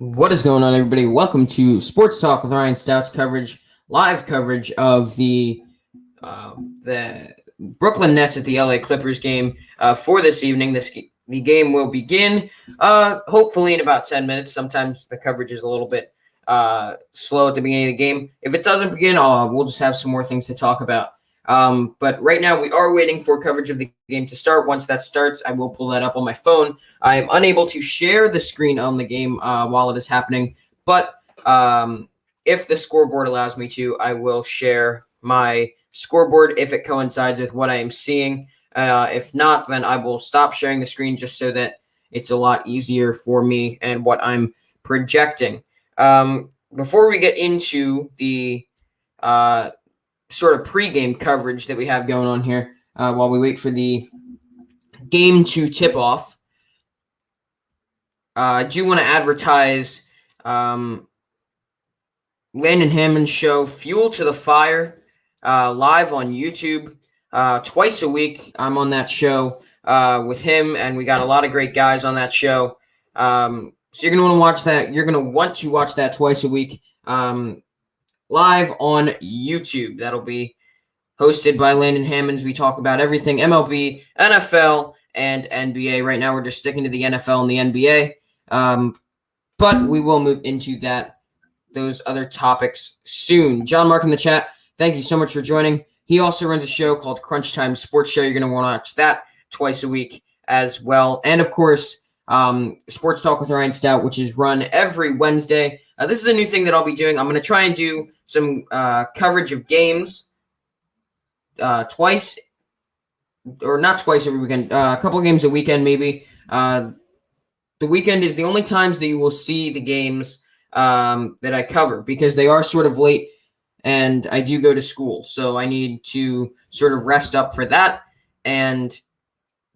What is going on, everybody? Welcome to Sports Talk with Ryan Stout's live coverage of the Brooklyn Nets at the LA Clippers game for this evening. The game will begin hopefully in about 10 minutes. Sometimes the coverage is a little bit slow at the beginning of the game. If it doesn't begin, we'll just have some more things to talk about. But right now we are waiting for coverage of the game to start. Once that starts, I will pull that up on my phone. I am unable to share the screen on the game while it is happening, but if the scoreboard allows me to, I will share my scoreboard if it coincides with what I am seeing. If not, then I will stop sharing the screen just so that it's a lot easier for me and what I'm projecting. Before we get into the sort of pregame coverage that we have going on here while we wait for the game to tip off, I do want to advertise Leonard and George's show, Fuel to the Fire, live on YouTube twice a week. I'm on that show with him, and we got a lot of great guys on that show. So you're going to want to watch that. You're going to want to watch that twice a week live on YouTube. That'll be hosted by Landon Hammonds. We talk about everything MLB, NFL, and NBA. Right now, we're just sticking to the NFL and the NBA. But we will move into those other topics soon. John Mark in the chat, thank you so much for joining. He also runs a show called Crunch Time Sports Show. You're going to want to watch that twice a week as well. And of course, Sports Talk with Ryan Stout, which is run every Wednesday. This is a new thing that I'll be doing. I'm going to try and do some coverage of games twice, or not twice every weekend, a couple of games a weekend maybe. The weekend is the only times that you will see the games that I cover because they are sort of late and I do go to school. So I need to sort of rest up for that. And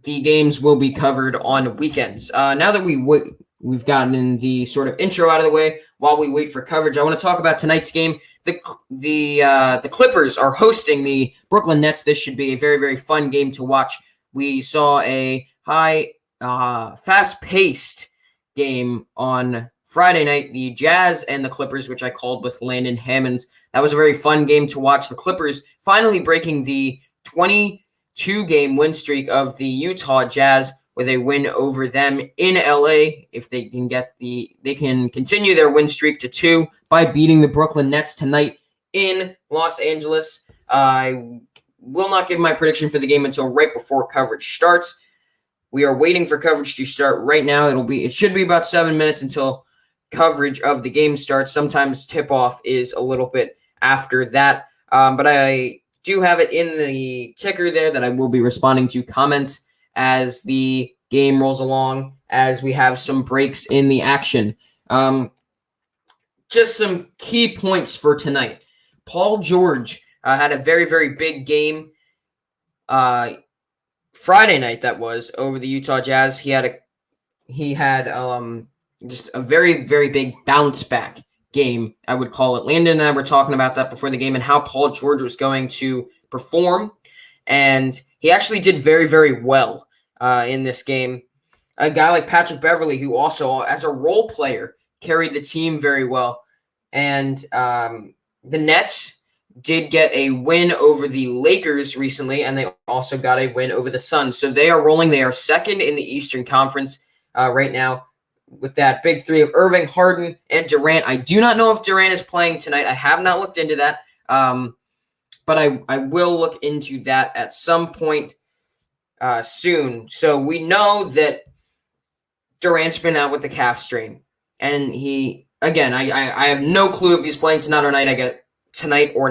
the games will be covered on weekends. Now that we've gotten the sort of intro out of the way, while we wait for coverage, I want to talk about tonight's game. The Clippers are hosting the Brooklyn Nets. This should be a very, very fun game to watch. We saw a high, fast-paced game on Friday night, the Jazz and the Clippers, which I called with Landon Hammonds. That was a very fun game to watch. The Clippers finally breaking the 22-game win streak of the Utah Jazz with a win over them in LA. If they can they can continue their win streak to 2 by beating the Brooklyn Nets tonight in Los Angeles. I will not give my prediction for the game until right before coverage starts. We are waiting for coverage to start right now. It should be about 7 minutes until coverage of the game starts. Sometimes tip-off is a little bit after that. But I do have it in the ticker there that I will be responding to comments as the game rolls along, as we have some breaks in the action. Just some key points for tonight. Paul George had a very, very big game Friday night, that was, over the Utah Jazz. He had just a very, very big bounce back game, I would call it. Landon and I were talking about that before the game and how Paul George was going to perform, and he actually did very, very well in this game. A guy like Patrick Beverley, who also, as a role player, carried the team very well. And the Nets did get a win over the Lakers recently, and they also got a win over the Suns. So they are rolling. They are second in the Eastern Conference right now with that big three of Irving, Harden, and Durant. I do not know if Durant is playing tonight. I have not looked into that, but I will look into that at some point soon. So we know that Durant's been out with the calf strain, and I have no clue if he's playing tonight or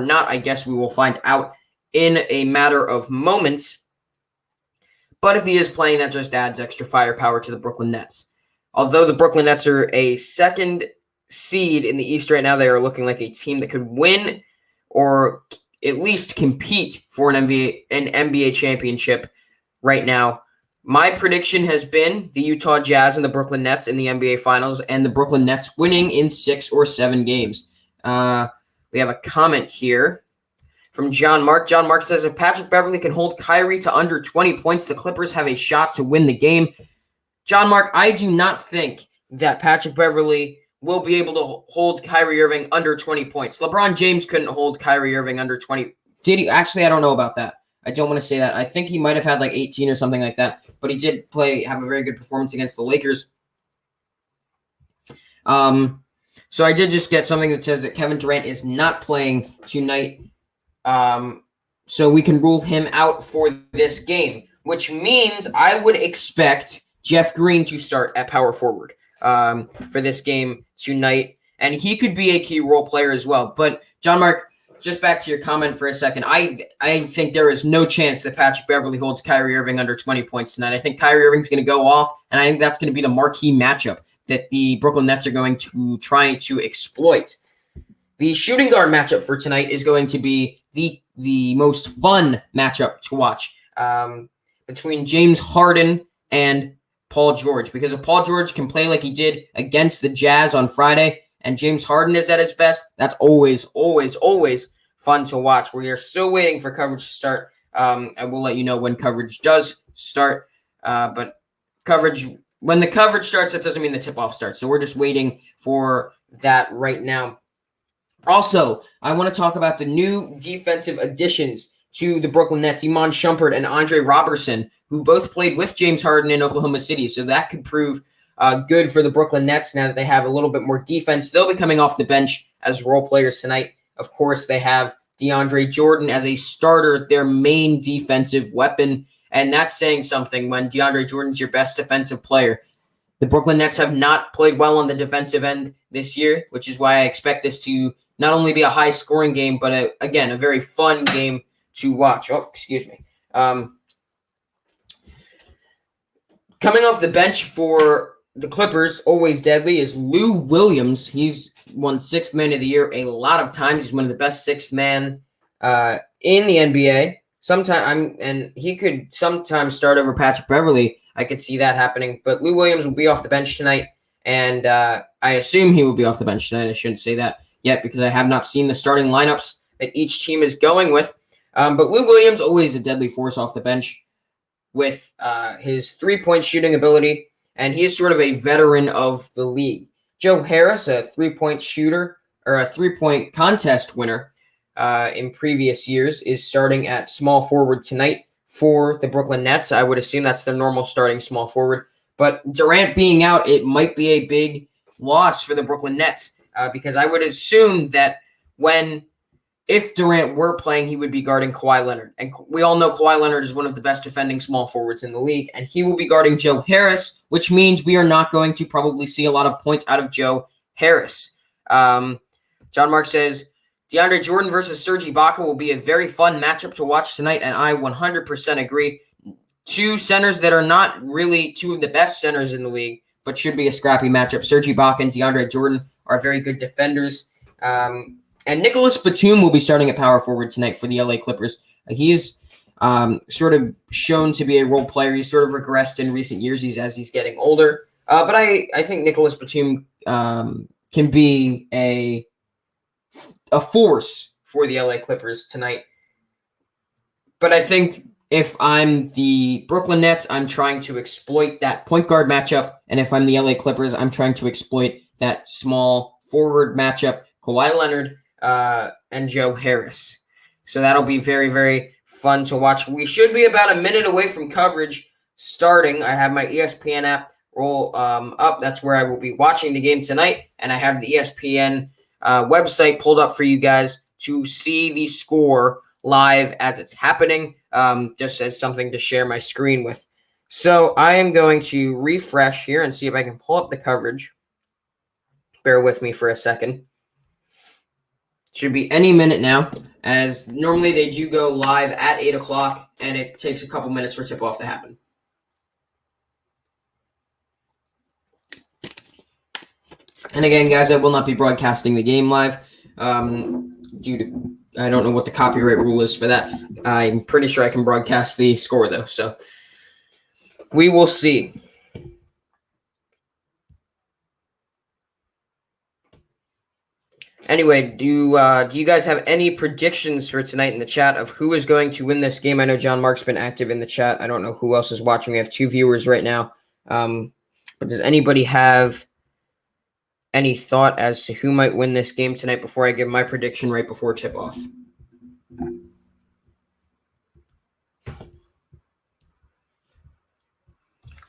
not. I guess we will find out in a matter of moments. But if he is playing, that just adds extra firepower to the Brooklyn Nets. Although the Brooklyn Nets are a second seed in the East right now, they are looking like a team that could win or at least compete for an NBA championship right now. My prediction has been the Utah Jazz and the Brooklyn Nets in the NBA Finals, and the Brooklyn Nets winning in 6 or 7 games. We have a comment here from John Mark. John Mark says, if Patrick Beverley can hold Kyrie to under 20 points, the Clippers have a shot to win the game. John Mark, I do not think that Patrick Beverley will be able to hold Kyrie Irving under 20 points. LeBron James couldn't hold Kyrie Irving under 20. Did he? Actually, I don't know about that. I don't want to say that. I think he might have had like 18 or something like that, but he did have a very good performance against the Lakers. So I did just get something that says that Kevin Durant is not playing tonight. So we can rule him out for this game, which means I would expect Jeff Green to start at power forward for this game tonight. And he could be a key role player as well. But John Mark, just back to your comment for a second. I think there is no chance that Patrick Beverley holds Kyrie Irving under 20 points tonight. I think Kyrie Irving's going to go off, and I think that's going to be the marquee matchup that the Brooklyn Nets are going to try to exploit. The shooting guard matchup for tonight is going to be the most fun matchup to watch between James Harden and Paul George. Because if Paul George can play like he did against the Jazz on Friday and James Harden is at his best, that's always, always, always fun to watch. We are still waiting for coverage to start. I will let you know when coverage does start. But when the coverage starts, that doesn't mean the tip-off starts. So we're just waiting for that right now. Also, I want to talk about the new defensive additions to the Brooklyn Nets, Iman Shumpert and Andre Robertson, who both played with James Harden in Oklahoma City. So that could prove good for the Brooklyn Nets now that they have a little bit more defense. They'll be coming off the bench as role players tonight. Of course, they have DeAndre Jordan as a starter, their main defensive weapon. And that's saying something when DeAndre Jordan's your best defensive player. The Brooklyn Nets have not played well on the defensive end this year, which is why I expect this to not only be a high-scoring game, but, again, a very fun game to watch. Oh, excuse me. Coming off the bench for the Clippers, always deadly, is Lou Williams. He's won Sixth Man of the Year a lot of times. He's one of the best sixth man in the NBA. And he could sometimes start over Patrick Beverley. I could see that happening. But Lou Williams will be off the bench tonight, and I assume he will be off the bench tonight. I shouldn't say that yet because I have not seen the starting lineups that each team is going with. But Lou Williams, always a deadly force off the bench with his three-point shooting ability, and he's sort of a veteran of the league. Joe Harris, a three-point shooter or a three-point contest winner in previous years, is starting at small forward tonight for the Brooklyn Nets. I would assume that's their normal starting small forward. But Durant being out, it might be a big loss for the Brooklyn Nets because I would assume that if Durant were playing, he would be guarding Kawhi Leonard. And we all know Kawhi Leonard is one of the best defending small forwards in the league, and he will be guarding Joe Harris, which means we are not going to probably see a lot of points out of Joe Harris. John Mark says, DeAndre Jordan versus Serge Ibaka will be a very fun matchup to watch tonight, and I 100% agree. Two centers that are not really two of the best centers in the league, but should be a scrappy matchup. Serge Ibaka and DeAndre Jordan are very good defenders. And Nicholas Batum will be starting at power forward tonight for the LA Clippers. He's sort of shown to be a role player. He's sort of regressed in recent years as he's getting older. But I think Nicholas Batum can be a force for the LA Clippers tonight. But I think if I'm the Brooklyn Nets, I'm trying to exploit that point guard matchup. And if I'm the LA Clippers, I'm trying to exploit that small forward matchup, Kawhi Leonard and Joe Harris. So that'll be very, very fun to watch. We should be about a minute away from coverage starting. I have my ESPN app roll up. That's where I will be watching the game tonight. And I have the ESPN website pulled up for you guys to see the score live as it's happening, just as something to share my screen with. So I am going to refresh here and see if I can pull up the coverage. Bear with me for a second. Should be any minute now, as normally they do go live at 8 o'clock, and it takes a couple minutes for tip-off to happen. And again, guys, I will not be broadcasting the game live due to, I don't know what the copyright rule is for that. I'm pretty sure I can broadcast the score, though, so we will see. Anyway, do you guys have any predictions for tonight in the chat of who is going to win this game? I know John Mark's been active in the chat. I don't know who else is watching. We have 2 viewers right now. But does anybody have any thought as to who might win this game tonight before I give my prediction right before tip-off?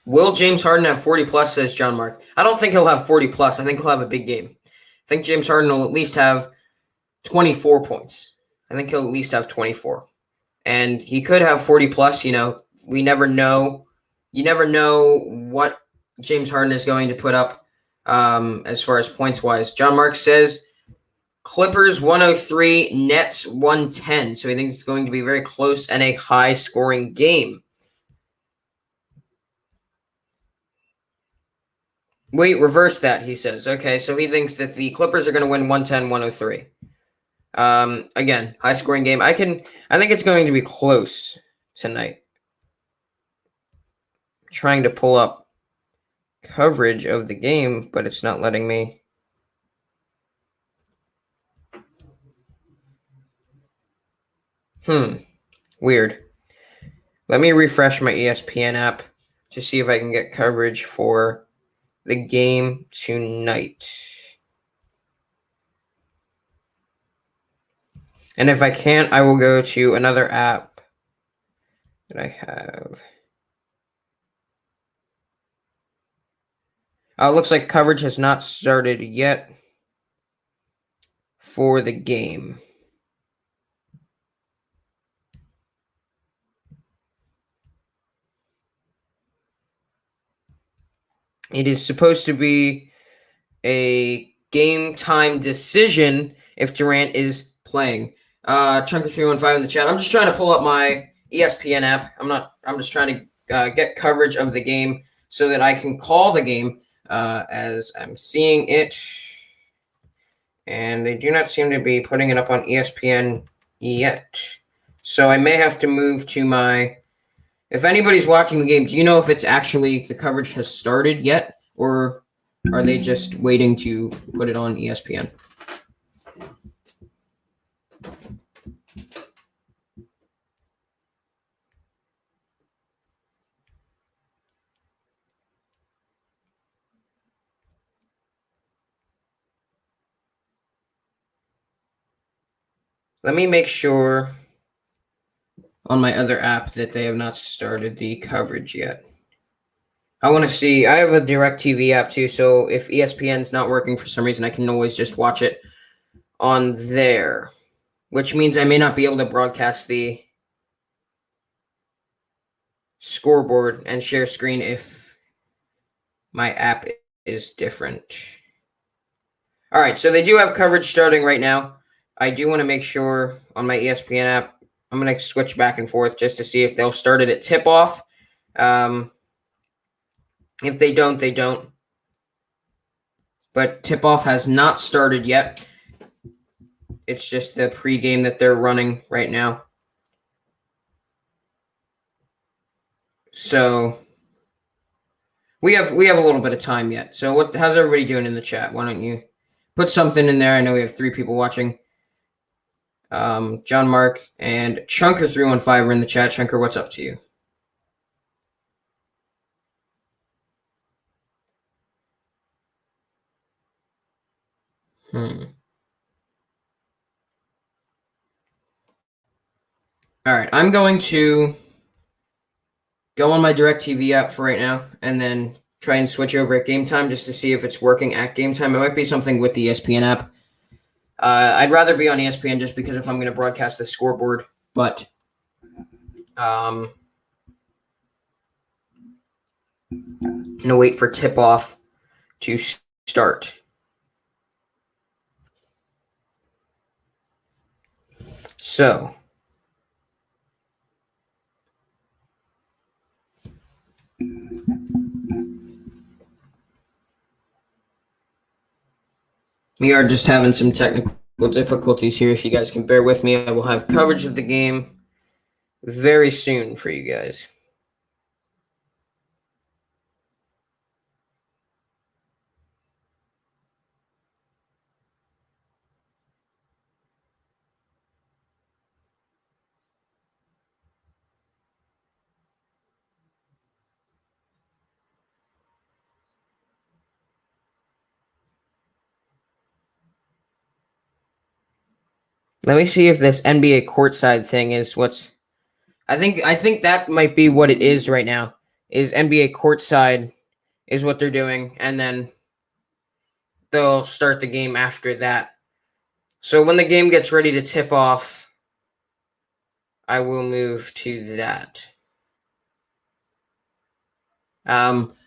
Will James Harden have 40 plus, says John Mark. I don't think he'll have 40 plus. I think he'll have a big game. I think James Harden will at least have 24 points. I think he'll at least have 24. And he could have 40 plus, we never know. You never know what James Harden is going to put up as far as points wise. John Mark says Clippers 103, Nets 110. So he thinks it's going to be very close and a high scoring game. Wait, reverse that, he says. Okay, so he thinks that the Clippers are going to win 110-103. Again, high scoring game. I think it's going to be close tonight. I'm trying to pull up coverage of the game, but it's not letting me. Weird. Let me refresh my ESPN app to see if I can get coverage for the game tonight. And if I can't, I will go to another app that I have. It looks like coverage has not started yet for the game. It is supposed to be a game time decision if Durant is playing. Chunker315 in the chat. I'm just trying to pull up my ESPN app. I'm just trying to get coverage of the game so that I can call the game as I'm seeing it. And they do not seem to be putting it up on ESPN yet. So I may have to move to my. If anybody's watching the game, do you know if it's actually the coverage has started yet, or are they just waiting to put it on ESPN? Let me make sure on my other app that they have not started the coverage yet. I want to see. I have a DirecTV app too, so if ESPN's not working for some reason, I can always just watch it on there, which means I may not be able to broadcast the scoreboard and share screen if my app is different. All right, so they do have coverage starting right now. I do want to make sure on my ESPN app, I'm going to switch back and forth just to see if they'll start it at tip-off. If they don't, they don't. But tip-off has not started yet. It's just the pregame that they're running right now. So we have a little bit of time yet. So how's everybody doing in the chat? Why don't you put something in there? I know we have 3 people watching. John Mark and Chunker315 are in the chat. Chunker, what's up to you? All right, I'm going to go on my DirecTV app for right now and then try and switch over at game time just to see if it's working at game time. It might be something with the ESPN app. I'd rather be on ESPN just because if I'm going to broadcast the scoreboard, but I'm going to wait for tip-off to start. So we are just having some technical difficulties here. If you guys can bear with me, I will have coverage of the game very soon for you guys. Let me see if this NBA courtside thing is what's. I think that might be what it is right now. Is NBA courtside is what they're doing, and then they'll start the game after that. So when the game gets ready to tip off, I will move to that.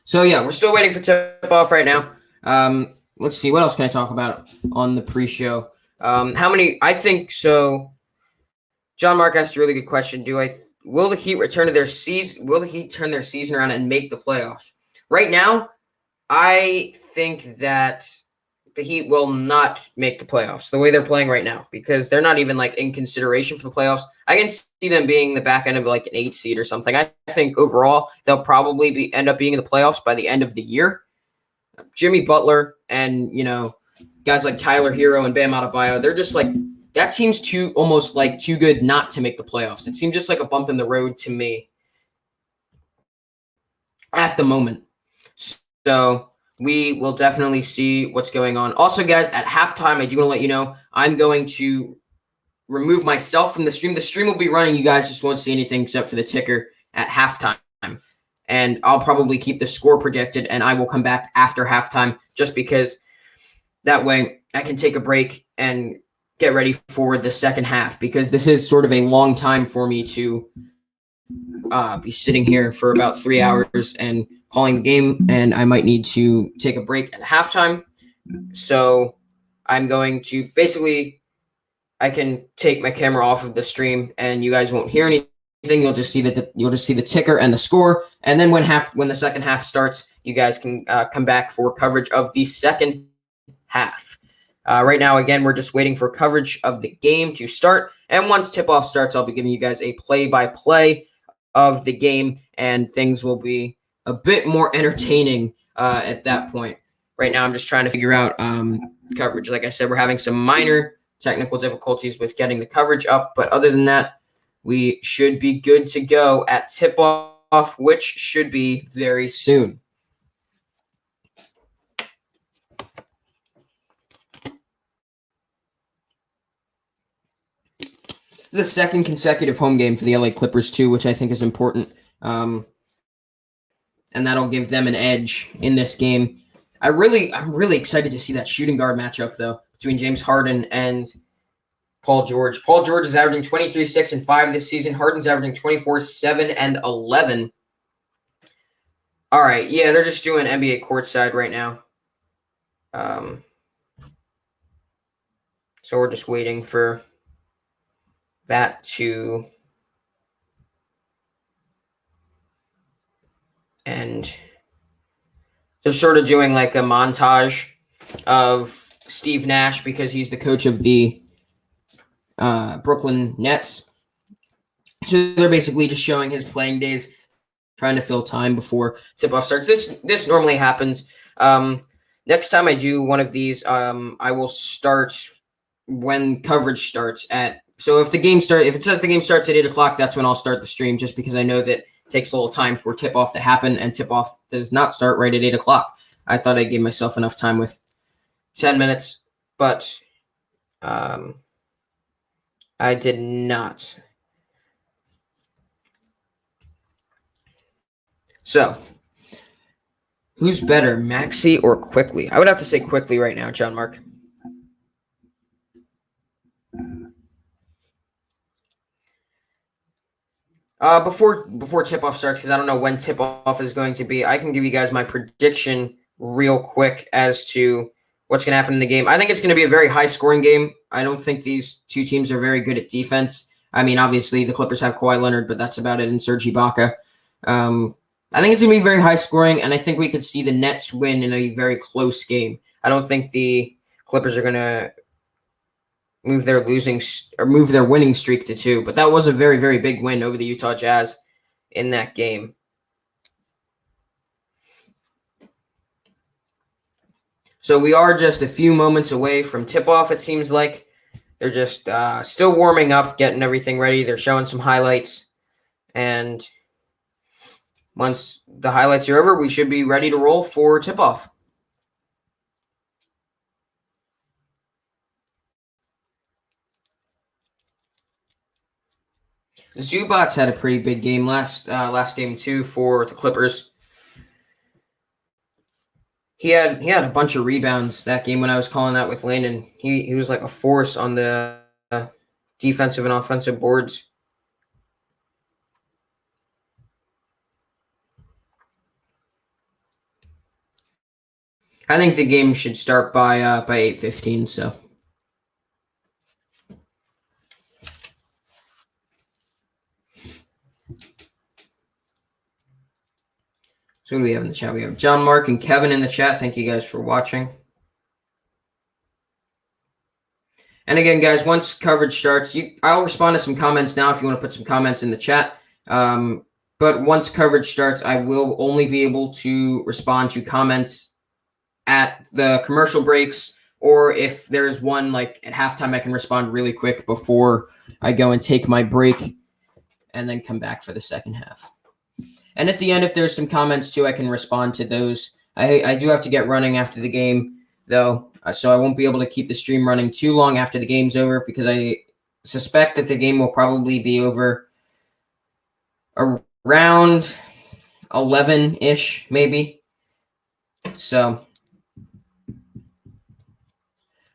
So yeah, we're still waiting for tip off right now. Let's see, what else can I talk about on the pre-show? I think so. John Mark asked a really good question. Will the Heat return to their season? Will the Heat turn their season around and make the playoffs? Right now, I think that the Heat will not make the playoffs the way they're playing right now, because they're not even like in consideration for the playoffs. I can see them being the back end of like an 8 seed or something. I think overall they'll probably end up being in the playoffs by the end of the year. Jimmy Butler and guys like Tyler Hero and Bam Adebayo, they're just like, that team's almost like too good not to make the playoffs. It seemed just like a bump in the road to me at the moment. So we will definitely see what's going on. Also, guys, at halftime, I do want to let you know I'm going to remove myself from the stream. The stream will be running. You guys just won't see anything except for the ticker at halftime. And I'll probably keep the score projected, and I will come back after halftime just because that way I can take a break and get ready for the second half, because this is sort of a long time for me to be sitting here for about 3 hours and calling the game, and I might need to take a break at halftime. So I'm going to I can take my camera off of the stream, and you guys won't hear anything. You'll just see the ticker and the score, and then when the second half starts, you guys can come back for coverage of the second half. Right now, again, we're just waiting for coverage of the game to start, and once tip-off starts, I'll be giving you guys a play-by-play of the game, and things will be a bit more entertaining at that point. Right now, I'm just trying to figure out coverage. Like I said, we're having some minor technical difficulties with getting the coverage up, but other than that, we should be good to go at tip-off, which should be very soon. This is the second consecutive home game for the LA Clippers too, which I think is important. And that'll give them an edge in this game. I'm really excited to see that shooting guard matchup though, between James Harden and Paul George. Paul George is averaging 23, 6, and 5 this season. Harden's averaging 24, 7, and 11. All right, yeah, they're just doing NBA courtside right now. So we're just waiting for that to end. They're sort of doing like a montage of Steve Nash because he's the coach of the Brooklyn Nets. So they're basically just showing his playing days, trying to fill time before tip-off starts. This normally happens. Next time I do one of these, I will start when coverage starts at. So if it says the game starts at 8 o'clock, that's when I'll start the stream, just because I know that it takes a little time for tip-off to happen, and tip-off does not start right at 8 o'clock. I thought I gave myself enough time with 10 minutes, but I did not. So, who's better, Maxey or Quickly? I would have to say Quickly right now, John Mark. Before tip-off starts, because I don't know when tip-off is going to be, I can give you guys my prediction real quick as to what's going to happen in the game. I think it's going to be a very high-scoring game. I don't think these two teams are very good at defense. I mean, obviously, the Clippers have Kawhi Leonard, but that's about it, and Serge Ibaka. I think it's going to be very high-scoring, and I think we could see the Nets win in a very close game. I don't think the Clippers are going to move their winning streak to 2, but that was a very, very big win over the Utah Jazz in that game. So we are just a few moments away from tip-off, it seems like. They're just still warming up, getting everything ready. They're showing some highlights, and once the highlights are over, we should be ready to roll for tip-off. Zubats had a pretty big game last game too for the Clippers. He had a bunch of rebounds that game when I was calling that with Landon. He was like a force on the defensive and offensive boards. I think the game should start by 8:15. So who do we have in the chat? We have John, Mark, and Kevin in the chat. Thank you guys for watching. And again, guys, once coverage starts, I'll respond to some comments now if you want to put some comments in the chat. But once coverage starts, I will only be able to respond to comments at the commercial breaks, or if there's one like at halftime, I can respond really quick before I go and take my break and then come back for the second half. And at the end, if there's some comments too, I can respond to those. I do have to get running after the game, though, so I won't be able to keep the stream running too long after the game's over because I suspect that the game will probably be over around 11-ish, maybe. So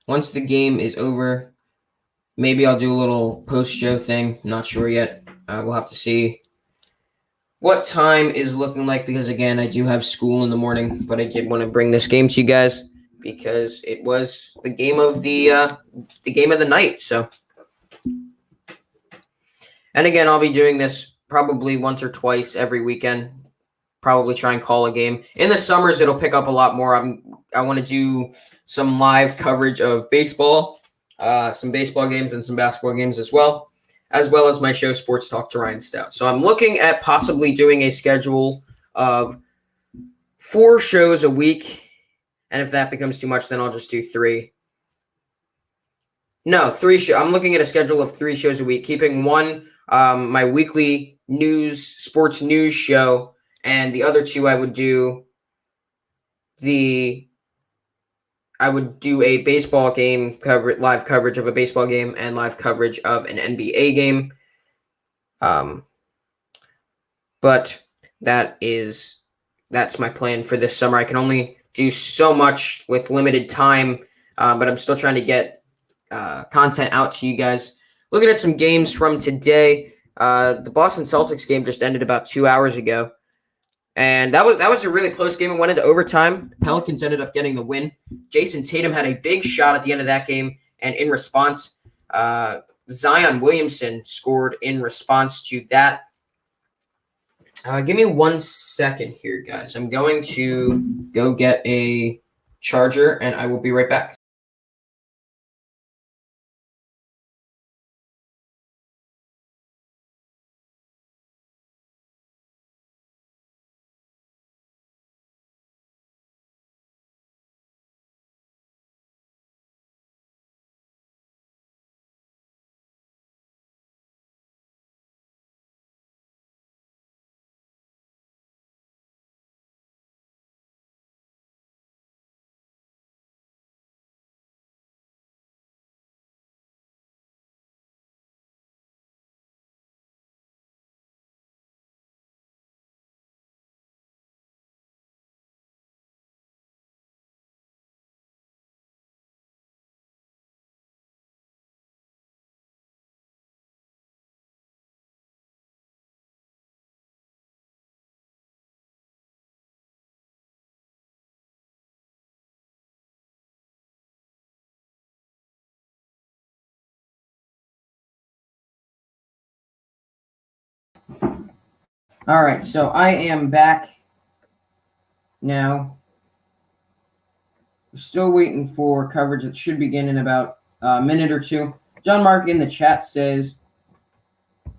once the game is over, maybe I'll do a little post-show thing. Not sure yet. We'll have to see what time is looking like because, again, I do have school in the morning, but I did want to bring this game to you guys because it was the game of the night. So, and again, I'll be doing this probably once or twice every weekend. Probably try and call a game. In the summers, it'll pick up a lot more. I want to do some live coverage of baseball, some baseball games and some basketball games as well as my show Sports Talk to Ryan Stout. So I'm looking at possibly doing a schedule of 4 shows a week. And if that becomes too much, then I'll just do 3. No, 3 shows. I'm looking at a schedule of 3 shows a week, keeping one my weekly sports news show, and the other 2 I would do a baseball game live coverage of a baseball game and live coverage of an NBA game. But that's my plan for this summer. I can only do so much with limited time, but I'm still trying to get content out to you guys. Looking at some games from today, the Boston Celtics game just ended about 2 hours ago. And that was a really close game. It went into overtime. The Pelicans ended up getting the win. Jason Tatum had a big shot at the end of that game. And in response, Zion Williamson scored in response to that. Give me 1 second here, guys. I'm going to go get a charger, and I will be right back. All right, so I am back now. We're still waiting for coverage that should begin in about a minute or 2. John Mark in the chat says,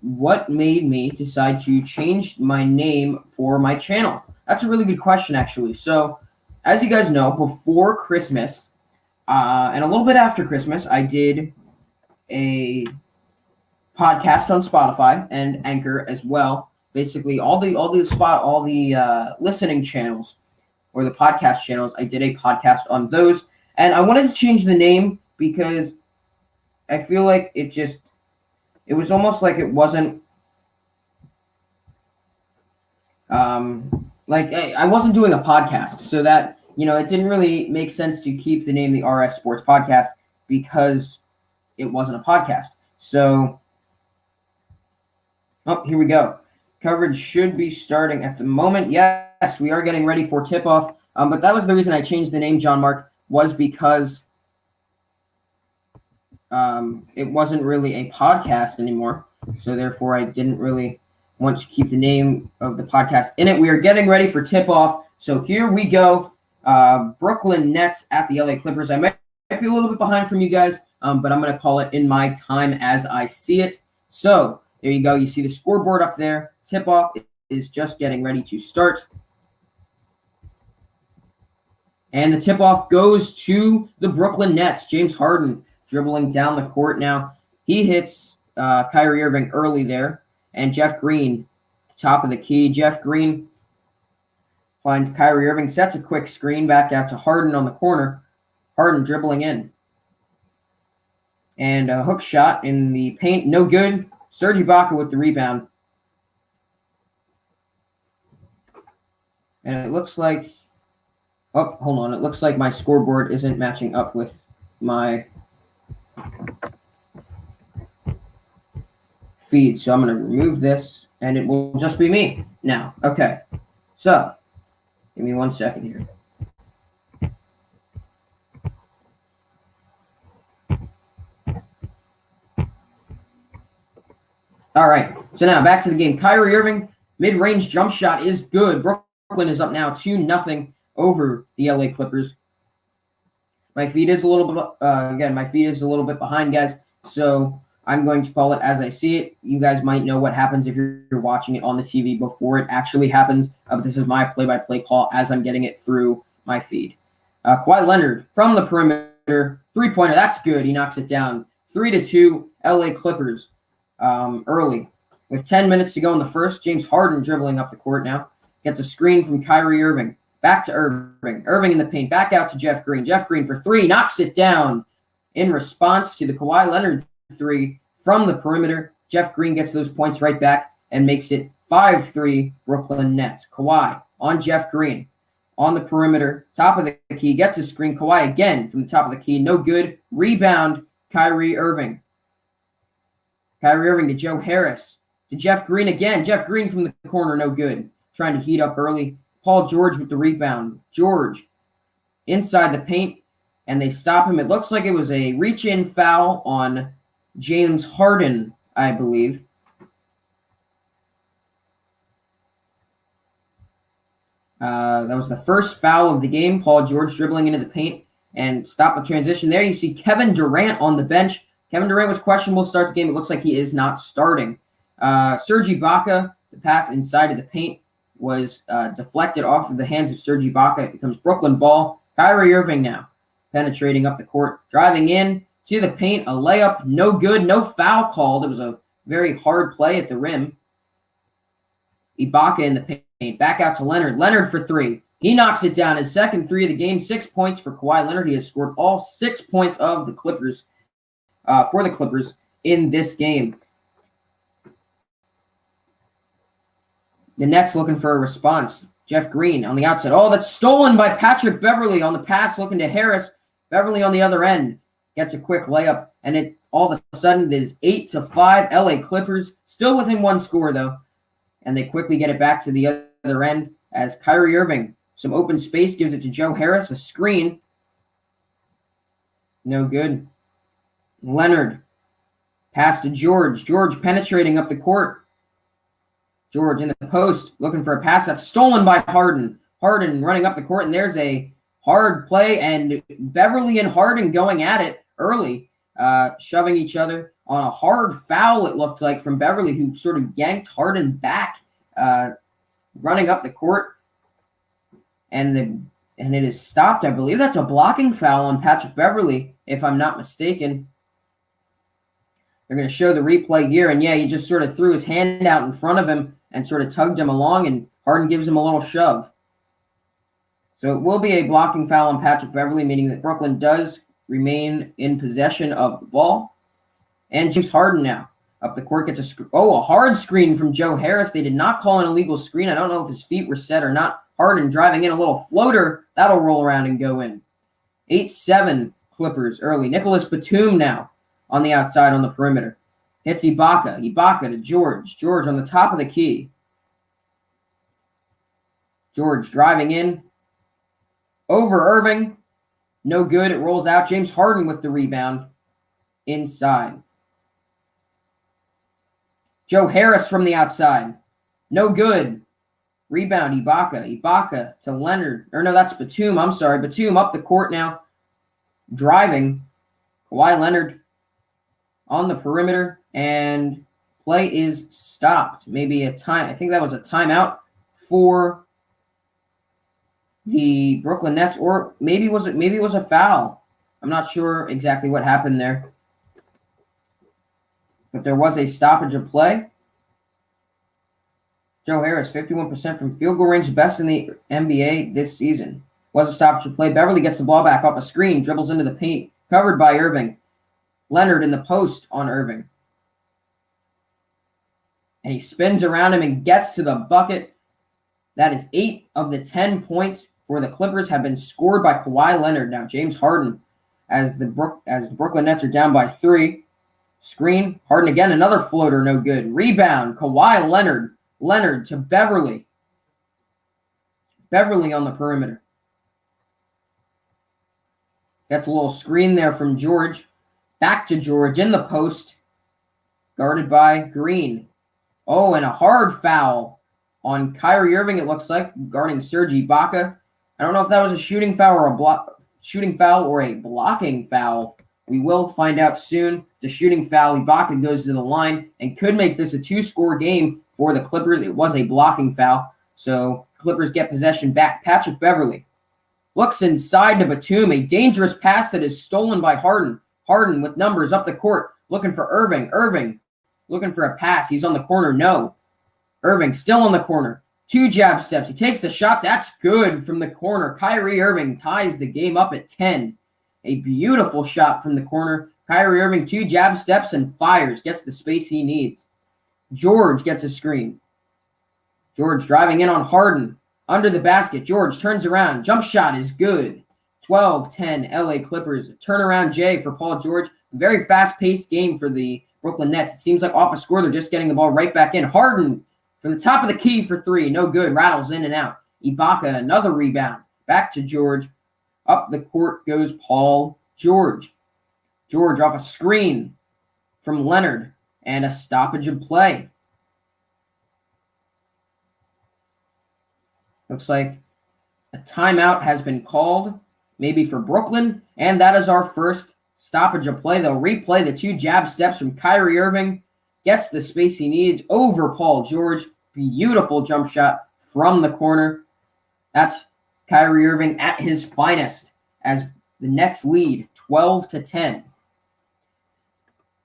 what made me decide to change my name for my channel? That's a really good question, actually. So, as you guys know, before Christmas and a little bit after Christmas, I did a podcast on Spotify and Anchor as well. Basically, all the listening channels or the podcast channels, I did a podcast on those. And I wanted to change the name because I feel like it was almost like it wasn't Like I wasn't doing a podcast, so that it didn't really make sense to keep the name the RS Sports Podcast because it wasn't a podcast. So, here we go. Coverage should be starting at the moment. Yes, we are getting ready for tip-off. But that was the reason I changed the name, John Mark, was because it wasn't really a podcast anymore. So therefore, I didn't really want to keep the name of the podcast in it. We are getting ready for tip-off. So here we go. Brooklyn Nets at the LA Clippers. I might be a little bit behind from you guys, but I'm going to call it in my time as I see it. So there you go. You see the scoreboard up there. Tip-off is just getting ready to start. And the tip-off goes to the Brooklyn Nets. James Harden dribbling down the court now. He hits Kyrie Irving early there. And Jeff Green, top of the key. Jeff Green finds Kyrie Irving, sets a quick screen back out to Harden on the corner. Harden dribbling in. And a hook shot in the paint. No good. Serge Ibaka with the rebound. And it looks like... Oh, hold on. It looks like my scoreboard isn't matching up with my feed. So I'm going to remove this, and it will just be me now. Okay. So, give me 1 second here. All right. So now back to the game. Kyrie Irving, mid-range jump shot is good. Brooklyn is up now 2-0 over the LA Clippers. My feed is a little bit behind, guys. So I'm going to call it as I see it. You guys might know what happens if you're watching it on the TV before it actually happens. But this is my play-by-play call as I'm getting it through my feed. Kawhi Leonard from the perimeter, three-pointer. That's good. He knocks it down. 3-2, LA Clippers early. With 10 minutes to go in the first, James Harden dribbling up the court now. Gets a screen from Kyrie Irving. Back to Irving. Irving in the paint. Back out to Jeff Green. Jeff Green for three. Knocks it down in response to the Kawhi Leonard three from the perimeter. Jeff Green gets those points right back and makes it 5-3 Brooklyn Nets. Kawhi on Jeff Green on the perimeter. Top of the key. Gets a screen. Kawhi again from the top of the key. No good. Rebound. Kyrie Irving. Kyrie Irving to Joe Harris. To Jeff Green again. Jeff Green from the corner. No good. Trying to heat up early. Paul George with the rebound. George inside the paint, and they stop him. It looks like it was a reach-in foul on James Harden, I believe. That was the first foul of the game. Paul George dribbling into the paint and stop the transition there. You see Kevin Durant on the bench. Kevin Durant was questionable to start the game. It looks like he is not starting. Serge Ibaka, the pass inside of the paint, was deflected off of the hands of Serge Ibaka. It becomes Brooklyn ball. Kyrie Irving now penetrating up the court, driving in to the paint. A layup, no good, no foul called. It was a very hard play at the rim. Ibaka in the paint, back out to Leonard. Leonard for three. He knocks it down. His second three of the game. 6 points for Kawhi Leonard. He has scored all 6 points of the Clippers for the Clippers in this game. The Nets looking for a response. Jeff Green on the outside. Oh, that's stolen by Patrick Beverley on the pass, looking to Harris. Beverley on the other end gets a quick layup, and it all of a sudden it is 8-5 LA Clippers. Still within one score, though. And they quickly get it back to the other end as Kyrie Irving, some open space, gives it to Joe Harris, a screen. No good. Leonard. Pass to George. George penetrating up the court. George in the post, looking for a pass that's stolen by Harden. Harden running up the court, and there's a hard play, and Beverley and Harden going at it early, shoving each other on a hard foul, it looked like, from Beverley, who sort of yanked Harden back, running up the court, and it is stopped. I believe that's a blocking foul on Patrick Beverley, if I'm not mistaken. They're going to show the replay here, and yeah, he just sort of threw his hand out in front of him and sort of tugged him along, and Harden gives him a little shove. So it will be a blocking foul on Patrick Beverley, meaning that Brooklyn does remain in possession of the ball. And James Harden now. Up the court, gets a hard screen from Joe Harris. They did not call an illegal screen. I don't know if his feet were set or not. Harden driving in a little floater. That'll roll around and go in. 8-7 Clippers early. Nicholas Batum now on the outside on the perimeter. Hits Ibaka. Ibaka to George. George on the top of the key. George driving in. Over Irving. No good. It rolls out. James Harden with the rebound. Inside. Joe Harris from the outside. No good. Rebound, Ibaka. Ibaka to Leonard. Or no, that's Batum. I'm sorry. Batum up the court now. Driving. Kawhi Leonard on the perimeter. And play is stopped. Maybe a time. I think that was a timeout for the Brooklyn Nets. Or maybe it was a foul. I'm not sure exactly what happened there. But there was a stoppage of play. Joe Harris, 51% from field goal range, best in the NBA this season. Was a stoppage of play. Beverly gets the ball back off a screen, dribbles into the paint, covered by Irving. Leonard in the post on Irving. And he spins around him and gets to the bucket. That is 8 of the 10 points for the Clippers have been scored by Kawhi Leonard. Now James Harden, as the Brooklyn Nets are down by 3. Screen, Harden again, another floater, no good. Rebound, Kawhi Leonard. Leonard to Beverly. Beverly on the perimeter. Gets a little screen there from George. Back to George in the post. Guarded by Green. Oh, and a hard foul on Kyrie Irving, it looks like, guarding Serge Ibaka. I don't know if that was a shooting foul or a blocking foul. We will find out soon. It's a shooting foul. Ibaka goes to the line and could make this a 2-score game for the Clippers. It was a blocking foul. So Clippers get possession back. Patrick Beverly looks inside to Batum. A dangerous pass that is stolen by Harden. Harden with numbers up the court. Looking for Irving. Irving looking for a pass. He's on the corner. No. Irving still on the corner. 2 jab steps. He takes the shot. That's good from the corner. Kyrie Irving ties the game up at 10. A beautiful shot from the corner. Kyrie Irving, 2 jab steps and fires. Gets the space he needs. George gets a screen. George driving in on Harden. Under the basket. George turns around. Jump shot is good. 12-10 LA Clippers. Turnaround J for Paul George. Very fast-paced game for the Brooklyn Nets. It seems like off a score, they're just getting the ball right back in. Harden from the top of the key for 3. No good. Rattles in and out. Ibaka, another rebound. Back to George. Up the court goes Paul George. George off a screen from Leonard and a stoppage of play. Looks like a timeout has been called, maybe for Brooklyn, and that is our first stoppage of play. They'll replay the 2 jab steps from Kyrie Irving. Gets the space he needs over Paul George. Beautiful jump shot from the corner. That's Kyrie Irving at his finest as the Nets lead 12-10.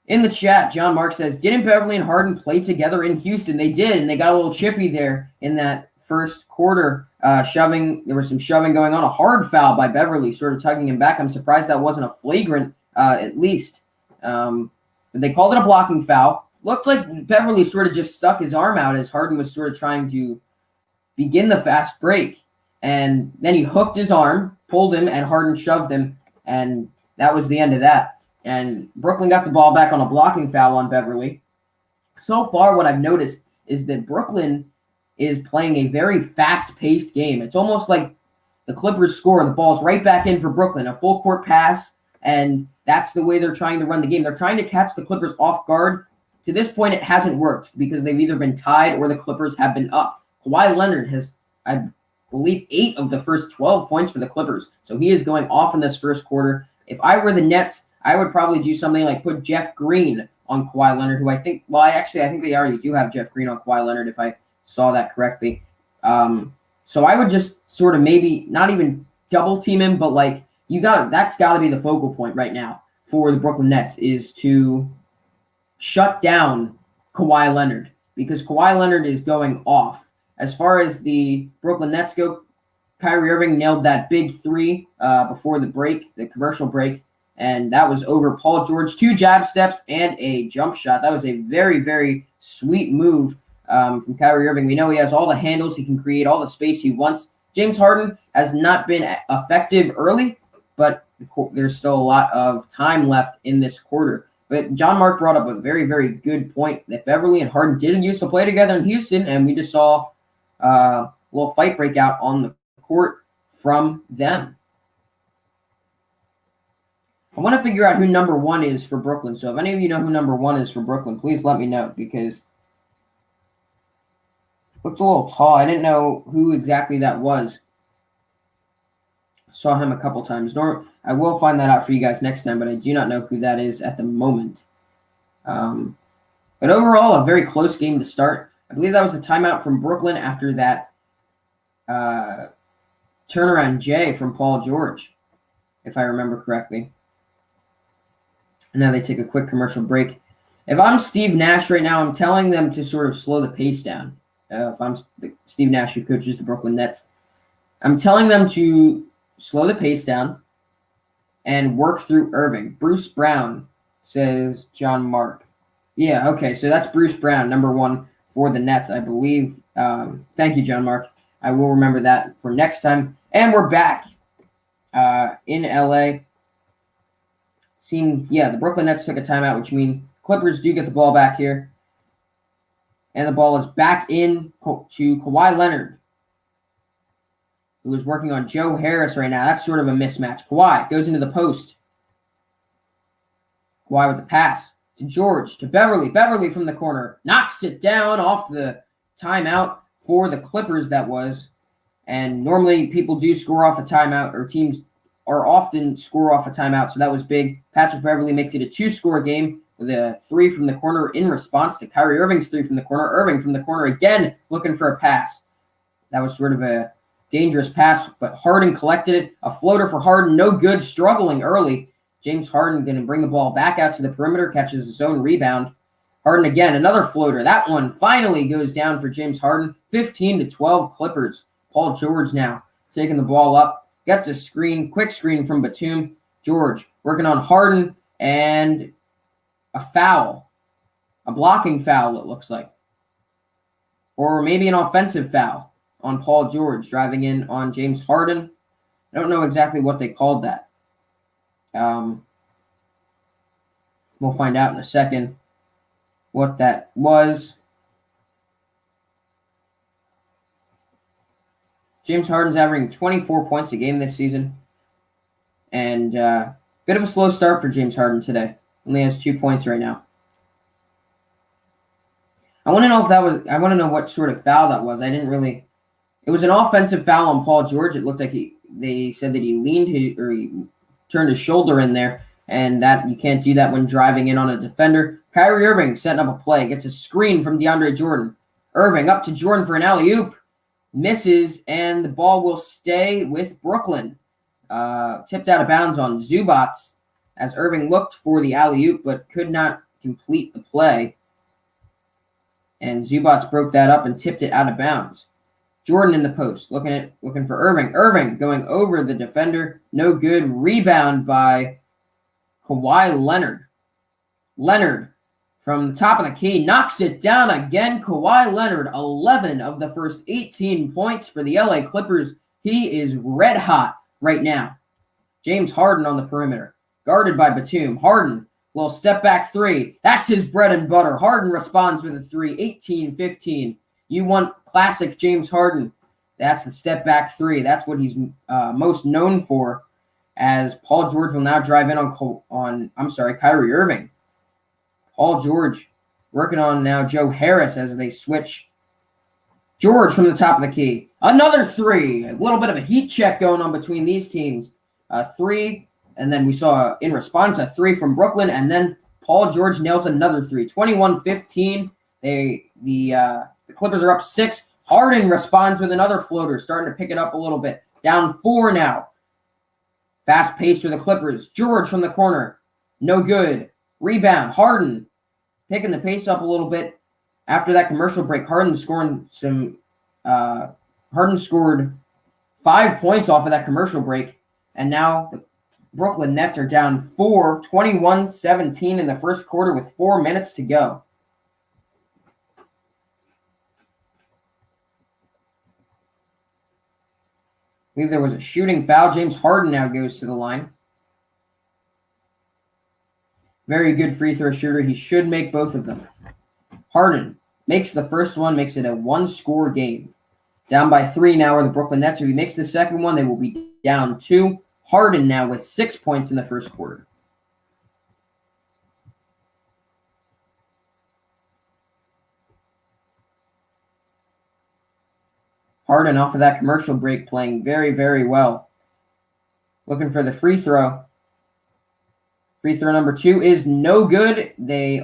In the chat, John Mark says, didn't Beverly and Harden play together in Houston? They did, and they got a little chippy there in that first quarter. Shoving. There was some shoving going on. A hard foul by Beverly, sort of tugging him back. I'm surprised that wasn't a flagrant, at least. But they called it a blocking foul. Looked like Beverly sort of just stuck his arm out as Harden was sort of trying to begin the fast break. And then he hooked his arm, pulled him, and Harden shoved him. And that was the end of that. And Brooklyn got the ball back on a blocking foul on Beverly. So far, what I've noticed is that Brooklyn is playing a very fast-paced game. It's almost like the Clippers score, the ball's right back in for Brooklyn, a full-court pass, and that's the way they're trying to run the game. They're trying to catch the Clippers off guard. To this point, it hasn't worked because they've either been tied or the Clippers have been up. Kawhi Leonard has, I believe, 8 of the first 12 points for the Clippers, so he is going off in this first quarter. If I were the Nets, I would probably do something like put Jeff Green on Kawhi Leonard, who I think they already do have Jeff Green on Kawhi Leonard, if I saw that correctly. So I would just sort of maybe not even double team him, but like that's got to be the focal point right now for the Brooklyn Nets, is to shut down Kawhi Leonard, because Kawhi Leonard is going off. As far as the Brooklyn Nets go, Kyrie Irving nailed that big 3 before the break, the commercial break. and that was over Paul George. 2 jab steps and a jump shot. That was a very, very sweet move from Kyrie Irving. We know he has all the handles. He can create all the space he wants. James Harden has not been effective early, but there's still a lot of time left in this quarter. But John Mark brought up a very, very good point that Beverly and Harden did used to play together in Houston, and we just saw a little fight break out on the court from them. I want to figure out who number 1 is for Brooklyn. So if any of you know who number 1 is for Brooklyn, please let me know, because it looked a little tall. I didn't know who exactly that was. Saw him a couple times. I will find that out for you guys next time, but I do not know who that is at the moment. But overall, a very close game to start. I believe that was a timeout from Brooklyn after that turnaround J from Paul George, if I remember correctly. And now they take a quick commercial break. If I'm Steve Nash right now, I'm telling them to sort of slow the pace down. If I'm Steve Nash, who coaches the Brooklyn Nets, I'm telling them to slow the pace down and work through Irving. Bruce Brown, says John Mark. Yeah, okay, so that's Bruce Brown, number 1 for the Nets, I believe. Thank you, John Mark. I will remember that for next time. And we're back in LA. The Brooklyn Nets took a timeout, which means Clippers do get the ball back here. And the ball is back in to Kawhi Leonard, who is working on Joe Harris right now. That's sort of a mismatch. Kawhi goes into the post. Kawhi with the pass to George, to Beverly. Beverly from the corner knocks it down off the timeout for the Clippers, that was. And normally people do score off a timeout, or teams are often score off a timeout, so that was big. Patrick Beverly makes it a 2-score game with a 3 from the corner in response to Kyrie Irving's 3 from the corner. Irving from the corner again looking for a pass. That was sort of a dangerous pass, but Harden collected it. A floater for Harden, no good, struggling early. James Harden going to bring the ball back out to the perimeter, catches his own rebound. Harden again, another floater. That one finally goes down for James Harden. 15-12 Clippers. Paul George now taking the ball up. Gets a screen, quick screen from Batum. George working on Harden, and a foul. A blocking foul, it looks like. Or maybe an offensive foul on Paul George, driving in on James Harden. I don't know exactly what they called that. We'll find out in a second what that was. James Harden's averaging 24 points a game this season. And bit of a slow start for James Harden today. Only has 2 points right now. I want to know what sort of foul that was. It was an offensive foul on Paul George. It looked like they said that he he turned his shoulder in there, and that you can't do that when driving in on a defender. Kyrie Irving setting up a play, gets a screen from DeAndre Jordan. Irving up to Jordan for an alley-oop. Misses, and the ball will stay with Brooklyn. Tipped out of bounds on Zubac as Irving looked for the alley-oop but could not complete the play. And Zubac broke that up and tipped it out of bounds. Jordan in the post, looking for Irving. Irving going over the defender. No good. Rebound by Kawhi Leonard. Leonard from the top of the key knocks it down again. Kawhi Leonard, 11 of the first 18 points for the LA Clippers. He is red hot right now. James Harden on the perimeter, guarded by Batum. Harden, little step back 3. That's his bread and butter. Harden responds with a 3, 18-15. You want classic James Harden. That's the step back 3. That's what he's most known for, as Paul George will now drive in on Kyrie Irving. Paul George working on now Joe Harris as they switch. George from the top of the key. Another 3. A little bit of a heat check going on between these teams. 3, and then we saw in response a 3 from Brooklyn, and then Paul George nails another 3. 21-15. The Clippers are up 6. Harden responds with another floater, starting to pick it up a little bit. Down 4 now. Fast pace for the Clippers. George from the corner. No good. Rebound. Harden picking the pace up a little bit. After that commercial break, Harden scored 5 points off of that commercial break. And now the Brooklyn Nets are down 4, 21-17 in the first quarter with 4 minutes to go. I believe there was a shooting foul. James Harden now goes to the line. Very good free throw shooter. He should make both of them. Harden makes the first one, makes it a one-score game. Down by 3 now are the Brooklyn Nets. If he makes the second one, they will be down 2. Harden now with 6 points in the first quarter. Harden off of that commercial break playing very, very well. Looking for the free throw. Free throw number 2 is no good. They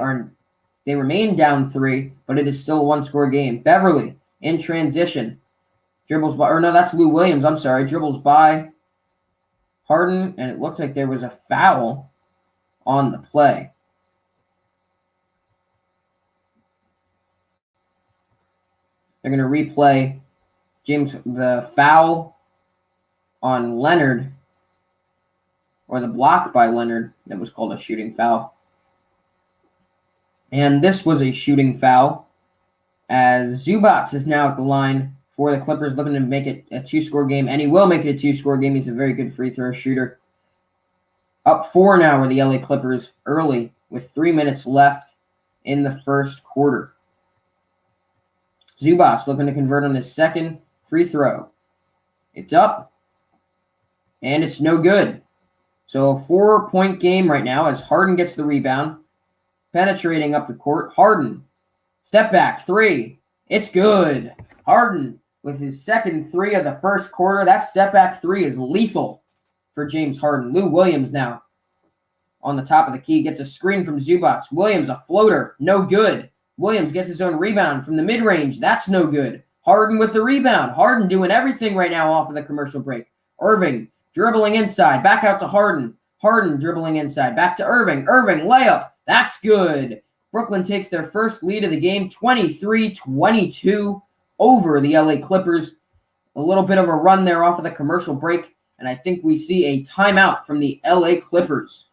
remain down 3, but it is still a one-score game. Beverly in transition. Dribbles by, or no, that's Lou Williams. I'm sorry. Dribbles by Harden, and it looked like there was a foul on the play. They're going to replay the foul on Leonard, or the block by Leonard that was called a shooting foul. And this was a shooting foul, as Zubats is now at the line for the Clippers, looking to make it a 2-score game, and he will make it a 2-score game. He's a very good free throw shooter. Up 4 now are the LA Clippers early with 3 minutes left in the first quarter. Zubats looking to convert on his second free throw. It's up, and it's no good. So a 4-point game right now as Harden gets the rebound, penetrating up the court. Harden, step back, 3. It's good. Harden with his second 3 of the first quarter. That step back 3 is lethal for James Harden. Lou Williams now on the top of the key, gets a screen from Zubats. Williams, a floater, no good. Williams gets his own rebound from the mid-range. That's no good. Harden with the rebound. Harden doing everything right now off of the commercial break. Irving dribbling inside, back out to Harden. Harden dribbling inside, back to Irving. Irving, layup. That's good. Brooklyn takes their first lead of the game, 23-22 over the LA Clippers. A little bit of a run there off of the commercial break, and I think we see a timeout from the LA Clippers.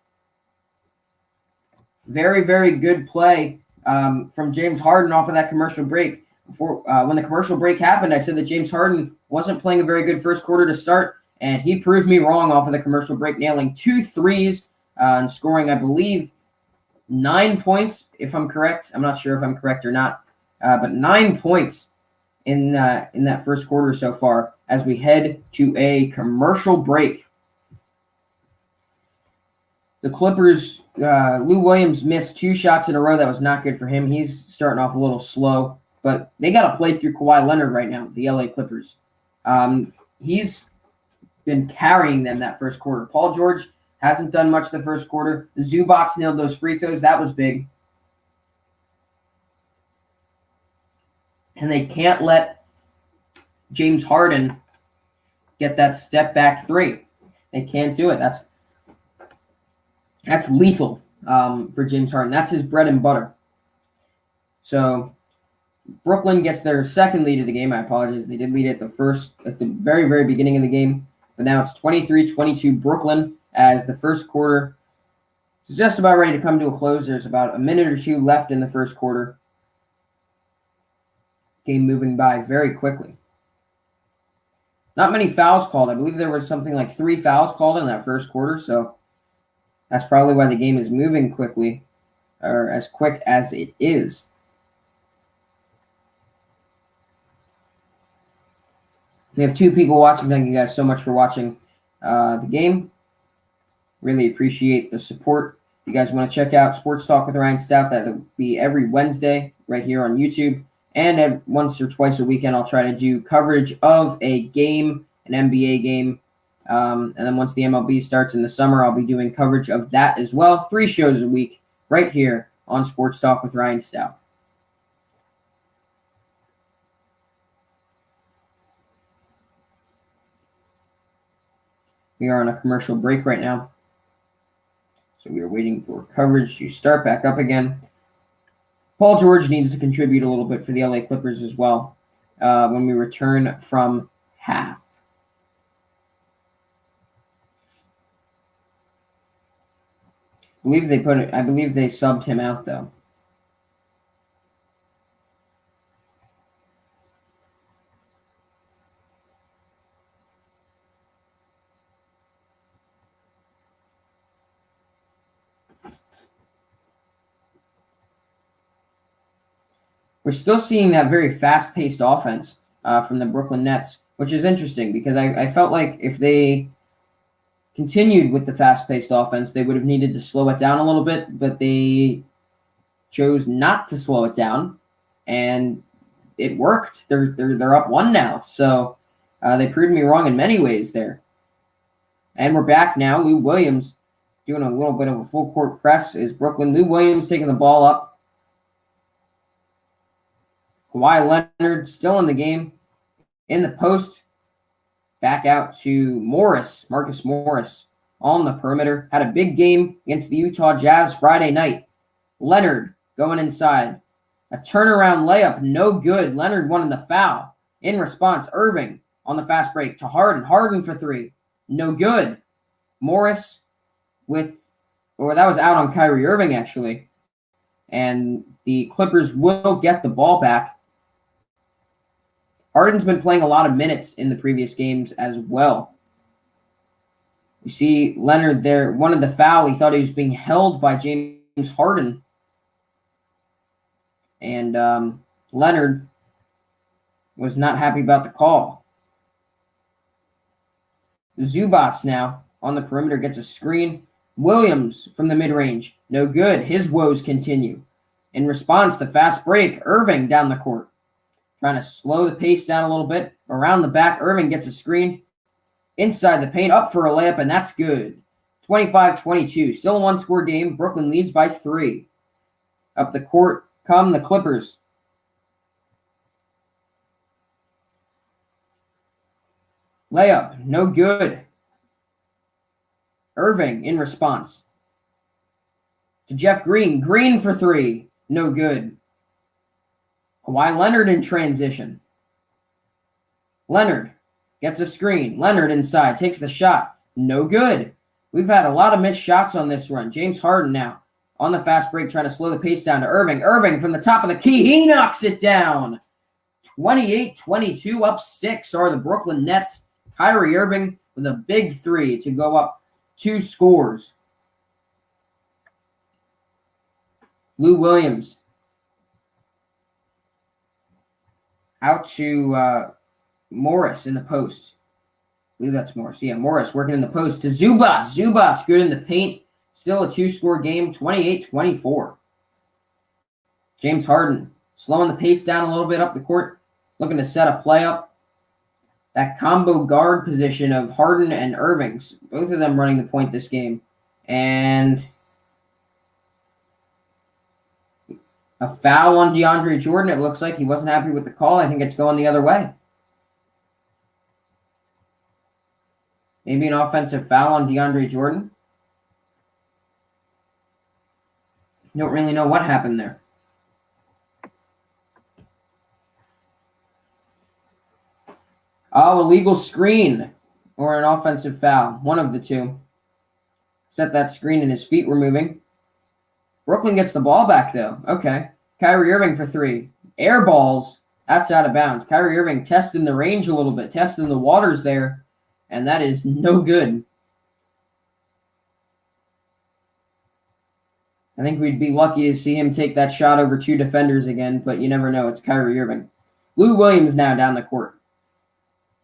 Very, very good play from James Harden off of that commercial break. When the commercial break happened, I said that James Harden wasn't playing a very good first quarter to start, and he proved me wrong off of the commercial break, nailing 2 threes and scoring, I believe, 9 points, if I'm correct. I'm not sure if I'm correct or not, but 9 points in that first quarter so far as we head to a commercial break. The Clippers, Lou Williams missed 2 shots in a row. That was not good for him. He's starting off a little slow, but they got to play through Kawhi Leonard right now, the LA Clippers. He's been carrying them that first quarter. Paul George hasn't done much the first quarter. Zubats nailed those free throws. That was big. And they can't let James Harden get that step back 3. They can't do it. That's lethal for James Harden. That's his bread and butter. So Brooklyn gets their second lead of the game. I apologize. They did lead at the very, very beginning of the game. But now it's 23-22 Brooklyn as the first quarter is just about ready to come to a close. There's about a minute or 2 left in the first quarter. Game moving by very quickly. Not many fouls called. I believe there was something like 3 fouls called in that first quarter, so that's probably why the game is moving quickly, or as quick as it is. We have 2 people watching. Thank you guys so much for watching the game. Really appreciate the support. If you guys want to check out Sports Talk with Ryan Stout, that'll be every Wednesday right here on YouTube. And once or twice a weekend, I'll try to do coverage of a game, an NBA game. And then once the MLB starts in the summer, I'll be doing coverage of that as well. 3 shows a week right here on Sports Talk with Ryan Stout. We are on a commercial break right now. So we are waiting for coverage to start back up again. Paul George needs to contribute a little bit for the LA Clippers as well when we return from half. I believe they subbed him out though. We're still seeing that very fast-paced offense from the Brooklyn Nets, which is interesting because I felt like if they continued with the fast-paced offense, they would have needed to slow it down a little bit, but they chose not to slow it down, and it worked. They're up one now, so they proved me wrong in many ways there. And we're back now. Lou Williams doing a little bit of a full court press is Brooklyn. Lou Williams taking the ball up. Kawhi Leonard still in the game. In the post. Back out to Morris. Marcus Morris on the perimeter. Had a big game against the Utah Jazz Friday night. Leonard going inside. A turnaround layup. No good. Leonard wanted the foul. In response, Irving on the fast break to Harden. Harden for three. No good. Morris that was out on Kyrie Irving, actually. And the Clippers will get the ball back. Harden's been playing a lot of minutes in the previous games as well. You see Leonard there, wanted the foul. He thought he was being held by James Harden. And Leonard was not happy about the call. Zubats now on the perimeter gets a screen. Williams from the mid-range. No good. His woes continue. In response, the fast break. Irving down the court. Trying to slow the pace down a little bit. Around the back, Irving gets a screen. Inside the paint, up for a layup, and that's good. 25-22. Still a one-score game. Brooklyn leads by 3. Up the court come the Clippers. Layup, no good. Irving in response. To Jeff Green. Green for 3. No good. Kawhi Leonard in transition. Leonard gets a screen. Leonard inside. Takes the shot. No good. We've had a lot of missed shots on this run. James Harden now on the fast break trying to slow the pace down to Irving. Irving from the top of the key. He knocks it down. 28-22. Up 6 are the Brooklyn Nets. Kyrie Irving with a big 3 to go up 2 scores. Lou Williams out to Morris in the post. I believe that's Morris. Yeah, Morris working in the post to Zubats. Zubats good in the paint. Still a 2-score game, 28-24. James Harden slowing the pace down a little bit up the court, looking to set a play up. That combo guard position of Harden and Irving, both of them running the point this game. And a foul on DeAndre Jordan. It looks like he wasn't happy with the call. I think it's going the other way. Maybe an offensive foul on DeAndre Jordan. Don't really know what happened there. Oh, illegal screen or an offensive foul. One of the two. Set that screen and his feet were moving. Brooklyn gets the ball back, though. Okay. Kyrie Irving for 3. Air balls. That's out of bounds. Kyrie Irving testing the range a little bit, testing the waters there, and that is no good. I think we'd be lucky to see him take that shot over 2 defenders again, but you never know. It's Kyrie Irving. Lou Williams now down the court.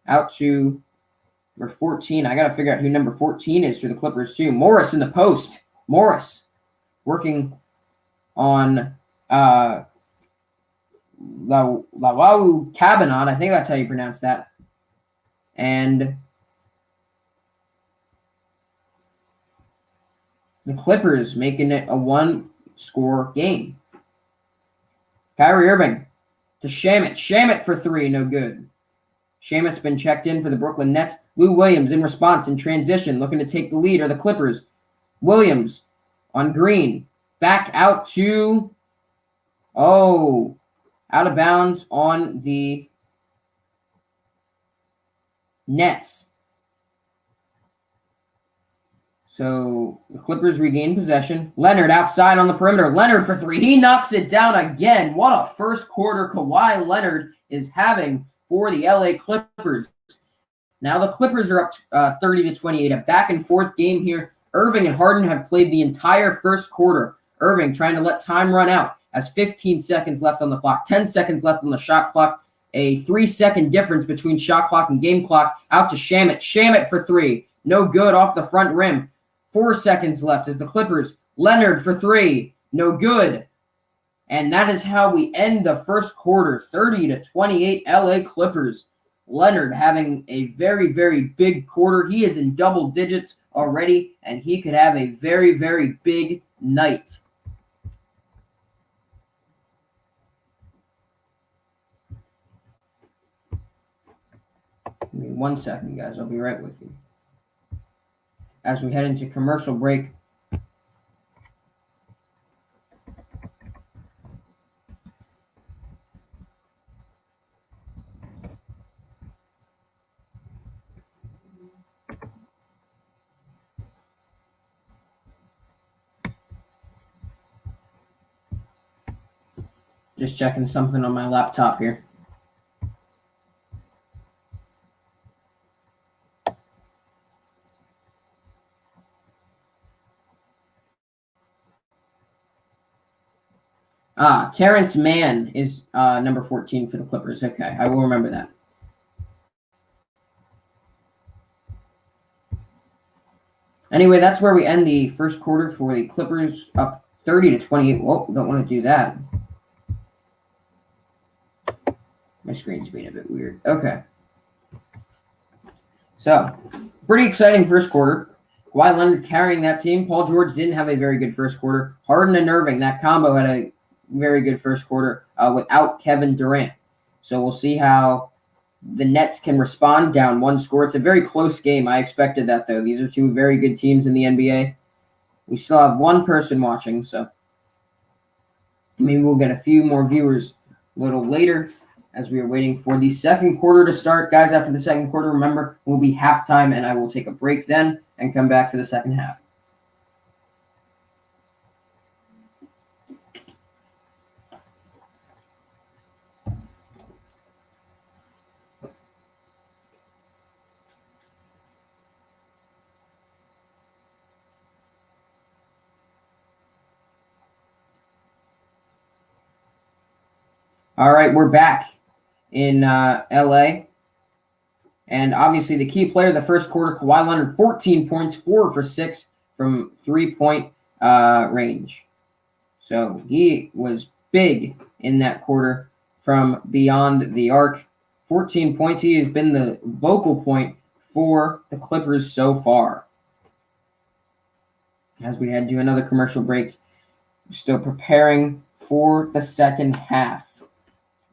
Out to number 14. I got to figure out who number 14 is for the Clippers, too. Morris in the post. Morris working on Lawau Cabanot. I think that's how you pronounce that. And the Clippers making it a 1-score game. Kyrie Irving to Shamet. Shamet for 3. No good. Shamet's been checked in for the Brooklyn Nets. Lou Williams in response in transition, looking to take the lead are the Clippers. Williams on Green. Back out to, out of bounds on the Nets. So the Clippers regain possession. Leonard outside on the perimeter. Leonard for three. He knocks it down again. What a first quarter Kawhi Leonard is having for the LA Clippers. Now the Clippers are up 30-28. A back and forth game here. Irving and Harden have played the entire first quarter. Irving trying to let time run out. Has 15 seconds left on the clock. 10 seconds left on the shot clock. A 3-second difference between shot clock and game clock. Out to Shamet. Shamet for three. No good off the front rim. 4 seconds left as the Clippers. Leonard for three. No good. And that is how we end the first quarter. 30-28 LA Clippers. Leonard having a very, very big quarter. He is in double digits already, and he could have a very, very big night. Give me 1 second, guys. I'll be right with you. As we head into commercial break. Just checking something on my laptop here. Terrence Mann is number 14 for the Clippers. Okay, I will remember that. Anyway, that's where we end the first quarter for the Clippers, up 30-28. Whoa, don't want to do that. My screen's being a bit weird. Okay. So, pretty exciting first quarter. Kawhi Leonard carrying that team. Paul George didn't have a very good first quarter. Harden and Irving, that combo had a very good first quarter without Kevin Durant. So we'll see how the Nets can respond down one score. It's a very close game. I expected that, though. These are two very good teams in the NBA. We still have one person watching, so maybe we'll get a few more viewers a little later as we are waiting for the second quarter to start. Guys, after the second quarter, remember, will be halftime, and I will take a break then and come back for the second half. All right, we're back in LA. And obviously the key player of the first quarter, Kawhi Leonard, 14 points, 4 for 6 from three-point range. So he was big in that quarter from beyond the arc. 14 points. He has been the vocal point for the Clippers so far. As we head to another commercial break, we're still preparing for the second half.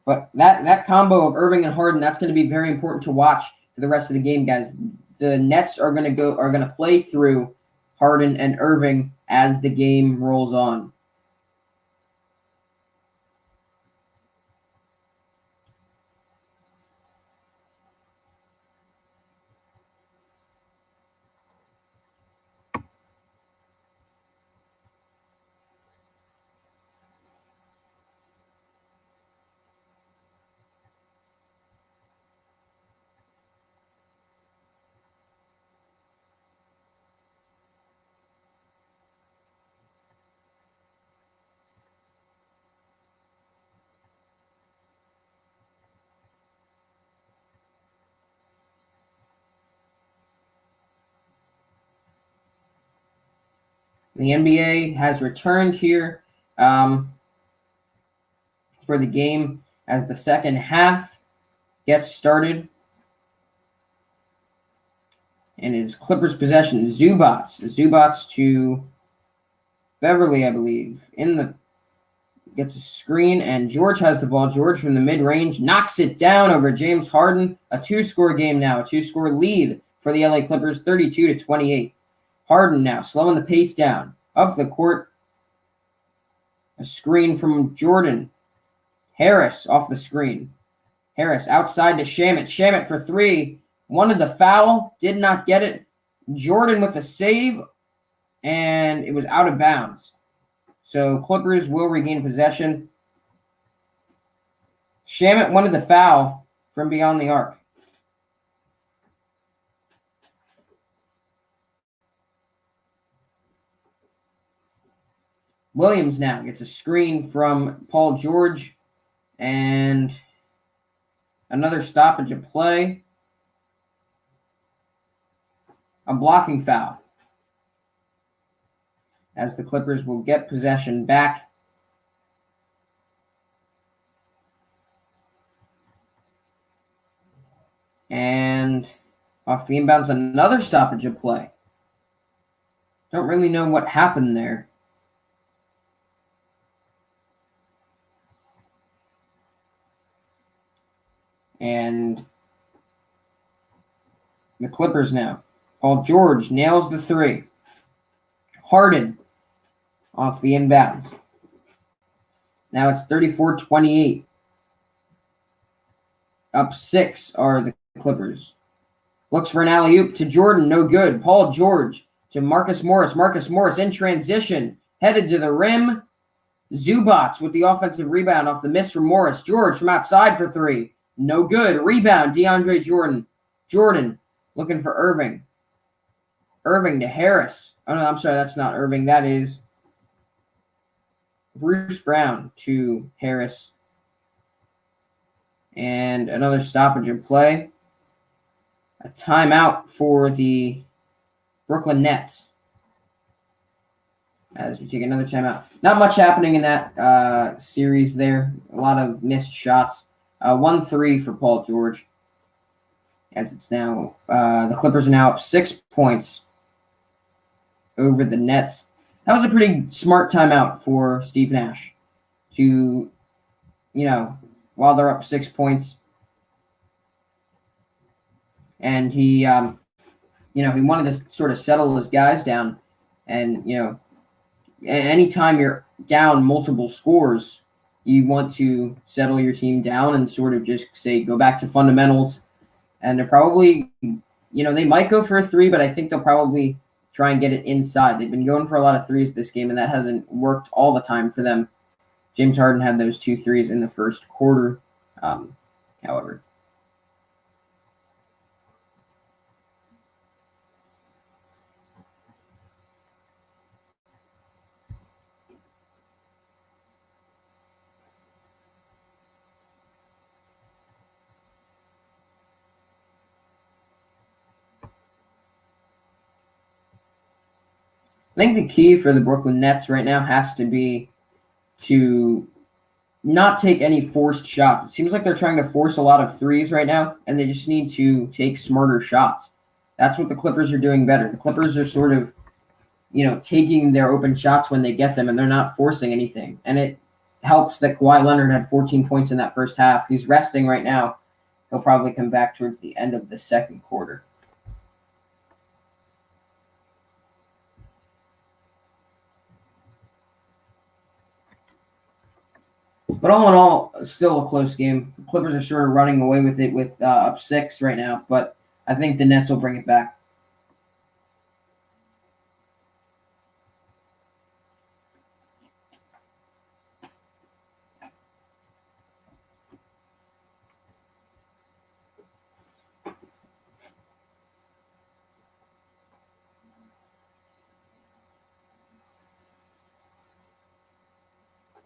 But that combo of Irving and Harden, that's going to be very important to watch for the rest of the game, guys. The Nets are going to play through Harden and Irving as the game rolls on. The NBA has returned here for the game as the second half gets started. And it's Clippers possession. Zubats to Beverly, I believe. Gets a screen, and George has the ball. George from the mid-range knocks it down over James Harden. A 2-score game now. A 2-score lead for the LA Clippers, 32-28. Harden now slowing the pace down. Up the court. A screen from Jordan. Harris off the screen. Harris outside to Shamet. Shamet for three. Wanted the foul. Did not get it. Jordan with the save and it was out of bounds. So Clippers will regain possession. Shamet wanted the foul from beyond the arc. Williams now gets a screen from Paul George and another stoppage of play. A blocking foul as the Clippers will get possession back. And off the inbounds, another stoppage of play. Don't really know what happened there. And the Clippers now. Paul George nails the three. Harden off the inbounds. Now it's 34-28. Up 6 are the Clippers. Looks for an alley-oop to Jordan. No good. Paul George to Marcus Morris. Marcus Morris in transition. Headed to the rim. Zubats with the offensive rebound off the miss from Morris. George from outside for 3. No good. Rebound, DeAndre Jordan. Jordan looking for Irving. Irving to Harris. Oh, no, I'm sorry. That's not Irving. That is Bruce Brown to Harris. And another stoppage in play. A timeout for the Brooklyn Nets. As we take another timeout. Not much happening in that series there. A lot of missed shots. 1-3 for Paul George. As it's now, the Clippers are now up 6 points over the Nets. That was a pretty smart timeout for Steve Nash to, while they're up 6 points. And he wanted to sort of settle his guys down. And, anytime you're down multiple scores, you want to settle your team down and sort of just say, go back to fundamentals. And they're probably, they might go for a 3, but I think they'll probably try and get it inside. They've been going for a lot of 3s this game, and that hasn't worked all the time for them. James Harden had those 2 3s in the first quarter, however. I think the key for the Brooklyn Nets right now has to be to not take any forced shots. It seems like they're trying to force a lot of 3s right now, and they just need to take smarter shots. That's what the Clippers are doing better. The Clippers are sort of, taking their open shots when they get them, and they're not forcing anything. And it helps that Kawhi Leonard had 14 points in that first half. He's resting right now. He'll probably come back towards the end of the second quarter. But all in all, still a close game. The Clippers are sort of running away with it with up 6 right now, but I think the Nets will bring it back.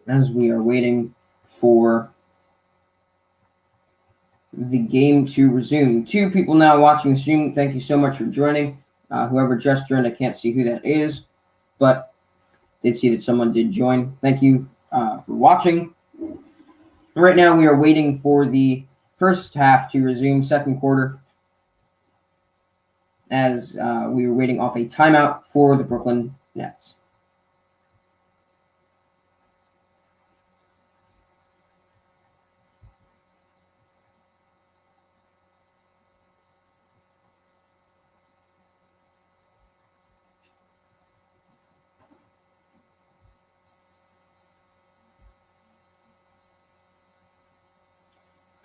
As we are waiting for the game to resume. 2 people now watching the stream. Thank you so much for joining. Whoever just joined, I can't see who that is, but did see that someone did join. Thank you for watching. Right now, we are waiting for the first half to resume, second quarter, as we were waiting off a timeout for the Brooklyn Nets.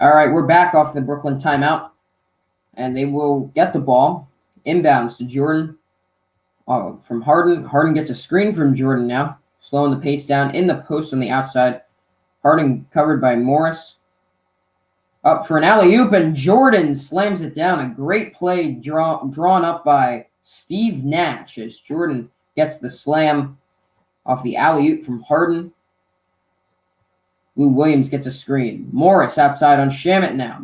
All right, we're back off the Brooklyn timeout, and they will get the ball inbounds to Jordan from Harden. Harden gets a screen from Jordan now, slowing the pace down in the post on the outside. Harden covered by Morris. Up for an alley-oop, and Jordan slams it down. A great play drawn up by Steve Nash as Jordan gets the slam off the alley-oop from Harden. Lou Williams gets a screen. Morris outside on Shamet now.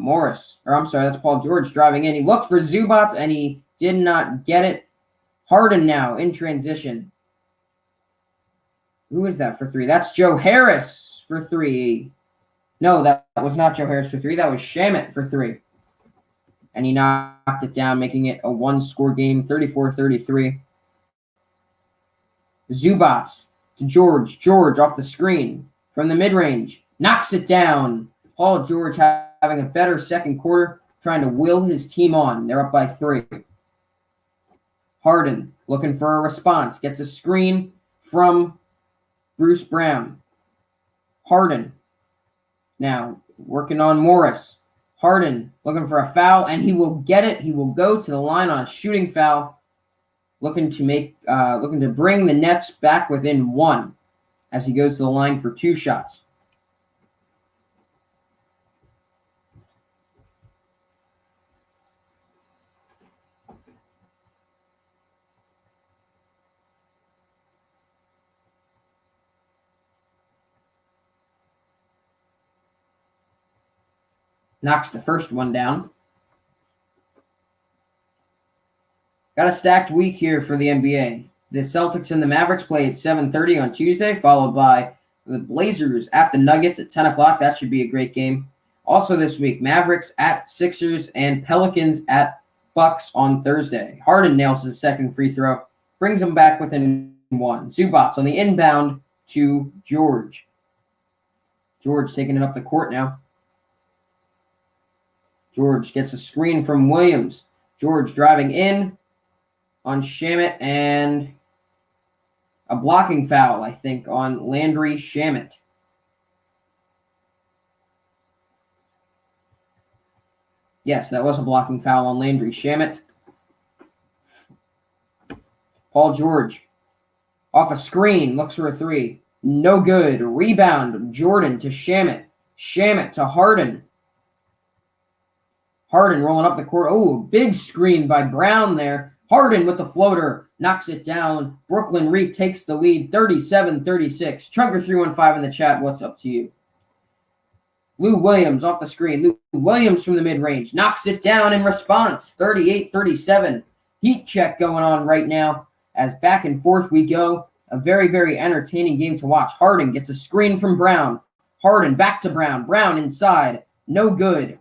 That's Paul George driving in. He looked for Zubac, and he did not get it. Harden now in transition. Who is that for three? That's Joe Harris for three. No, that was not Joe Harris for three. That was Shamet for three. And he knocked it down, making it a one-score game, 34-33. Zubac to George. George off the screen from the mid-range. Knocks it down. Paul George having a better second quarter, trying to will his team on. They're up by 3. Harden looking for a response. Gets a screen from Bruce Brown. Harden now working on Morris. Harden looking for a foul, and he will get it. He will go to the line on a shooting foul, looking to bring the Nets back within 1 as he goes to the line for 2 shots. Knocks the first one down. Got a stacked week here for the NBA. The Celtics and the Mavericks play at 7:30 on Tuesday, followed by the Blazers at the Nuggets at 10 o'clock. That should be a great game. Also this week, Mavericks at Sixers and Pelicans at Bucks on Thursday. Harden nails his second free throw, brings them back within 1. Zubac on the inbound to George. George taking it up the court now. George gets a screen from Williams. George driving in on Shamet, and a blocking foul, I think, on Landry Shamet. Yes, that was a blocking foul on Landry Shamet. Paul George off a screen, looks for a 3. No good. Rebound, Jordan to Shamet. Shamet to Harden. Harden rolling up the court. Oh, big screen by Brown there. Harden with the floater. Knocks it down. Brooklyn retakes the lead, 37-36. Chugger315 in the chat. What's up to you? Lou Williams off the screen. Lou Williams from the mid-range. Knocks it down in response. 38-37. Heat check going on right now as back and forth we go. A very, very entertaining game to watch. Harden gets a screen from Brown. Harden back to Brown. Brown inside. No good.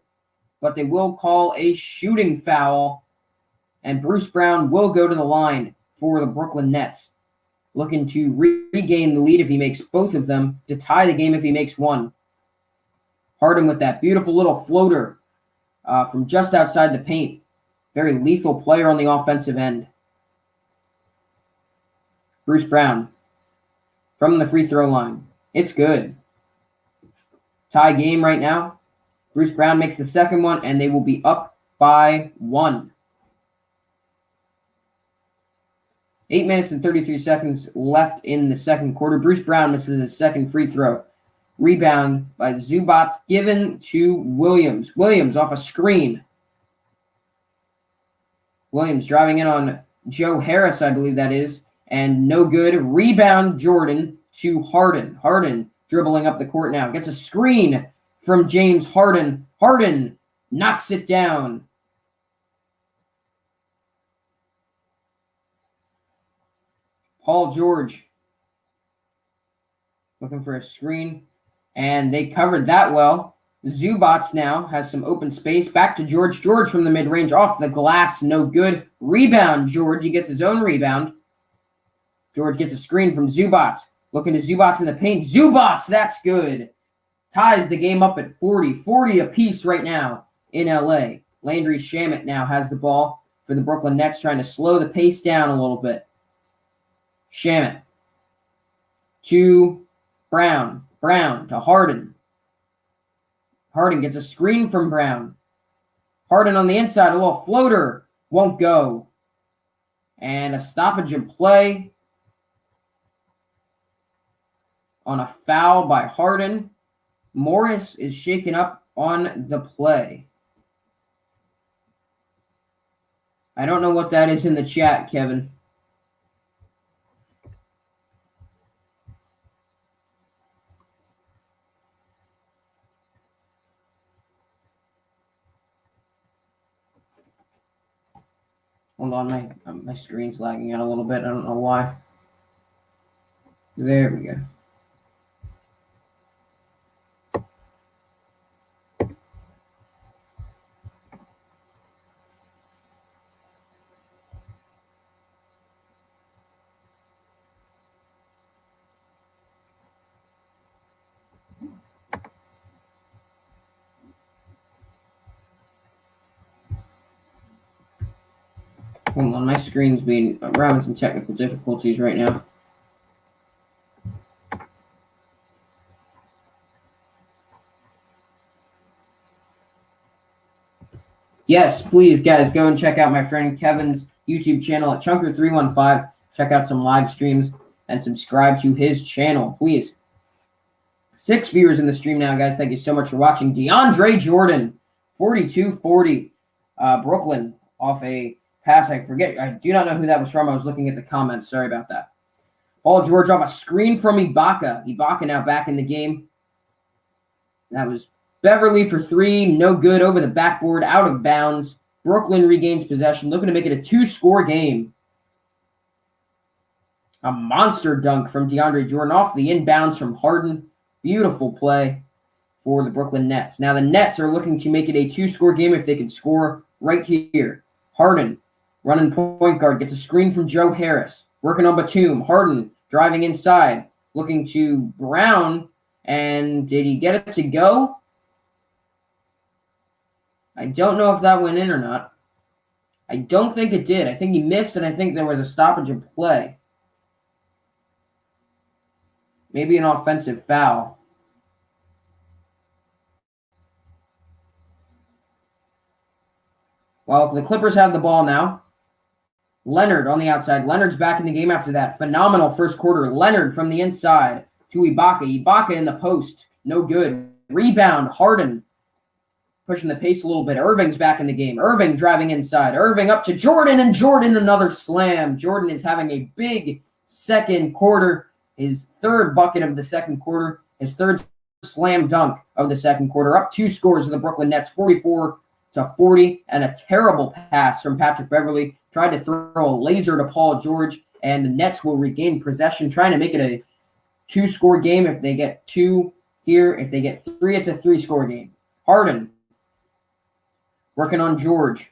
But they will call a shooting foul, and Bruce Brown will go to the line for the Brooklyn Nets, looking to regain the lead if he makes both of them, to tie the game if he makes one. Harden with that beautiful little floater from just outside the paint. Very lethal player on the offensive end. Bruce Brown from the free throw line. It's good. Tie game right now. Bruce Brown makes the second one, and they will be up by 1. 8 minutes and 33 seconds left in the second quarter. Bruce Brown misses his second free throw. Rebound by Zubac given to Williams. Williams off a screen. Williams driving in on Joe Harris, I believe that is, and no good. Rebound Jordan to Harden. Harden dribbling up the court now. Gets a screen from James Harden. Harden knocks it down. Paul George looking for a screen, and they covered that well. Zubac now has some open space. Back to George. George from the mid-range off the glass. No good. Rebound George. He gets his own rebound. George gets a screen from Zubac. Looking to Zubac in the paint. Zubac, that's good. Ties the game up at 40. 40 apiece right now in LA. Landry Shamet now has the ball for the Brooklyn Nets, trying to slow the pace down a little bit. Shamet to Brown. Brown to Harden. Harden gets a screen from Brown. Harden on the inside, a little floater. Won't go. And a stoppage in play on a foul by Harden. Morris is shaken up on the play. I don't know what that is in the chat, Kevin. Hold on, my screen's lagging out a little bit. I don't know why. There we go. Hold on, my screen's I'm having some technical difficulties right now. Yes, please, guys, go and check out my friend Kevin's YouTube channel at Chunker315. Check out some live streams and subscribe to his channel, please. 6 viewers in the stream now, guys. Thank you so much for watching. DeAndre Jordan, 42-40. Brooklyn off a pass. I do not know who that was from. I was looking at the comments. Sorry about that. Paul George off a screen from Ibaka. Ibaka now back in the game. That was Beverly for 3. No good. Over the backboard. Out of bounds. Brooklyn regains possession. Looking to make it a 2-score game. A monster dunk from DeAndre Jordan off the inbounds from Harden. Beautiful play for the Brooklyn Nets. Now the Nets are looking to make it a 2-score game if they can score right here. Harden, running point guard, gets a screen from Joe Harris. Working on Batum. Harden driving inside. Looking to Brown. And did he get it to go? I don't know if that went in or not. I don't think it did. I think he missed, and I think there was a stoppage of play. Maybe an offensive foul. Well, the Clippers have the ball now. Leonard on the outside. Leonard's back in the game after that. Phenomenal first quarter. Leonard from the inside to Ibaka. Ibaka in the post. No good. Rebound. Harden pushing the pace a little bit. Irving's back in the game. Irving driving inside. Irving up to Jordan, and Jordan another slam. Jordan is having a big second quarter. His third bucket of the second quarter. His third slam dunk of the second quarter. Up 2 scores of the Brooklyn Nets. 44-40. And a terrible pass from Patrick Beverly. Tried to throw a laser to Paul George. And the Nets will regain possession. Trying to make it a 2-score game. If they get 2 here. If they get 3, it's a 3-score game. Harden. Working on George.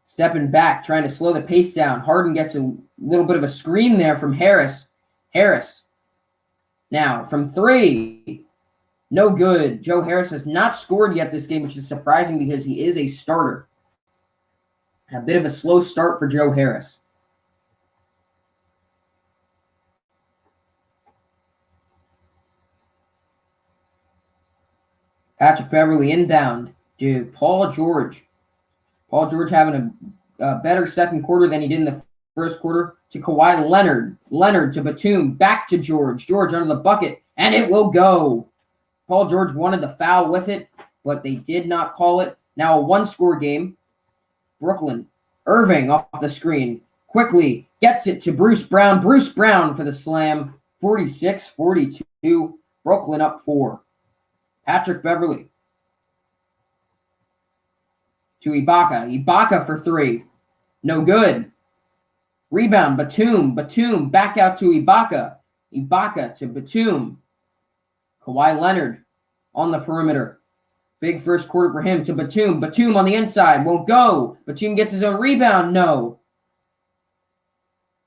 Stepping back, trying to slow the pace down. Harden gets a little bit of a screen there from Harris. Harris. Now, from 3. No good. Joe Harris has not scored yet this game, which is surprising because he is a starter. A bit of a slow start for Joe Harris. Patrick Beverly inbound to Paul George. Paul George having a better second quarter than he did in the first quarter. To Kawhi Leonard. Leonard to Batum. Back to George. George under the bucket. And it will go. Paul George wanted the foul with it, but they did not call it. Now a 1-score game. Brooklyn. Irving off the screen. Quickly gets it to Bruce Brown. Bruce Brown for the slam. 46-42. Brooklyn up 4. Patrick Beverly. To Ibaka. Ibaka for 3. No good. Rebound. Batum. Batum back out to Ibaka. Ibaka to Batum. Kawhi Leonard on the perimeter. Big first quarter for him to Batum. Batum on the inside. Won't go. Batum gets his own rebound. No.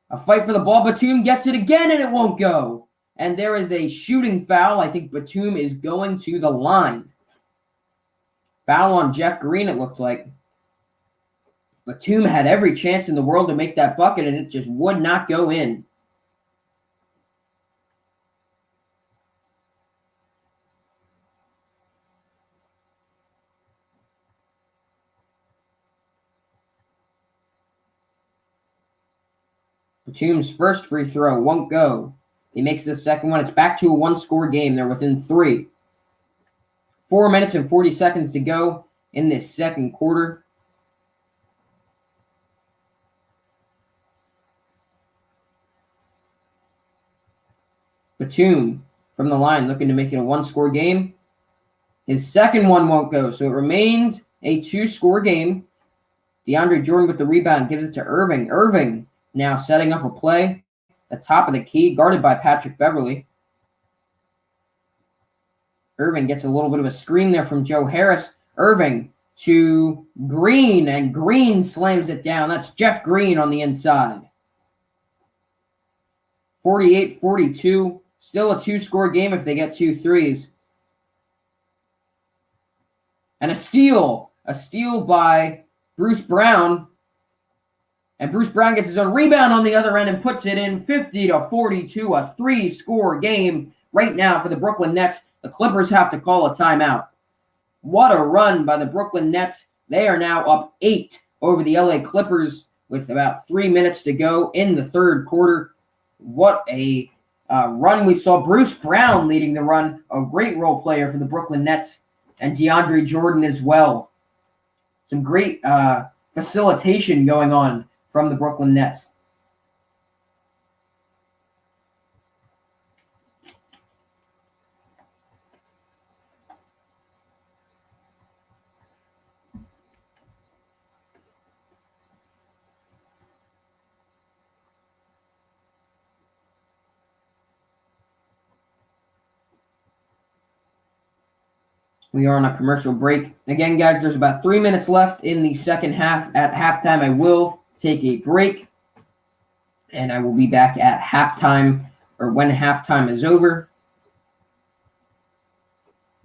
A fight for the ball. Batum gets it again, and it won't go. And there is a shooting foul. I think Batum is going to the line. Foul on Jeff Green, it looked like. Batum had every chance in the world to make that bucket, and it just would not go in. Batum's first free throw won't go. He makes the second one. It's back to a one-score game. They're within 3. 4 minutes and 40 seconds to go in this second quarter. Batum from the line looking to make it a one-score game. His second one won't go, so it remains a 2-score game. DeAndre Jordan with the rebound gives it to Irving. Irving now setting up a play at top of the key, guarded by Patrick Beverley. Irving gets a little bit of a screen there from Joe Harris. Irving to Green, and Green slams it down. That's Jeff Green on the inside. 48-42. Still a 2-score game if they get 2 threes. And a steal by Bruce Brown. And Bruce Brown gets his own rebound on the other end and puts it in. 50-42, a 3-score game right now for the Brooklyn Nets. The Clippers have to call a timeout. What a run by the Brooklyn Nets. They are now up 8 over the LA Clippers with about 3 minutes to go in the third quarter. What a run we saw. Bruce Brown leading the run, a great role player for the Brooklyn Nets, and DeAndre Jordan as well. Some great facilitation going on from the Brooklyn Nets. We are on a commercial break. Again, guys, there's about 3 minutes left in the second half. At halftime, I will take a break, and I will be back at halftime, or when halftime is over.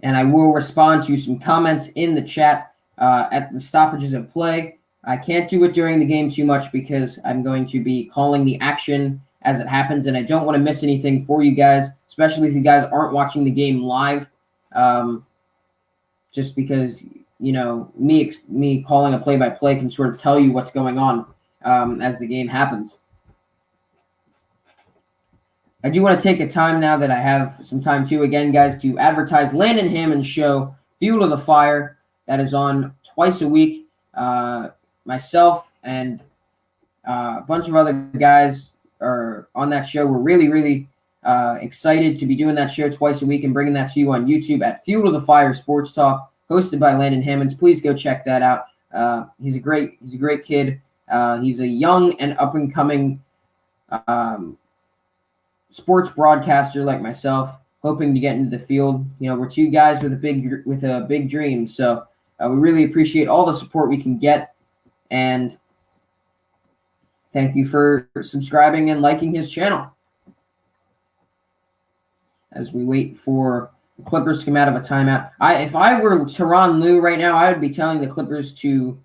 And I will respond to some comments in the chat at the stoppages of play. I can't do it during the game too much because I'm going to be calling the action as it happens, and I don't want to miss anything for you guys, especially if you guys aren't watching the game live. Just because, you know, me calling a play-by-play can sort of tell you what's going on as the game happens. I do want to take a time now that I have some time too, again, guys, to advertise Landon Hammond's show, Fuel to the Fire, that is on twice a week. Myself and a bunch of other guys are on that show. We're really, really excited to be doing that show twice a week and bringing that to you on YouTube at Fuel to the Fire Sports Talk, hosted by Landon Hammonds. Please go check that out. He's a great kid. He's a young and up and coming sports broadcaster like myself, hoping to get into the field. You know, we're two guys with a big dream. So we really appreciate all the support we can get, and thank you for subscribing and liking his channel. As we wait for the Clippers to come out of a timeout. If I were Tyronn Lue right now, I would be telling the Clippers to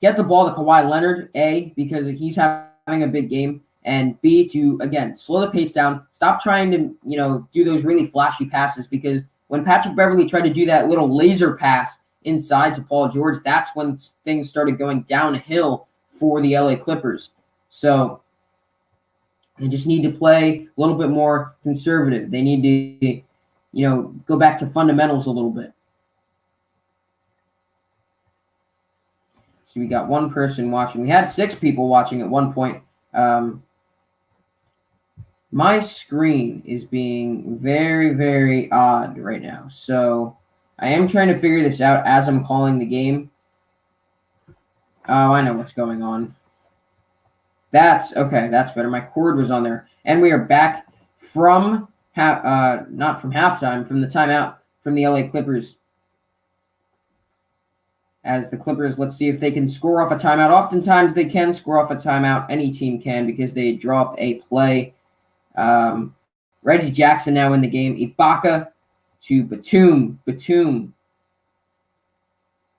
get the ball to Kawhi Leonard, A, because he's having a big game, and B, to, again, slow the pace down. Stop trying to, you know, do those really flashy passes, because when Patrick Beverley tried to do that little laser pass inside to Paul George, that's when things started going downhill for the LA Clippers. So they just need to play a little bit more conservative. They need to, you know, go back to fundamentals a little bit. So we got one person watching. We had 6 people watching at one point. My screen is being very, very odd right now. So I am trying to figure this out as I'm calling the game. Oh, I know what's going on. That's okay. That's better. My cord was on there. And we are back from not from halftime, from the timeout from the LA Clippers. As the Clippers, let's see if they can score off a timeout. Oftentimes they can score off a timeout. Any team can, because they drop a play. Reggie Jackson now in the game. Ibaka to Batum. Batum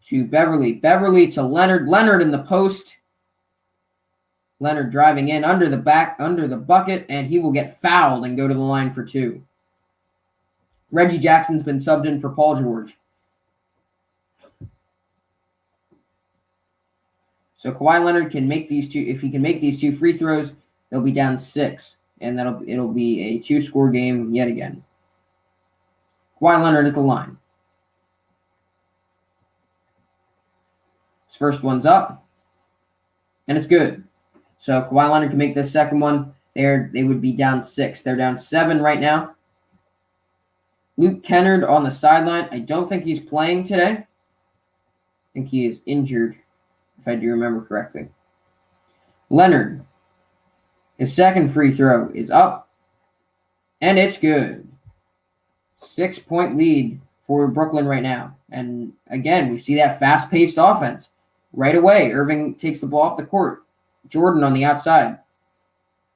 to Beverley. Beverley to Leonard. Leonard in the post. Leonard driving in under the bucket, and he will get fouled and go to the line for 2. Reggie Jackson's been subbed in for Paul George. So Kawhi Leonard can make these two. If he can make these 2 free throws, they'll be down 6, and it'll be a 2-score game yet again. Kawhi Leonard at the line. His first one's up, and it's good. So Kawhi Leonard can make this second one. They would be down 6. They're down 7 right now. Luke Kennard on the sideline. I don't think he's playing today. I think he is injured, if I do remember correctly. Leonard, his second free throw is up, and it's good. 6-point lead for Brooklyn right now. And again, we see that fast-paced offense. Right away, Irving takes the ball up the court. Jordan on the outside.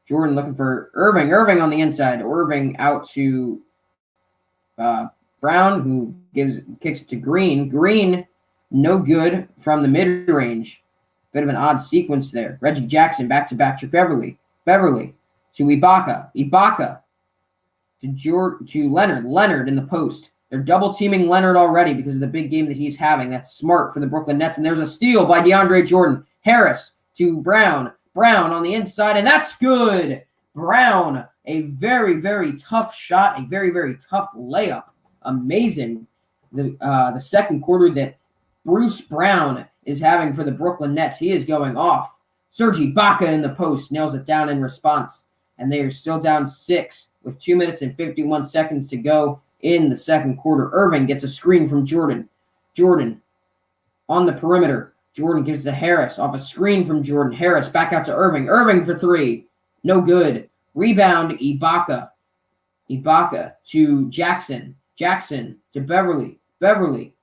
Jordan looking for Irving. Irving on the inside. Irving out to Brown, who kicks it to Green. Green, no good from the mid-range. Bit of an odd sequence there. Reggie Jackson back-to-back to Beverly. Beverly to Ibaka. Ibaka to Leonard. Leonard in the post. They're double-teaming Leonard already because of the big game that he's having. That's smart for the Brooklyn Nets. And there's a steal by DeAndre Jordan. Harris to Brown. Brown on the inside, and that's good. Brown, a very, very tough shot, a very, very tough layup. Amazing. The second quarter that Bruce Brown is having for the Brooklyn Nets. He is going off. Serge Ibaka in the post nails it down in response, and they are still down 6 with 2 minutes and 51 seconds to go in the second quarter. Irving gets a screen from Jordan. Jordan on the perimeter. Jordan gives to Harris off a screen from Jordan. Harris back out to Irving. Irving for 3. No good. Rebound, Ibaka. Ibaka to Jackson. Jackson to Beverly. Beverly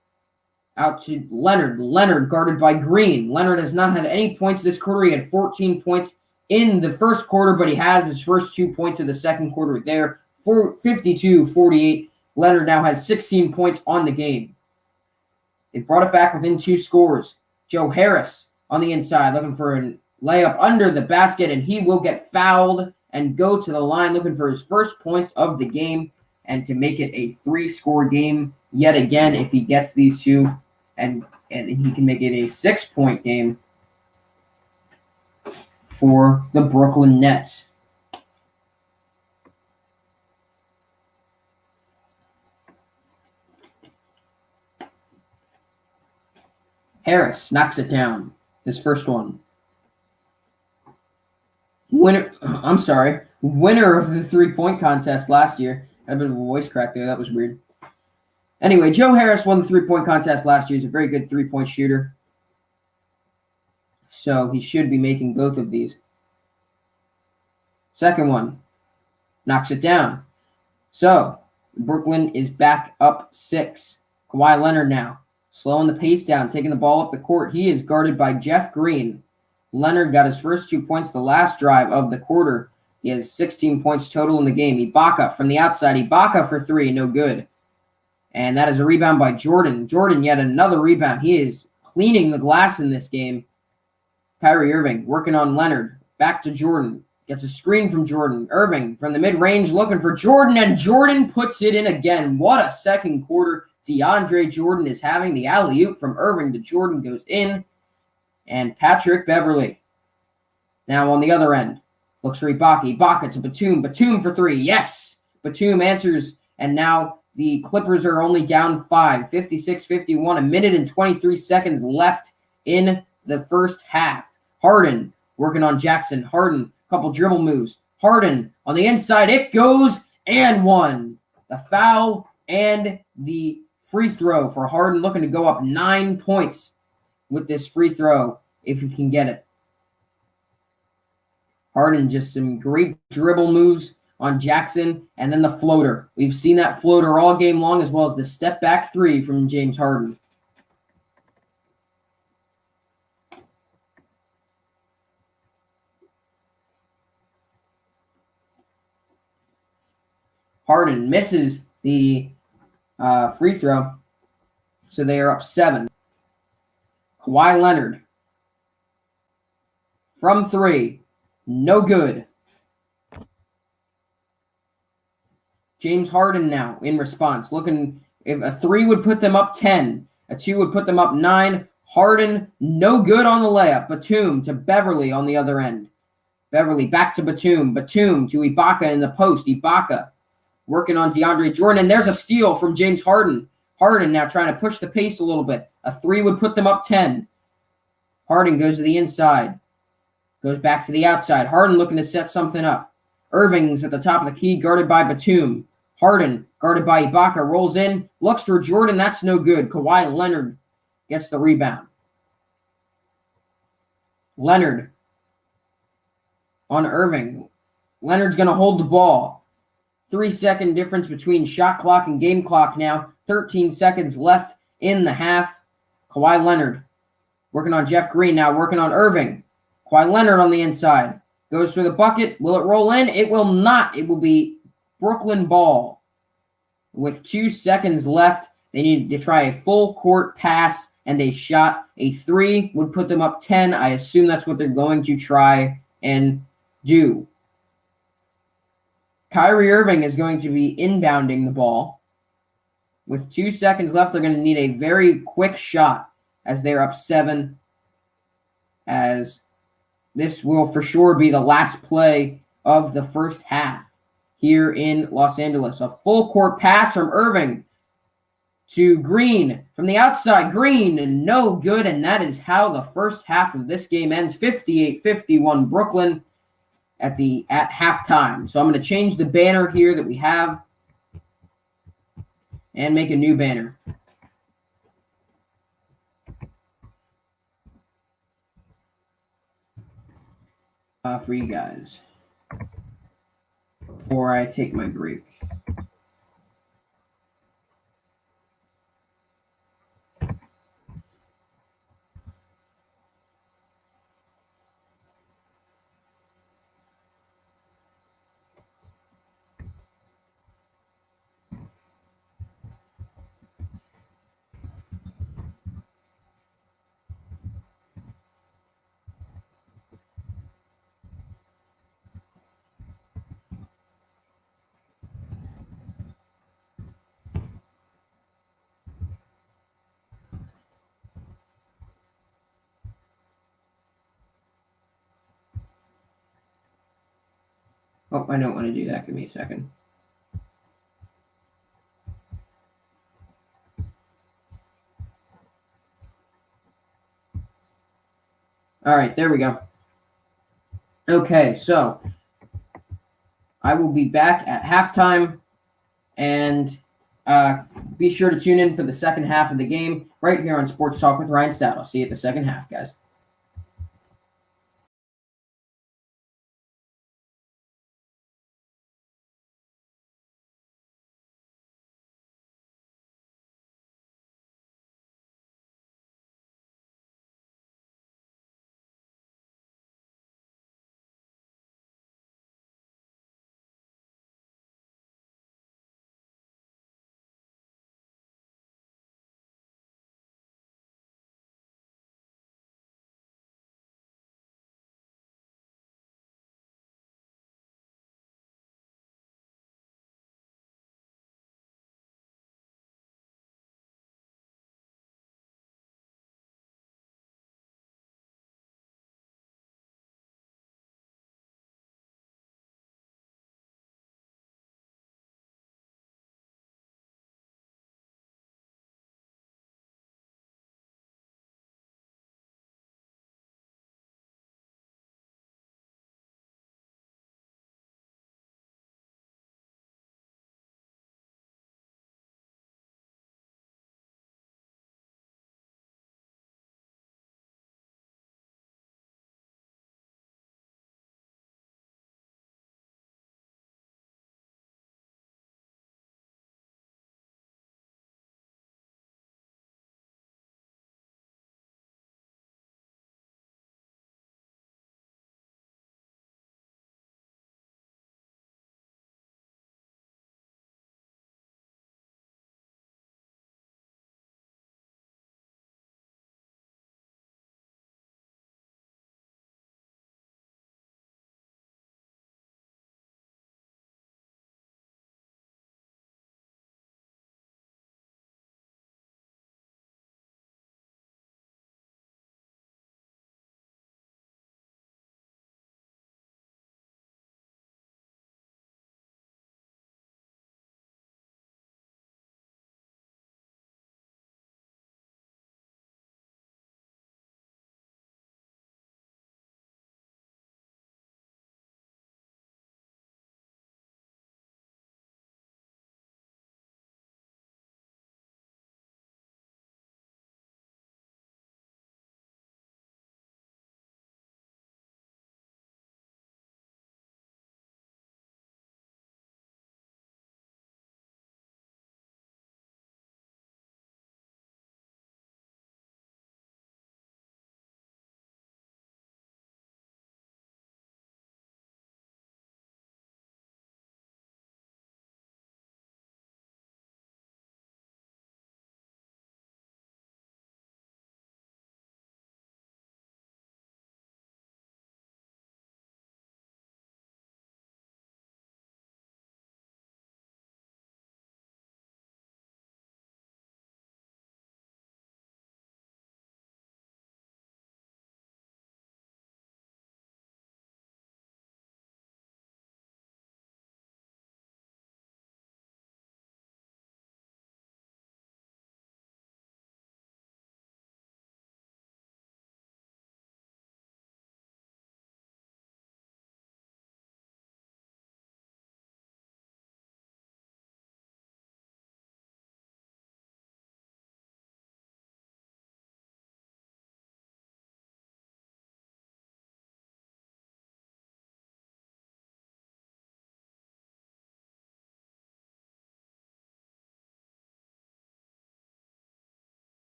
out to Leonard. Leonard guarded by Green. Leonard has not had any points this quarter. He had 14 points in the first quarter, but he has his first 2 points of the second quarter there. 52-48. Leonard now has 16 points on the game. They brought it back within 2 scores. Joe Harris on the inside looking for a layup under the basket, and he will get fouled and go to the line looking for his first points of the game and to make it a 3-score game yet again if he gets these 2, and he can make it a 6-point game for the Brooklyn Nets. Harris knocks it down. His first one. Winner of the 3-point contest last year. Had a bit of a voice crack there. That was weird. Anyway, Joe Harris won the 3-point contest last year. He's a very good 3-point shooter. So he should be making both of these. Second one. Knocks it down. So Brooklyn is back up 6. Kawhi Leonard now. Slowing the pace down, taking the ball up the court. He is guarded by Jeff Green. Leonard got his first 2 points the last drive of the quarter. He has 16 points total in the game. Ibaka from the outside. Ibaka for 3, no good. And that is a rebound by Jordan. Jordan, yet another rebound. He is cleaning the glass in this game. Kyrie Irving working on Leonard. Back to Jordan. Gets a screen from Jordan. Irving from the mid-range looking for Jordan, and Jordan puts it in again. What a second quarter. DeAndre Jordan is having the alley-oop from Irving to Jordan goes in. And Patrick Beverly now on the other end. Looks for Ibaka. Ibaka to Batum. Batum for 3. Yes! Batum answers. And now the Clippers are only down 5. 56-51. A minute and 23 seconds left in the first half. Harden working on Jackson. Harden, couple dribble moves. Harden on the inside. It goes and 1. The foul and the free throw for Harden, looking to go up 9 points with this free throw if he can get it. Harden, just some great dribble moves on Jackson, and then the floater. We've seen that floater all game long, as well as the step back 3 from James Harden. Harden misses the free throw, so they are up 7. Kawhi Leonard from 3, no good. James Harden now in response, looking if a 3 would put them up 10, a 2 would put them up 9. Harden, no good on the layup. Batum to Beverly on the other end. Beverly back to Batum. Batum to Ibaka in the post. Ibaka working on DeAndre Jordan. And there's a steal from James Harden. Harden now trying to push the pace a little bit. A 3 would put them up 10. Harden goes to the inside. Goes back to the outside. Harden looking to set something up. Irving's at the top of the key, guarded by Batum. Harden, guarded by Ibaka, rolls in. Looks for Jordan. That's no good. Kawhi Leonard gets the rebound. Leonard on Irving. Leonard's going to hold the ball. 3-second difference between shot clock and game clock now. 13 seconds left in the half. Kawhi Leonard working on Jeff Green now, working on Irving. Kawhi Leonard on the inside. Goes for the bucket. Will it roll in? It will not. It will be Brooklyn ball. With 2 seconds left, they needed to try a full court pass and a shot. A 3 would put them up 10. I assume that's what they're going to try and do. Kyrie Irving is going to be inbounding the ball. With 2 seconds left, they're going to need a very quick shot as they're up 7. As this will for sure be the last play of the first half here in Los Angeles. A full court pass from Irving to Green from the outside. Green, and no good, and that is how the first half of this game ends. 58-51 Brooklyn at halftime. So I'm going to change the banner here that we have and make a new banner. For you guys before I take my break. Oh, I don't want to do that. Give me a second. All right, there we go. Okay, so I will be back at halftime, and be sure to tune in for the second half of the game right here on Sports Talk with Ryan Stout. I'll see you at the second half, guys.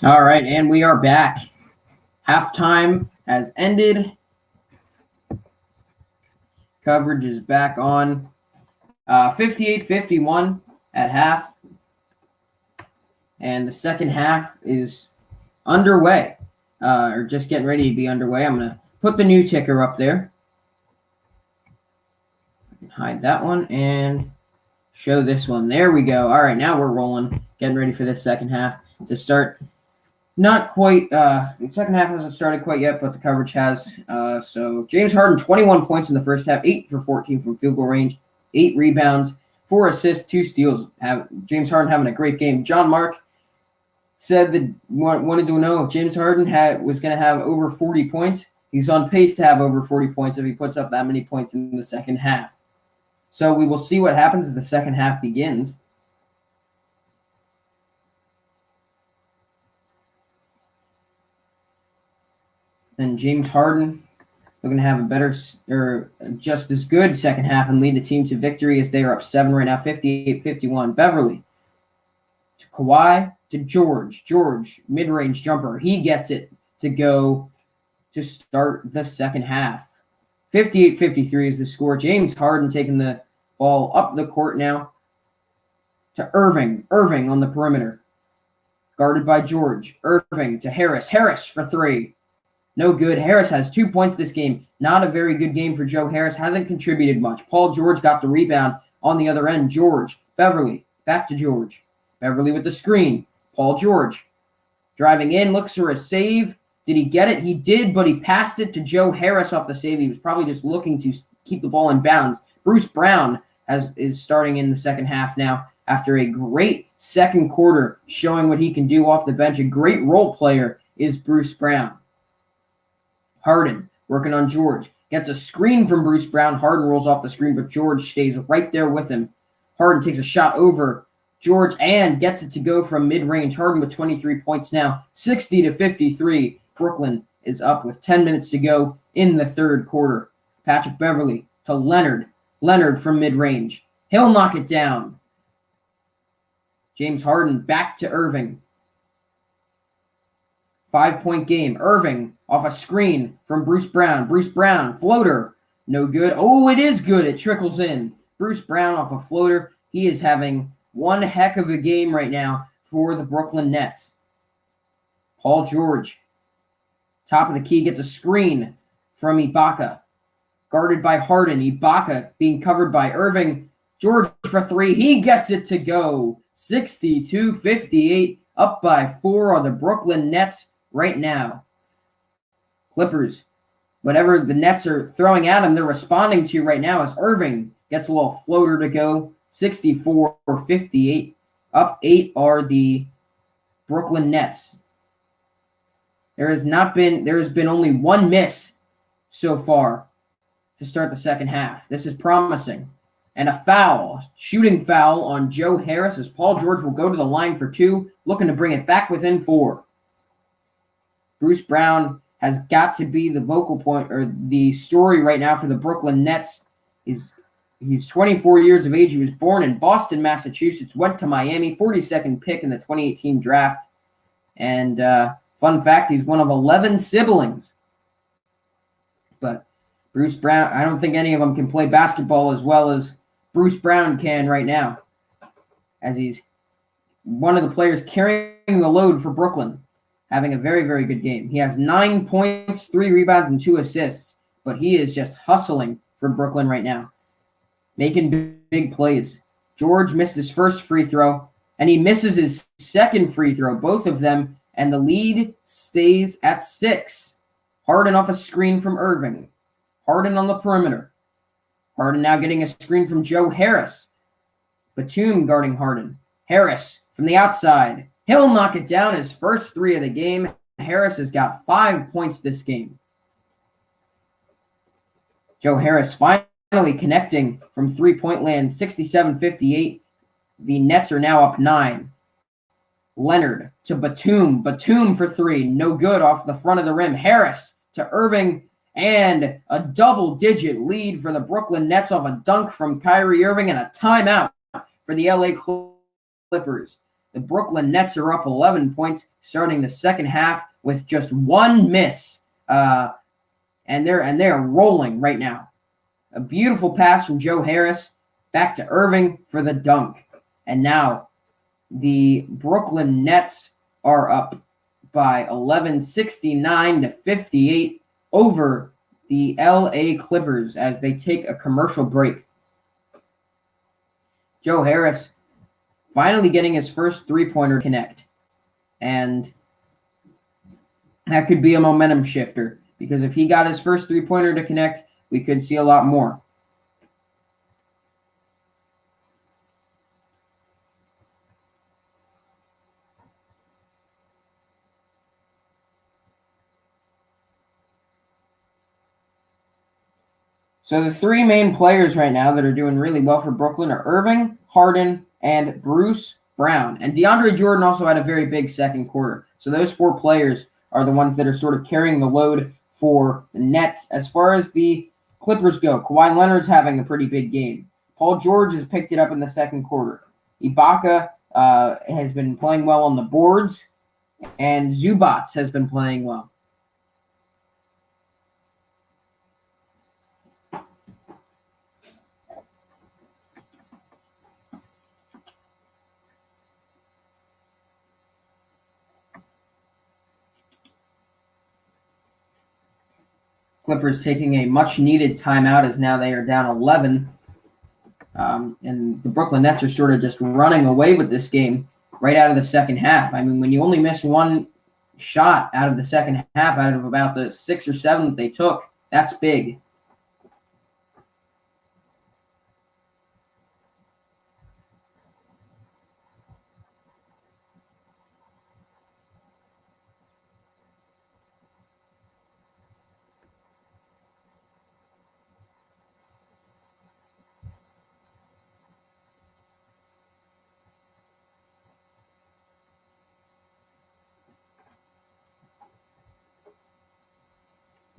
All right, and we are back. Halftime has ended. Coverage is back on. 58-51 at half. And the second half is underway, or just getting ready to be underway. I'm going to put the new ticker up there. Hide that one and show this one. There we go. All right, now we're rolling. Getting ready for this second half to start. Not quite. The second half hasn't started quite yet, but the coverage has. So James Harden, 21 points in the first half, 8 for 14 from field goal range, 8 rebounds, 4 assists, 2 steals. James Harden having a great game. John Mark said that wanted to know if James Harden was going to have over 40 points. He's on pace to have over 40 points if he puts up that many points in the second half. So we will see what happens as the second half begins. And James Harden looking to have a better or just as good second half and lead the team to victory as they are up 7 right now, 58-51. Beverly to Kawhi to George. George, mid-range jumper. He gets it to go to start the second half. 58-53 is the score. James Harden taking the ball up the court now to Irving. Irving on the perimeter. Guarded by George. Irving to Harris. Harris for 3. No good. Harris has 2 points this game. Not a very good game for Joe Harris. Hasn't contributed much. Paul George got the rebound on the other end. George. Beverly. Back to George. Beverly with the screen. Paul George. Driving in. Looks for a save. Did he get it? He did, but he passed it to Joe Harris off the save. He was probably just looking to keep the ball in bounds. Bruce Brown is starting in the second half now after a great second quarter showing what he can do off the bench. A great role player is Bruce Brown. Harden working on George. Gets a screen from Bruce Brown. Harden rolls off the screen, but George stays right there with him. Harden takes a shot over George and gets it to go from mid-range. Harden with 23 points now. 60-53. Brooklyn is up with 10 minutes to go in the third quarter. Patrick Beverly to Leonard. Leonard from mid-range. He'll knock it down. James Harden back to Irving. 5-point game. Irving off a screen from Bruce Brown. Bruce Brown, floater. No good. Oh, it is good. It trickles in. Bruce Brown off a floater. He is having one heck of a game right now for the Brooklyn Nets. Paul George. Top of the key gets a screen from Ibaka. Guarded by Harden. Ibaka being covered by Irving. George for 3. He gets it to go. 62-58. Up by 4 are the Brooklyn Nets right now. Clippers. Whatever the Nets are throwing at them, they're responding to right now as Irving gets a little floater to go. 64-58. Up 8 are the Brooklyn Nets. There has been only one miss so far to start the second half. This is promising. And a foul, shooting foul on Joe Harris as Paul George will go to the line for 2, looking to bring it back within 4. Bruce Brown has got to be the vocal point or the story right now for the Brooklyn Nets. He's 24 years of age. He was born in Boston, Massachusetts, went to Miami, 42nd pick in the 2018 draft. And fun fact, he's one of 11 siblings. But Bruce Brown, I don't think any of them can play basketball as well as Bruce Brown can right now, as he's one of the players carrying the load for Brooklyn, having a very, very good game. He has 9 points, 3 rebounds, and 2 assists, but he is just hustling for Brooklyn right now, making big plays. George missed his first free throw, and he misses his second free throw, both of them, and the lead stays at 6. Harden off a screen from Irving. Harden on the perimeter. Harden now getting a screen from Joe Harris. Batum guarding Harden. Harris from the outside. He'll knock it down, his first 3 of the game. Harris has got 5 points this game. Joe Harris finally connecting from three-point land, 67-58. The Nets are now up 9. Leonard to Batum. Batum for 3. No good off the front of the rim. Harris to Irving. And a double-digit lead for the Brooklyn Nets off a dunk from Kyrie Irving and a timeout for the LA Clippers. The Brooklyn Nets are up 11 points starting the second half with just one miss. And they're rolling right now. A beautiful pass from Joe Harris back to Irving for the dunk. And now the Brooklyn Nets are up by 11, 69-58 over the LA Clippers as they take a commercial break. Joe Harris finally getting his first three-pointer connect. And that could be a momentum shifter, because if he got his first three-pointer to connect, we could see a lot more. So the three main players right now that are doing really well for Brooklyn are Irving, Harden, and Bruce Brown. And DeAndre Jordan also had a very big second quarter. So those four players are the ones that are sort of carrying the load for the Nets. As far as the Clippers go, Kawhi Leonard's having a pretty big game. Paul George has picked it up in the second quarter. Ibaka has been playing well on the boards, and Zubats has been playing well. Clippers taking a much-needed timeout as now they are down 11. And the Brooklyn Nets are sort of just running away with this game right out of the second half. I mean, when you only miss one shot out of the second half out of about the 6 or 7 that they took, that's big.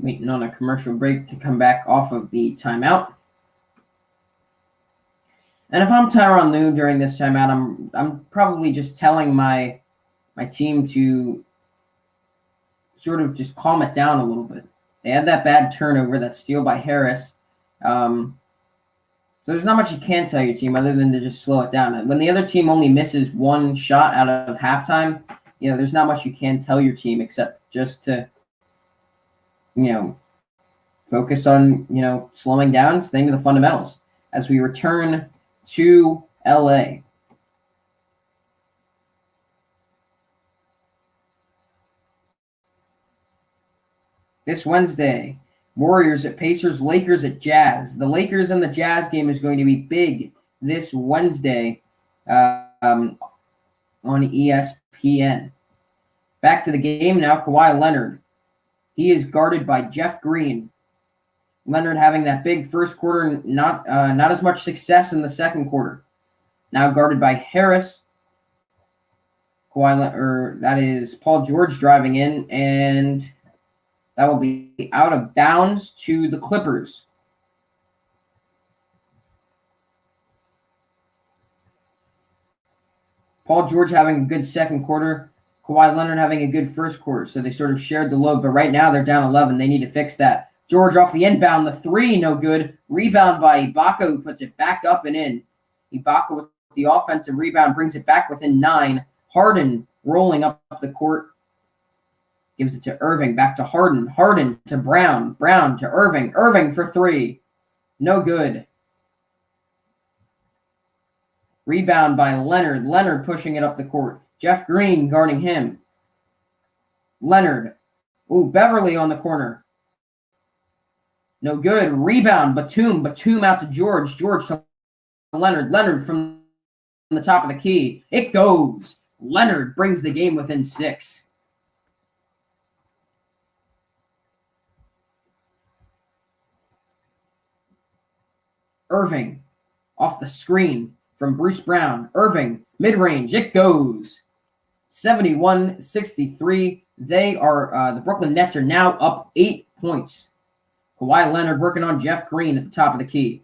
Waiting on a commercial break to come back off of the timeout. And if I'm Tyronn Lue during this timeout, I'm probably just telling my team to sort of just calm it down a little bit. They had that bad turnover, that steal by Harris. So there's not much you can tell your team other than to just slow it down. When the other team only misses one shot out of halftime, there's not much you can tell your team except just to focus on, slowing down, staying to the fundamentals as we return to LA. This Wednesday, Warriors at Pacers, Lakers at Jazz. The Lakers and the Jazz game is going to be big this Wednesday on ESPN. Back to the game now, Kawhi Leonard. He is guarded by Jeff Green. Leonard having that big first quarter, not as much success in the second quarter. Now guarded by Harris. That is Paul George driving in, and that will be out of bounds to the Clippers. Paul George having a good second quarter. Kawhi Leonard having a good first quarter, so they sort of shared the load. But right now they're down 11. They need to fix that. George off the inbound. The three, no good. Rebound by Ibaka, who puts it back up and in. Ibaka with the offensive rebound brings it back within 9. Harden rolling up the court. Gives it to Irving. Back to Harden. Harden to Brown. Brown to Irving. Irving for 3. No good. Rebound by Leonard. Leonard pushing it up the court. Jeff Green guarding him. Leonard. Beverly on the corner. No good. Rebound. Batum. Batum out to George. George to Leonard. Leonard from the top of the key. It goes. Leonard brings the game within 6. Irving off the screen from Bruce Brown. Irving, mid-range. It goes. 71-63. They are the Brooklyn Nets are now up 8 points. Kawhi Leonard working on Jeff Green at the top of the key.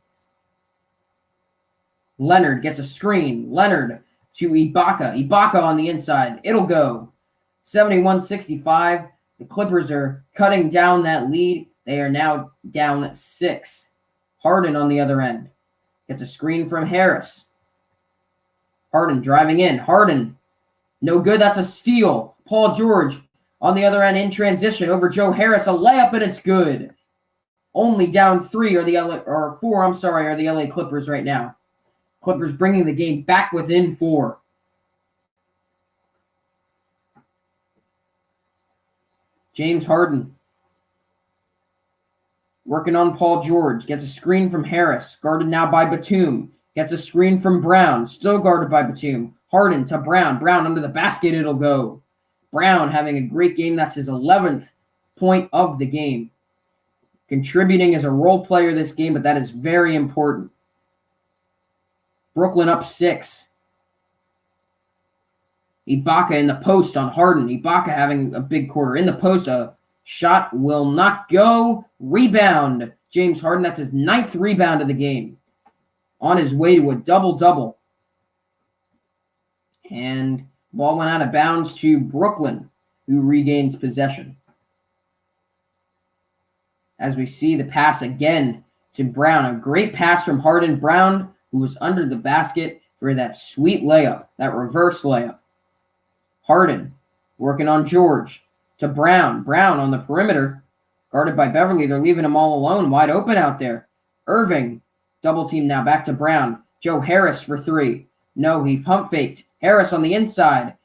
Leonard gets a screen. Leonard to Ibaka. Ibaka on the inside. It'll go. 71-65. The Clippers are cutting down that lead. They are now down 6. Harden on the other end. Gets a screen from Harris. Harden driving in. Harden. No good. That's a steal. Paul George on the other end in transition over Joe Harris. A layup, and it's good. Only down 4 are the LA Clippers right now. Clippers bringing the game back within 4. James Harden working on Paul George. Gets a screen from Harris. Guarded now by Batum. Gets a screen from Brown. Still guarded by Batum. Harden to Brown. Brown under the basket. It'll go. Brown having a great game. That's his 11th point of the game. Contributing as a role player this game, but that is very important. Brooklyn up 6. Ibaka in the post on Harden. Ibaka having a big quarter. In the post, a shot will not go. Rebound. James Harden, that's his 9th rebound of the game. On his way to a double-double. And ball went out of bounds to Brooklyn, who regains possession. As we see the pass again to Brown. A great pass from Harden. Brown, who was under the basket for that sweet layup, that reverse layup. Harden working on George to Brown. Brown on the perimeter, guarded by Beverly. They're leaving him all alone, wide open out there. Irving, double team now, back to Brown. Joe Harris for 3. No, he pump faked. Harris on the inside.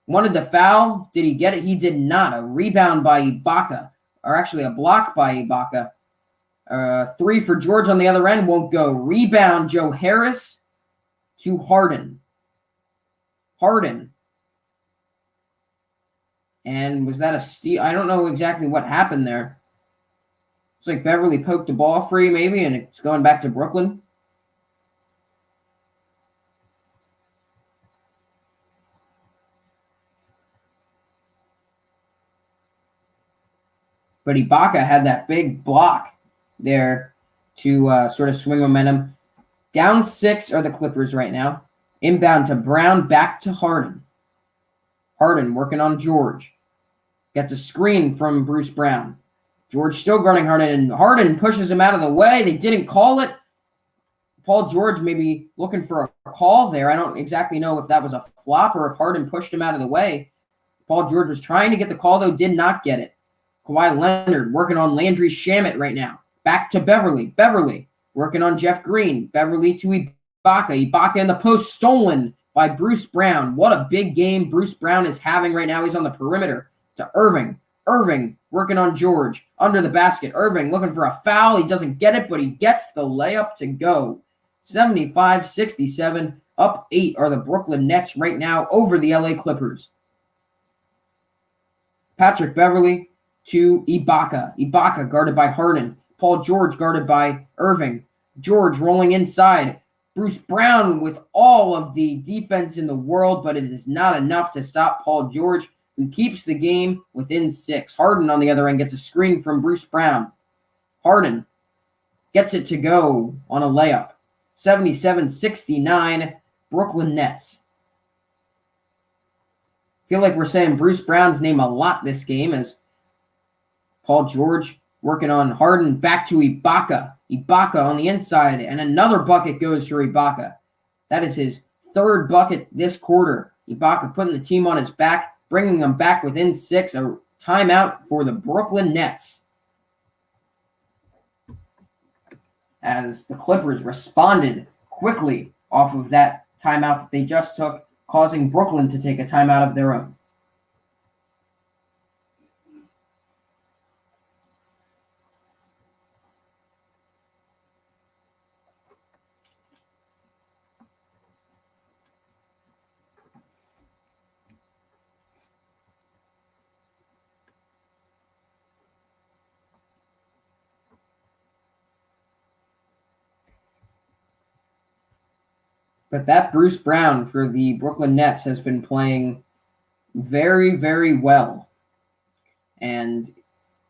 Wanted the foul. Did he get it? He did not. A rebound by Ibaka, or actually a block by Ibaka. 3 for George on the other end, won't go. Rebound, Joe Harris to Harden. Harden. And was that a steal? I don't know exactly what happened there. It's like Beverly poked the ball free maybe, and it's going back to Brooklyn. But Ibaka had that big block there to sort of swing momentum. Down 6 are the Clippers right now. Inbound to Brown, back to Harden. Harden working on George. Gets a screen from Bruce Brown. George still guarding Harden, and Harden pushes him out of the way. They didn't call it. Paul George maybe looking for a call there. I don't exactly know if that was a flop or if Harden pushed him out of the way. Paul George was trying to get the call, though, did not get it. Kawhi Leonard working on Landry Shamet right now. Back to Beverly. Beverly working on Jeff Green. Beverly to Ibaka. Ibaka in the post, stolen by Bruce Brown. What a big game Bruce Brown is having right now. He's on the perimeter to Irving. Irving working on George. Under the basket. Irving looking for a foul. He doesn't get it, but he gets the layup to go. 75-67. Up 8 are the Brooklyn Nets right now over the LA Clippers. Patrick Beverly to Ibaka. Ibaka guarded by Harden. Paul George guarded by Irving. George rolling inside. Bruce Brown with all of the defense in the world, but it is not enough to stop Paul George, who keeps the game within 6. Harden on the other end gets a screen from Bruce Brown. Harden gets it to go on a layup. 77-69, Brooklyn Nets. Feel like we're saying Bruce Brown's name a lot this game as Paul George working on Harden, back to Ibaka. Ibaka on the inside, and another bucket goes for Ibaka. That is his 3rd bucket this quarter. Ibaka putting the team on his back, bringing them back within 6. A timeout for the Brooklyn Nets. As the Clippers responded quickly off of that timeout that they just took, causing Brooklyn to take a timeout of their own. But that Bruce Brown for the Brooklyn Nets has been playing very, very well. And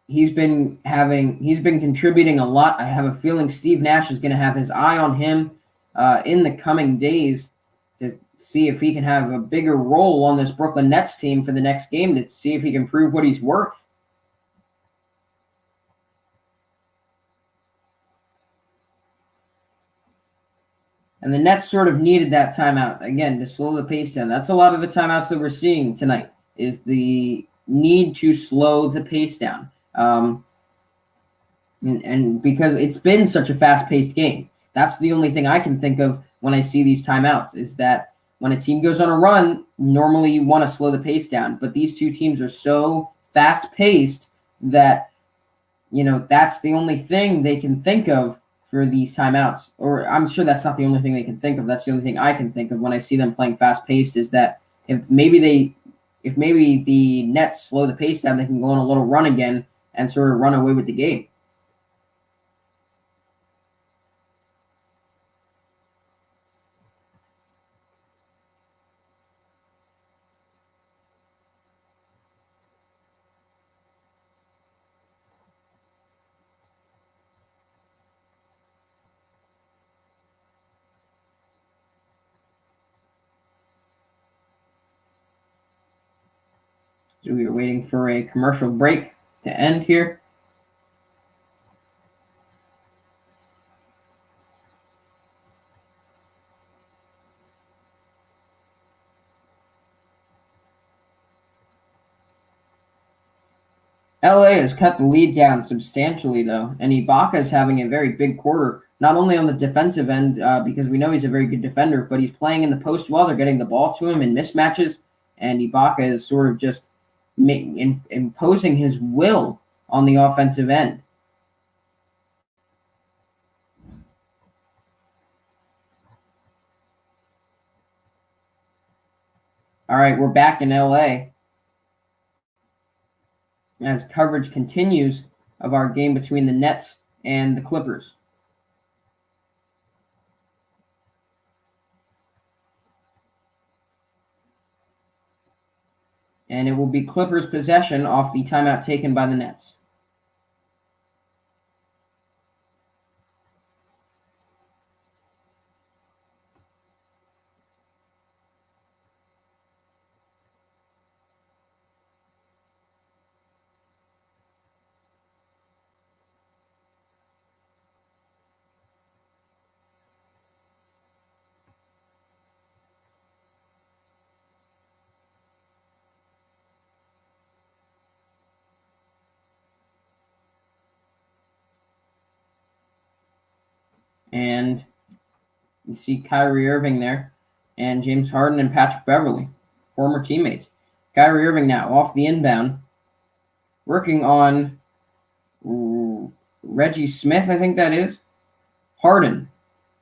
he's been contributing a lot. I have a feeling Steve Nash is going to have his eye on him in the coming days to see if he can have a bigger role on this Brooklyn Nets team for the next game to see if he can prove what he's worth. And the Nets sort of needed that timeout, again, to slow the pace down. That's a lot of the timeouts that we're seeing tonight, is the need to slow the pace down. And because it's been such a fast-paced game. That's the only thing I can think of when I see these timeouts, is that when a team goes on a run, normally you want to slow the pace down. But these two teams are so fast-paced that, that's the only thing they can think of for these timeouts. Or I'm sure that's not the only thing they can think of. That's the only thing I can think of when I see them playing fast-paced, is that if maybe the Nets slow the pace down, they can go on a little run again and sort of run away with the game. So we are waiting for a commercial break to end here. LA has cut the lead down substantially, though, and Ibaka is having a very big quarter, not only on the defensive end, because we know he's a very good defender, but he's playing in the post well. They're getting the ball to him in mismatches, and Ibaka is sort of just imposing his will on the offensive end. All right, we're back in LA as coverage continues of our game between the Nets and the Clippers. And it will be Clippers possession off the timeout taken by the Nets. And you see Kyrie Irving there, and James Harden and Patrick Beverley, former teammates. Kyrie Irving now off the inbound, working on Reggie Smith, I think that is. Harden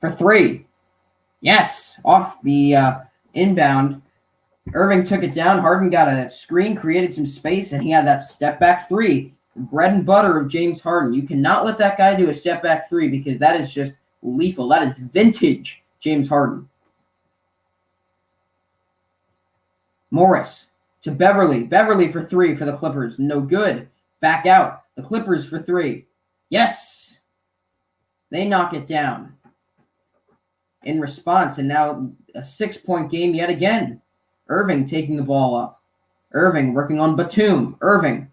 for three. Yes, off the inbound. Irving took it down. Harden got a screen, created some space, and he had that step back three. Bread and butter of James Harden. You cannot let that guy do a step back three, because that is just lethal. That is vintage James Harden. Morris to Beverley. Beverley for three for the Clippers. No good. Back out. The Clippers for three. Yes. They knock it down in response, and now a 6-point game yet again. Irving taking the ball up. Irving working on Batum. Irving.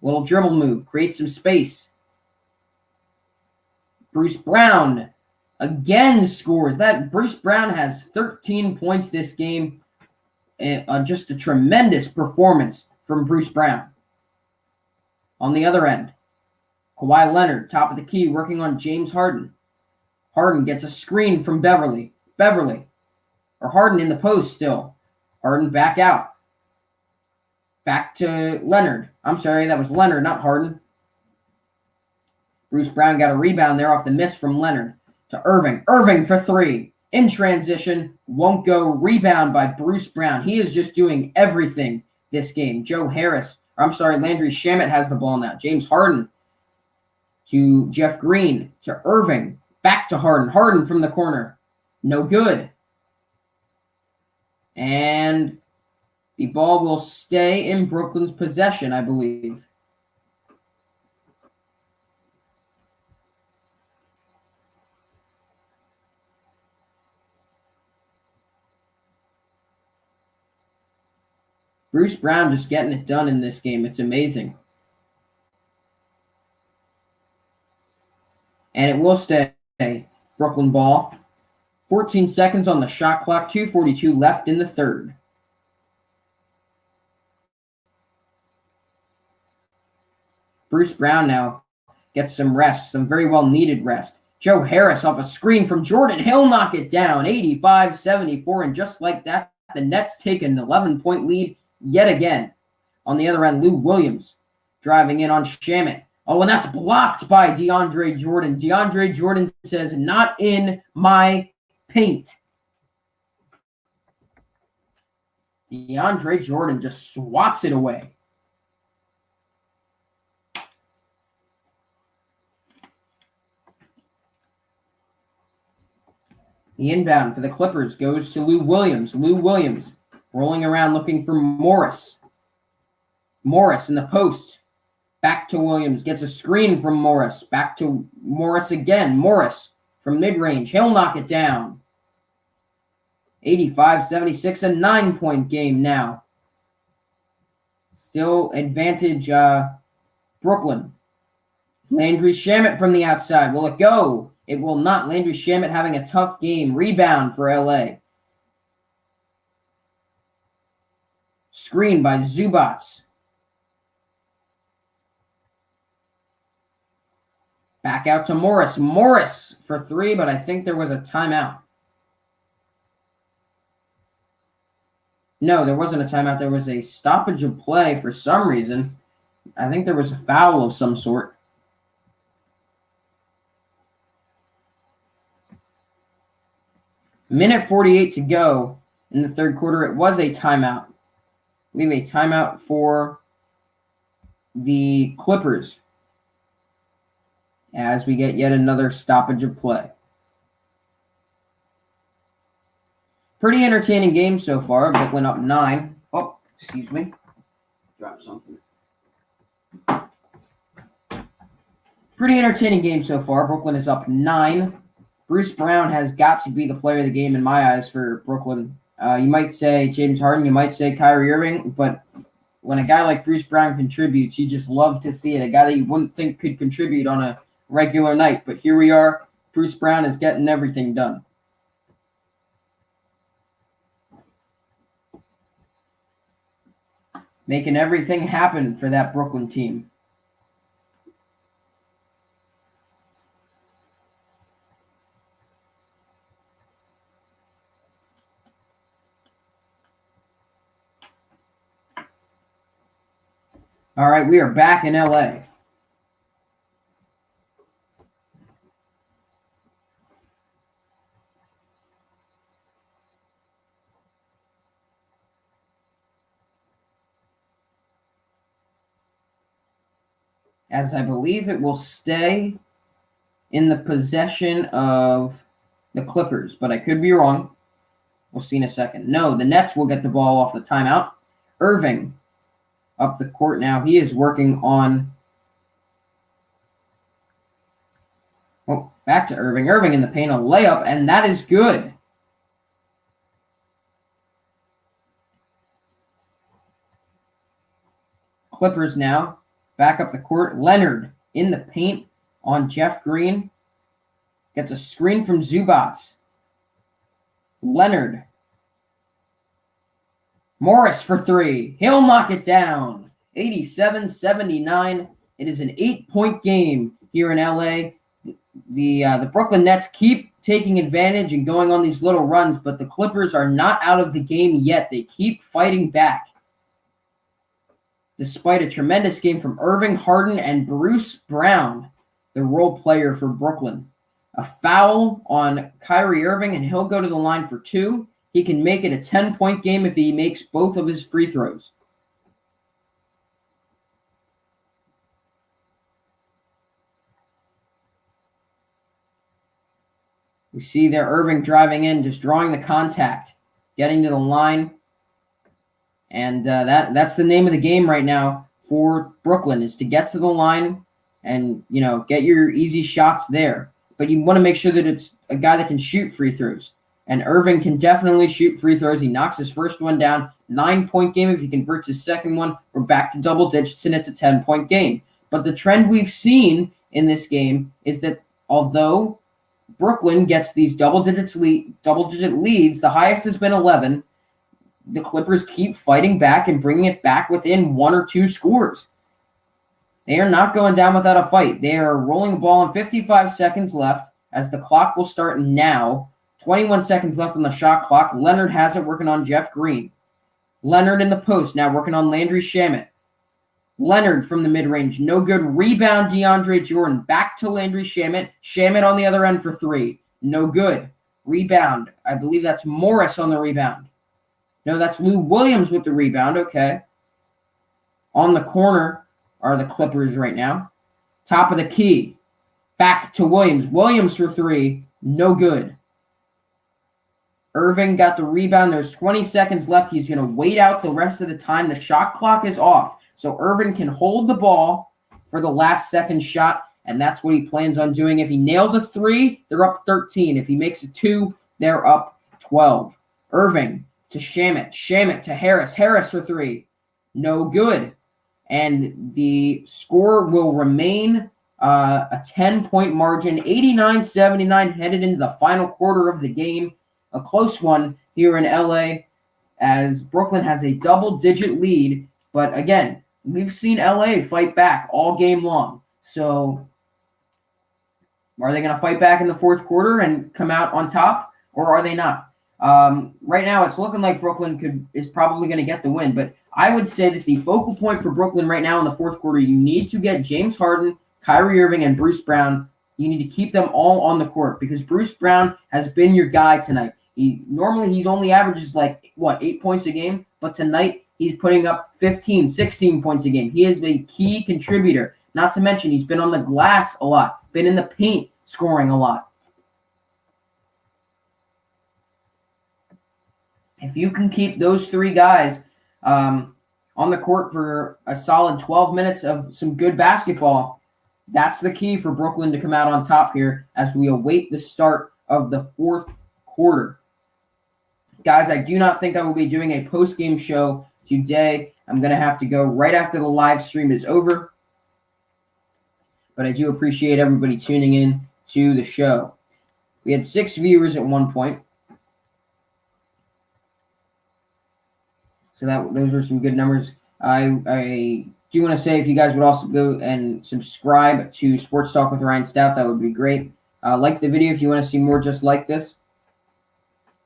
Little dribble move. Creates some space. Bruce Brown again scores. That Bruce Brown has 13 points this game. Just a tremendous performance from Bruce Brown. On the other end, Kawhi Leonard, top of the key, working on James Harden. Harden gets a screen from Beverley. Harden in the post still. Harden back out. Back to Leonard. I'm sorry, that was Leonard, not Harden. Bruce Brown got a rebound there off the miss from Leonard. To Irving. Irving for three. In transition. Won't go. Rebound by Bruce Brown. He is just doing everything this game. Landry Shamet has the ball now. James Harden to Jeff Green. To Irving. Back to Harden. Harden from the corner. No good. And the ball will stay in Brooklyn's possession, I believe. Bruce Brown just getting it done in this game. It's amazing. And it will stay Brooklyn ball. 14 seconds on the shot clock, 2:42 left in the third. Bruce Brown now gets some rest, some very well-needed rest. Joe Harris off a screen from Jordan. He'll knock it down, 85-74, and just like that, the Nets take an 11-point lead yet again. On the other end, Lou Williams driving in on Shamet. Oh, and that's blocked by DeAndre Jordan. DeAndre Jordan says, "Not in my paint." DeAndre Jordan just swats it away. The inbound for the Clippers goes to Lou Williams. Lou Williams rolling around looking for Morris. Morris in the post. Back to Williams. Gets a screen from Morris. Back to Morris again. Morris from mid-range. He'll knock it down. 85-76, a 9-point game now. Still advantage Brooklyn. Landry Shamet from the outside. Will it go? It will not. Landry Shamet having a tough game. Rebound for LA. Screen by Zubats. Back out to Morris. Morris for three, but I think there was a timeout. No, there wasn't a timeout. There was a stoppage of play for some reason. I think there was a foul of some sort. Minute 48 to go in the third quarter. It was a timeout. We have a timeout for the Clippers as we get yet another stoppage of play. Pretty entertaining game so far. Brooklyn up 9. Oh, excuse me. Dropped something. Pretty entertaining game so far. Brooklyn is up 9. Bruce Brown has got to be the player of the game in my eyes for Brooklyn. You might say James Harden, you might say Kyrie Irving, but when a guy like Bruce Brown contributes, you just love to see it. A guy that you wouldn't think could contribute on a regular night, but here we are. Bruce Brown is getting everything done. Making everything happen for that Brooklyn team. All right, we are back in LA. As I believe it will stay in the possession of the Clippers, but I could be wrong. We'll see in a second. No, the Nets will get the ball off the timeout. Irving up the court now. He is working on... Oh, back to Irving. Irving in the paint, a layup, and that is good. Clippers now. Back up the court. Leonard in the paint on Jeff Green. Gets a screen from Zubats. Leonard. Morris for three. He'll knock it down. 87-79. It is an 8-point game here in LA. The Brooklyn Nets keep taking advantage and going on these little runs, but the Clippers are not out of the game yet. They keep fighting back. Despite a tremendous game from Irving, Harden, and Bruce Brown, the role player for Brooklyn. A foul on Kyrie Irving, and he'll go to the line for two. He can make it a 10-point game if he makes both of his free throws. We see there Irving driving in, just drawing the contact, getting to the line. And that's the name of the game right now for Brooklyn, is to get to the line and, get your easy shots there. But you want to make sure that it's a guy that can shoot free throws. And Irving can definitely shoot free throws. He knocks his first one down. 9-point game. If he converts his second one, we're back to double digits, and it's a 10-point game. But the trend we've seen in this game is that although Brooklyn gets these double-digit leads, the highest has been 11, the Clippers keep fighting back and bringing it back within 1 or 2 scores. They are not going down without a fight. They are rolling the ball in 55 seconds left as the clock will start now. 21 seconds left on the shot clock. Leonard has it, working on Jeff Green. Leonard in the post, now working on Landry Shamet. Leonard from the mid-range, no good. Rebound, DeAndre Jordan. Back to Landry Shamet. Shamet on the other end for 3. No good. Rebound. I believe that's Morris on the rebound. No, that's Lou Williams with the rebound. Okay. On the corner are the Clippers right now. Top of the key. Back to Williams. Williams for 3. No good. Irving got the rebound. There's 20 seconds left. He's going to wait out the rest of the time. The shot clock is off. So Irving can hold the ball for the last second shot, and that's what he plans on doing. If he nails a 3, they're up 13. If he makes a 2, they're up 12. Irving to Shamet. Shamet to Harris. Harris for 3. No good. And the score will remain a 10-point margin, 89-79, headed into the final quarter of the game. A close one here in LA as Brooklyn has a double-digit lead. But again, we've seen LA fight back all game long. So are they going to fight back in the fourth quarter and come out on top, or are they not? Right now, it's looking like Brooklyn is probably going to get the win. But I would say that the focal point for Brooklyn right now in the fourth quarter, you need to get James Harden, Kyrie Irving, and Bruce Brown. You need to keep them all on the court because Bruce Brown has been your guy tonight. Normally he's only averages 8 points a game, but tonight he's putting up 15, 16 points a game. He is a key contributor. Not to mention he's been on the glass a lot, been in the paint scoring a lot. If you can keep those 3 guys on the court for a solid 12 minutes of some good basketball, that's the key for Brooklyn to come out on top here as we await the start of the fourth quarter. Guys, I do not think I will be doing a post-game show today. I'm going to have to go right after the live stream is over. But I do appreciate everybody tuning in to the show. We had 6 viewers at one point. So those were some good numbers. I do want to say if you guys would also go and subscribe to Sports Talk with Ryan Stout, that would be great. Like the video if you want to see more just like this.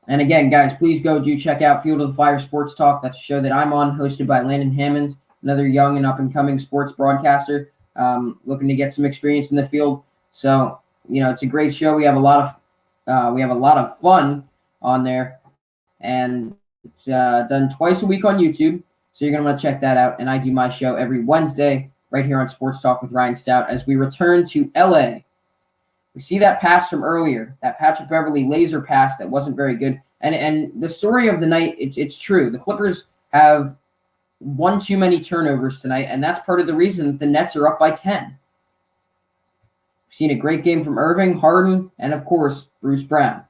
And again, guys, please go do check out Field of the Fire Sports Talk. That's a show that I'm on, hosted by Landon Hammonds, another young and up-and-coming sports broadcaster looking to get some experience in the field. So, it's a great show. We have a lot of fun on there, and it's done twice a week on YouTube. So you're going to want to check that out. And I do my show every Wednesday right here on Sports Talk with Ryan Stout as we return to LA. We see that pass from earlier, that Patrick Beverley laser pass that wasn't very good. And the story of the night, it's true. The Clippers have one too many turnovers tonight, and that's part of the reason that the Nets are up by 10. We've seen a great game from Irving, Harden, and, of course, Bruce Brown.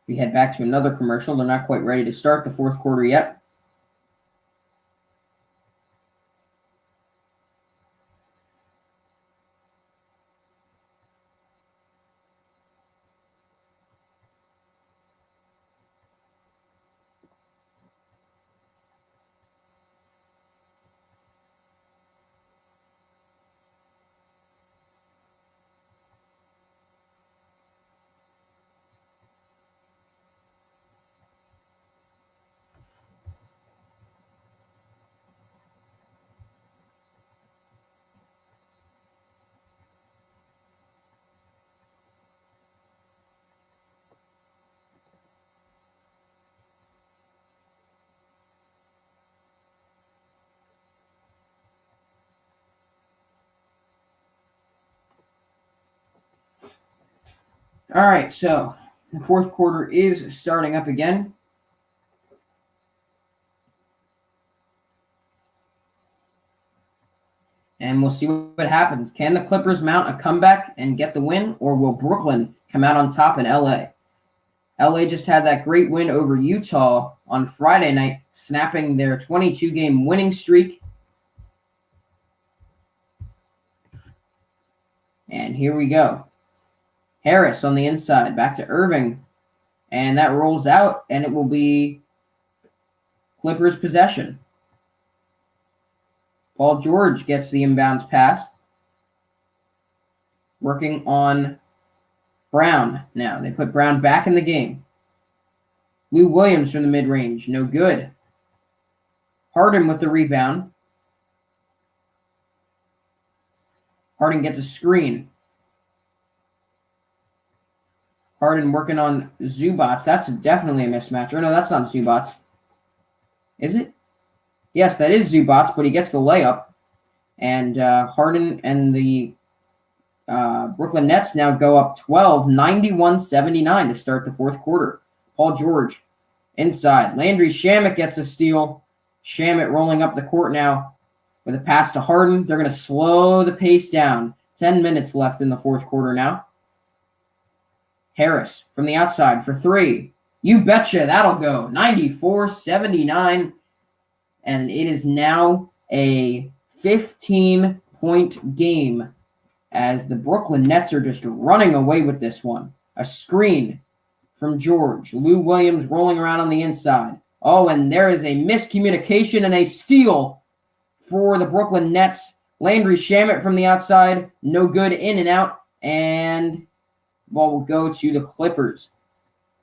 We head back to another commercial. They're not quite ready to start the fourth quarter yet. All right, so the fourth quarter is starting up again. And we'll see what happens. Can the Clippers mount a comeback and get the win, or will Brooklyn come out on top in LA. LA just had that great win over Utah on Friday night, snapping their 22-game winning streak. And here we go. Harris on the inside, back to Irving. And that rolls out, and it will be Clippers possession. Paul George gets the inbounds pass. Working on Brown now. They put Brown back in the game. Lou Williams from the mid-range. No good. Harden with the rebound. Harden gets a screen. Harden working on Zubats. That's definitely a mismatch. Or no, that's not Zubats. Is it? Yes, that is Zubats, but he gets the layup. And Harden and the Brooklyn Nets now go up 12, 91-79 to start the fourth quarter. Paul George inside. Landry Shamet gets a steal. Shamet rolling up the court now with a pass to Harden. They're going to slow the pace down. 10 minutes left in the fourth quarter now. Harris from the outside for three. You betcha that'll go. 94-79. And it is now a 15-point game as the Brooklyn Nets are just running away with this one. A screen from George. Lou Williams rolling around on the inside. Oh, and there is a miscommunication and a steal for the Brooklyn Nets. Landry Shamet from the outside. No good, in and out. And ball will go to the Clippers.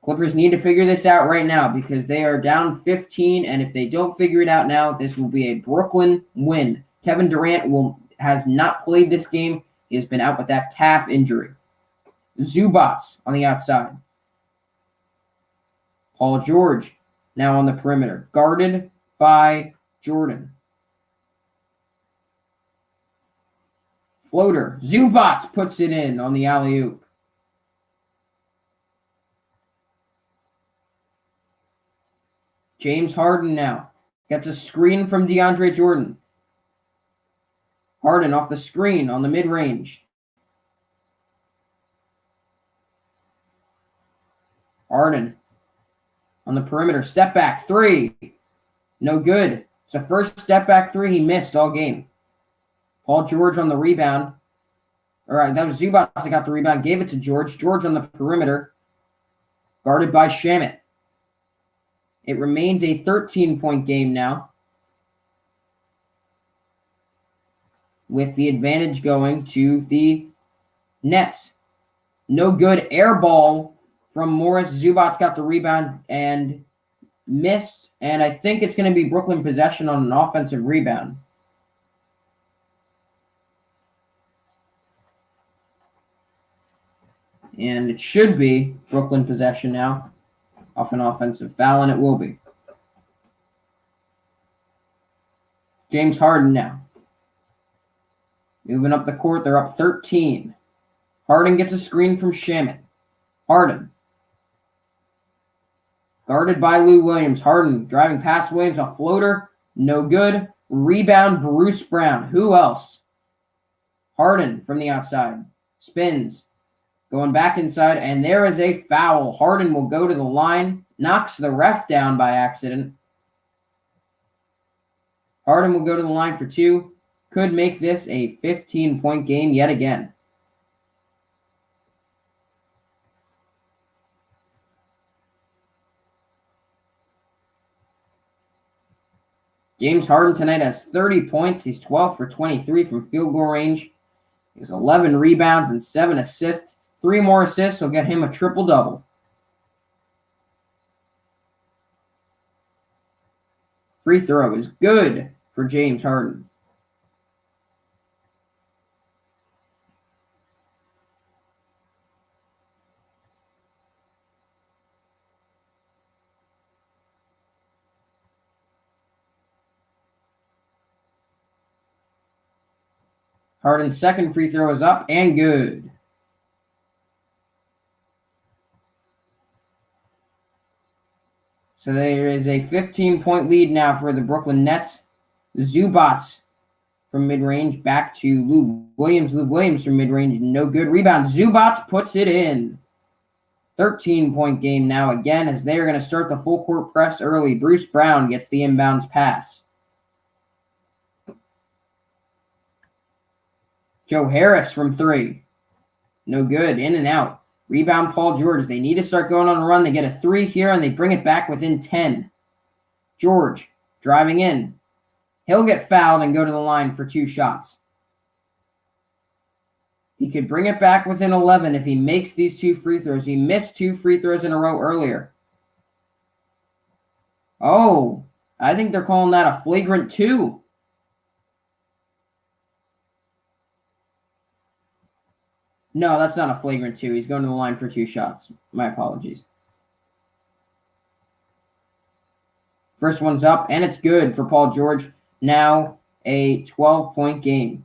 Clippers need to figure this out right now because they are down 15, and if they don't figure it out now, this will be a Brooklyn win. Kevin Durant has not played this game. He has been out with that calf injury. Zubats on the outside. Paul George now on the perimeter, guarded by Jordan. Floater. Zubats puts it in on the alley-oop. James Harden now gets a screen from DeAndre Jordan. Harden off the screen on the mid-range. Harden on the perimeter. Step back three. No good. It's the first step back three he missed all game. Paul George on the rebound. All right, that was Zubats that got the rebound. Gave it to George. George on the perimeter. Guarded by Shamet. It remains a 13-point game now, with the advantage going to the Nets. No good air ball from Morris. Zubats got the rebound and missed, and I think it's going to be Brooklyn possession on an offensive rebound. And it should be Brooklyn possession now. Off an offensive foul, and it will be. James Harden now. Moving up the court, they're up 13. Harden gets a screen from Shamet. Harden. Guarded by Lou Williams. Harden driving past Williams, a floater. No good. Rebound, Bruce Brown. Who else? Harden from the outside. Spins. Going back inside, and there is a foul. Harden will go to the line, knocks the ref down by accident. Harden will go to the line for two. Could make this a 15-point game yet again. James Harden tonight has 30 points. He's 12 for 23 from field goal range. He has 11 rebounds and 7 assists. 3 more assists will get him a triple-double. Free throw is good for James Harden. Harden's second free throw is up and good. So there is a 15-point lead now for the Brooklyn Nets. Zubats from mid-range back to Lou Williams. Lou Williams from mid-range, no good. Rebound. Zubats puts it in. 13-point game now again as they are going to start the full court press early. Bruce Brown gets the inbounds pass. Joe Harris from 3. No good. In and out. Rebound Paul George. They need to start going on a run. They get a 3 here, and they bring it back within 10. George driving in. He'll get fouled and go to the line for 2 shots. He could bring it back within 11 if he makes these 2 free throws. He missed 2 free throws in a row earlier. Oh, I think they're calling that a flagrant 2. No, that's not a flagrant 2. He's going to the line for 2 shots. My apologies. First one's up, and it's good for Paul George. Now a 12-point game.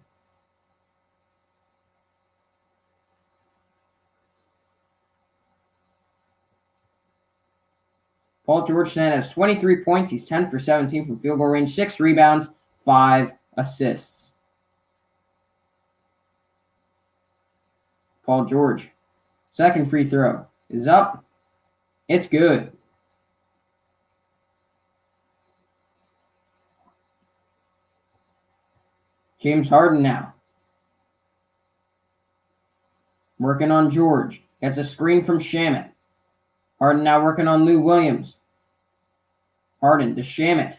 Paul George then has 23 points. He's 10 for 17 from field goal range, 6 rebounds, 5 assists. Paul George, second free throw is up. It's good. James Harden now. Working on George. Gets a screen from Shamet. Harden now working on Lou Williams. Harden to Shamet.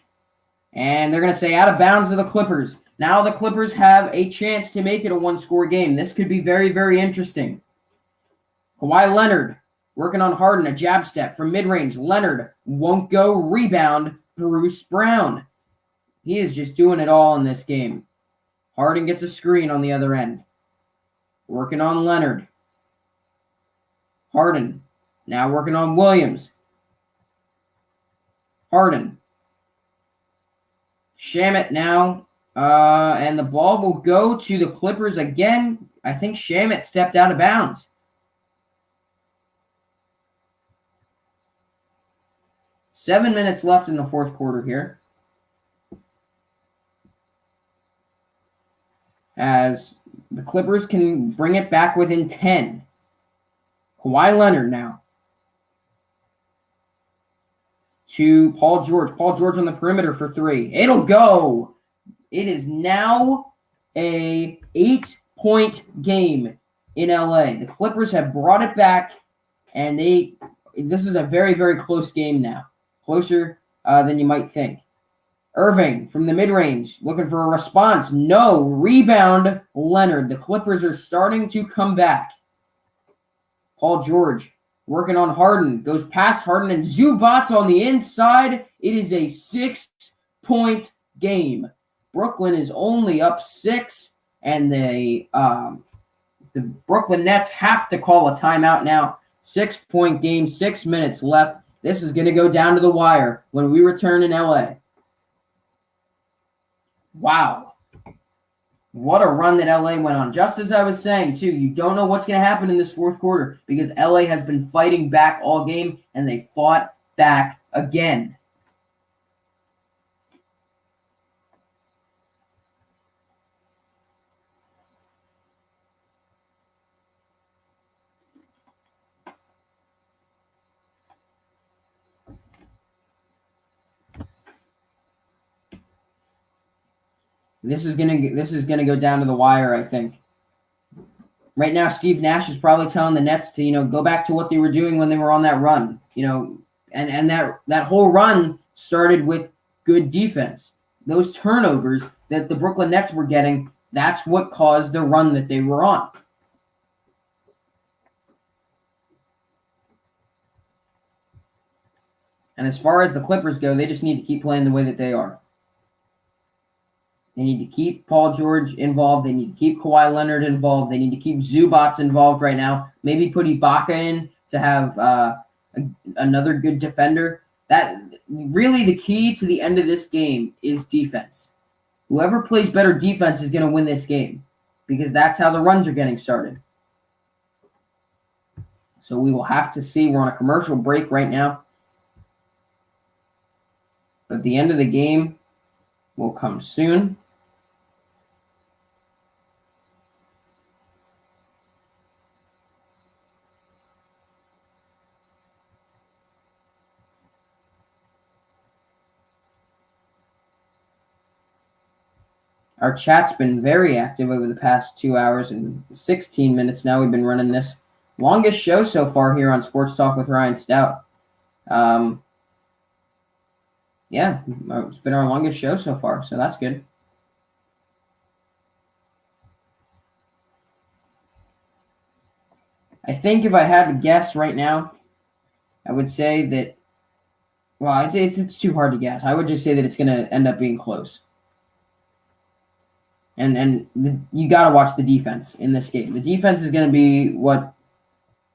And they're going to say out of bounds to the Clippers. Now the Clippers have a chance to make it a 1-score game. This could be very, very interesting. Kawhi Leonard working on Harden. A jab step from mid-range. Leonard won't go. Rebound. Bruce Brown. He is just doing it all in this game. Harden gets a screen on the other end. Working on Leonard. Harden. Now working on Williams. Harden. Shamet now. And the ball will go to the Clippers again. I think Shamet stepped out of bounds. Seven minutes left in the fourth quarter here. As the Clippers can bring it back within 10. Kawhi Leonard now. To Paul George. Paul George on the perimeter for 3. It'll go. It is now a 8-point game in LA. The Clippers have brought it back, and this is a very, very close game now. Closer than you might think. Irving from the mid-range, looking for a response. No. Rebound, Leonard. The Clippers are starting to come back. Paul George working on Harden. Goes past Harden and Zubats on the inside. It is a 6-point game. Brooklyn is only up 6, and the Brooklyn Nets have to call a timeout now. 6-point game, 6 minutes left. This is going to go down to the wire when we return in LA. Wow. What a run that LA went on. Just as I was saying, too, you don't know what's going to happen in this fourth quarter because LA has been fighting back all game, and they fought back again. This is gonna go down to the wire, I think. Right now, Steve Nash is probably telling the Nets to, go back to what they were doing when they were on that run. And that whole run started with good defense. Those turnovers that the Brooklyn Nets were getting, that's what caused the run that they were on. And as far as the Clippers go, they just need to keep playing the way that they are. They need to keep Paul George involved. They need to keep Kawhi Leonard involved. They need to keep Zubats involved right now. Maybe put Ibaka in to have another good defender. That really the key to the end of this game is defense. Whoever plays better defense is going to win this game because that's how the runs are getting started. So we will have to see. We're on a commercial break right now. But the end of the game will come soon. Our chat's been very active over the past 2 hours and 16 minutes now. We've been running this longest show so far here on Sports Talk with Ryan Stout. Yeah, it's been our longest show so far, so that's good. I think if I had to guess right now, I would say that, well, it's too hard to guess. I would just say that it's going to end up being close. And you got to watch the defense in this game. The defense is going to be what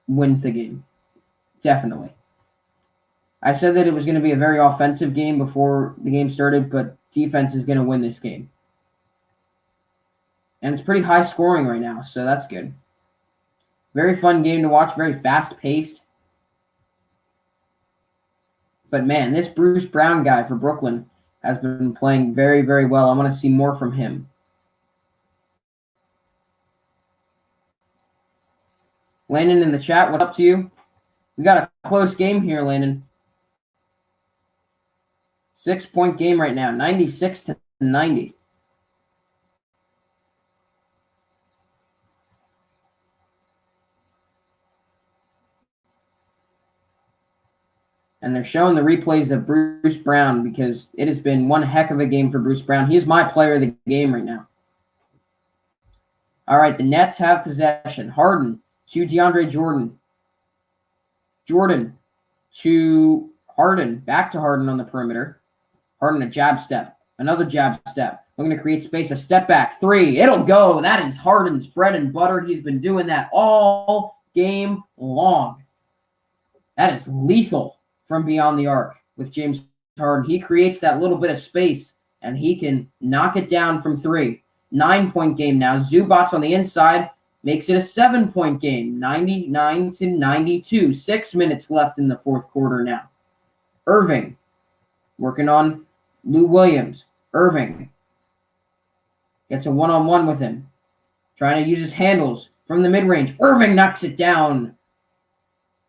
wins the game. Definitely. I said that it was going to be a very offensive game before the game started, but defense is going to win this game. And it's pretty high scoring right now, so that's good. Very fun game to watch, very fast-paced. But, man, this Bruce Brown guy for Brooklyn has been playing very, very well. I want to see more from him. Landon in the chat, what's up to you? We got a close game here, Landon. 6-point game right now, 96-90. And they're showing the replays of Bruce Brown because it has been one heck of a game for Bruce Brown. He's my player of the game right now. All right, the Nets have possession. Harden to DeAndre Jordan. Jordan to Harden. Back to Harden on the perimeter. Harden a jab step. Another jab step. Looking to create space. A step back. 3. It'll go. That is Harden's bread and butter. He's been doing that all game long. That is lethal from beyond the arc with James Harden. He creates that little bit of space, and he can knock it down from 3. 9-point game now. Zubats on the inside makes it a 7-point game. 99-92. 6 minutes left in the fourth quarter now. Irving working on Lou Williams. Irving gets a one-on-one with him. Trying to use his handles from the mid-range. Irving knocks it down.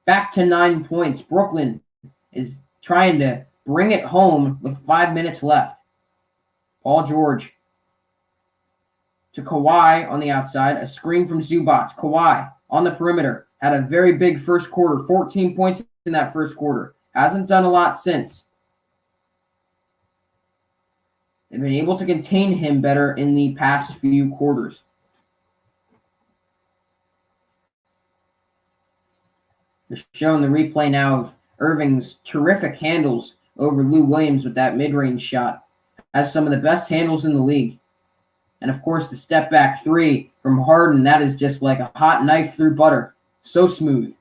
Back to 9 points. Brooklyn is trying to bring it home with 5 minutes left. Paul George to Kawhi on the outside. A screen from Zubats. Kawhi on the perimeter. Had a very big first quarter. 14 points in that first quarter. Hasn't done a lot since. They've been able to contain him better in the past few quarters. They're showing the replay now of Irving's terrific handles over Lou Williams with that mid-range shot. Has some of the best handles in the league. And, of course, the step-back 3 from Harden, that is just like a hot knife through butter. So smooth.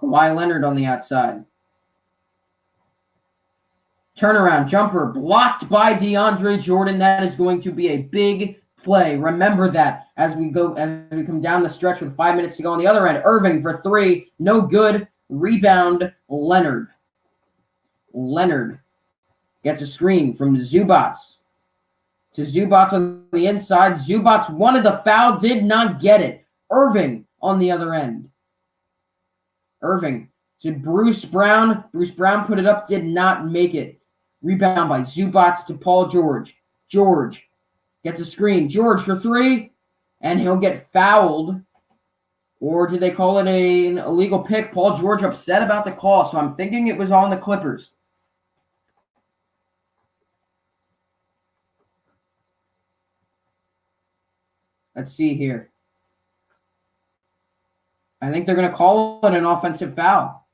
Kawhi Leonard on the outside. Turnaround jumper blocked by DeAndre Jordan. That is going to be a big play. Remember that as we come down the stretch with 5 minutes to go on the other end. Irving for 3. No good. Rebound, Leonard. Leonard gets a screen from Zubats. To Zubats on the inside. Zubats wanted the foul, did not get it. Irving on the other end. Irving to Bruce Brown. Bruce Brown put it up, did not make it. Rebound by Zubats to Paul George. George gets a screen. George for 3, and he'll get fouled. Or did they call it an illegal pick? Paul George upset about the call, so I'm thinking it was on the Clippers. Let's see here. I think they're going to call it an offensive foul.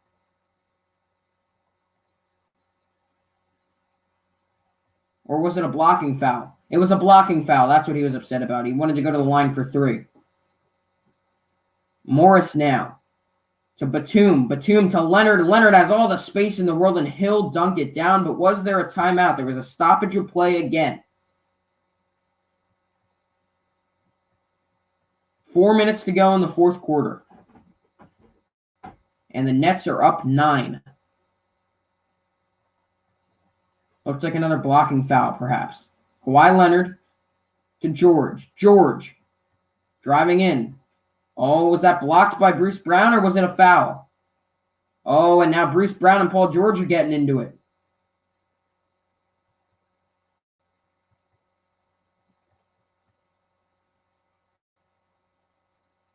Or was it a blocking foul? It was a blocking foul. That's what he was upset about. He wanted to go to the line for 3. Morris now to Batum. Batum to Leonard. Leonard has all the space in the world, and he'll dunk it down. But was there a timeout? There was a stoppage of play again. 4 minutes to go in the fourth quarter. And the Nets are up 9. Looks like another blocking foul, perhaps. Kawhi Leonard to George. George driving in. Oh, was that blocked by Bruce Brown, or was it a foul? Oh, and now Bruce Brown and Paul George are getting into it.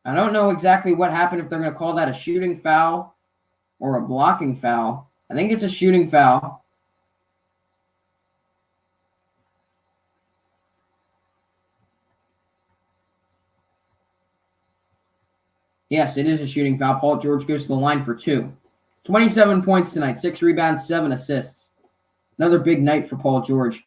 I don't know exactly what happened, if they're going to call that a shooting foul or a blocking foul. I think it's a shooting foul. Yes, it is a shooting foul. Paul George goes to the line for 2. 27 points tonight, 6 rebounds, 7 assists. Another big night for Paul George.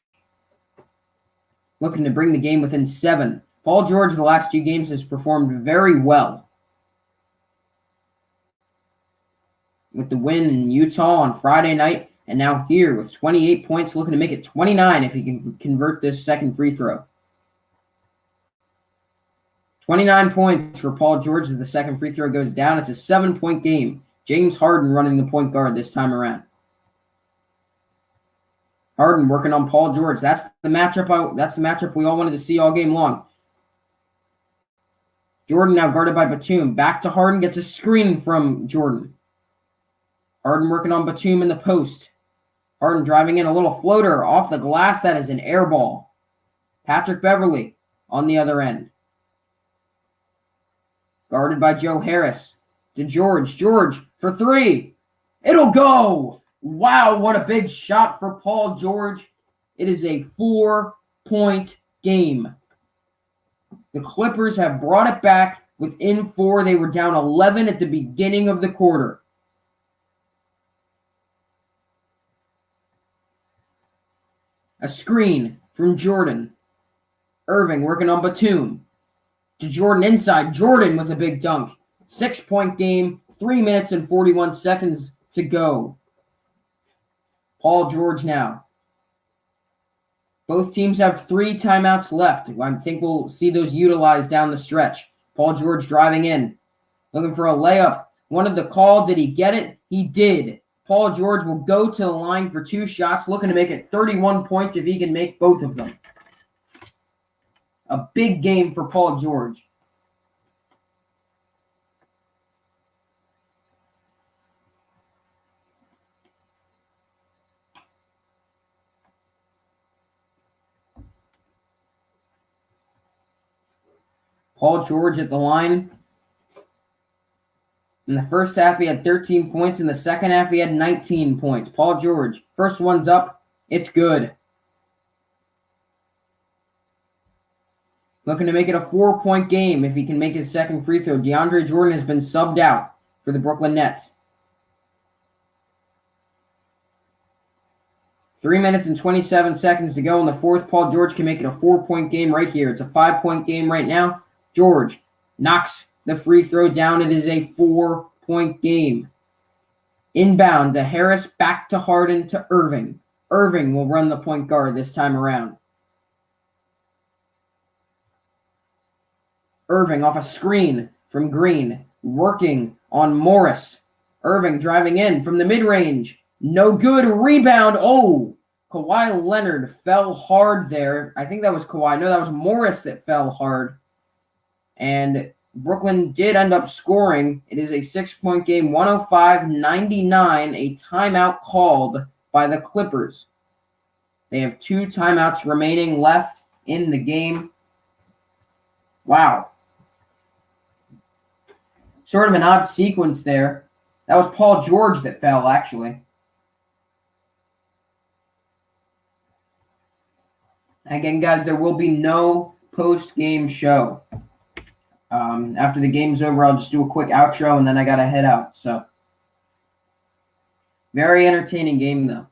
Looking to bring the game within 7. Paul George, the last 2 games, has performed very well. With the win in Utah on Friday night, and now here with 28 points, looking to make it 29 if he can convert this second free throw. 29 points for Paul George as the second free throw goes down. It's a 7-point game. James Harden running the point guard this time around. Harden working on Paul George. That's the matchup we all wanted to see all game long. Jordan now guarded by Batum. Back to Harden, gets a screen from Jordan. Harden working on Batum in the post. Harden driving in a little floater off the glass. That is an air ball. Patrick Beverley on the other end. Guarded by Joe Harris. To George. George for 3. It'll go. Wow, what a big shot for Paul George. It is a 4-point game. The Clippers have brought it back within 4. They were down 11 at the beginning of the quarter. A screen from Jordan. Irving working on Batum. To Jordan inside. Jordan with a big dunk. 6-point game. 3 minutes and 41 seconds to go. Paul George now. Both teams have 3 timeouts left. I think we'll see those utilized down the stretch. Paul George driving in. Looking for a layup. Wanted the call. Did he get it? He did. Paul George will go to the line for 2 shots, looking to make it 31 points if he can make both of them. A big game for Paul George. Paul George at the line. In the first half, he had 13 points. In the second half, he had 19 points. Paul George, first one's up. It's good. Looking to make it a 4-point game if he can make his second free throw. DeAndre Jordan has been subbed out for the Brooklyn Nets. 3 minutes and 27 seconds to go in the fourth. Paul George can make it a 4-point game right here. It's a 5-point game right now. George knocks the free throw down. It is a 4-point game. Inbound to Harris, back to Harden to Irving. Irving will run the point guard this time around. Irving off a screen from Green, working on Morris. Irving driving in from the mid-range. No good. Rebound. Oh, Kawhi Leonard fell hard there. I think that was Kawhi. No, that was Morris that fell hard. And Brooklyn did end up scoring. It is a 6-point game, 105-99, a timeout called by the Clippers. They have 2 timeouts remaining left in the game. Wow. Sort of an odd sequence there. That was Paul George that fell, actually. Again, guys, there will be no post-game show. After the game's over, I'll just do a quick outro, and then I got to head out. So, very entertaining game, though.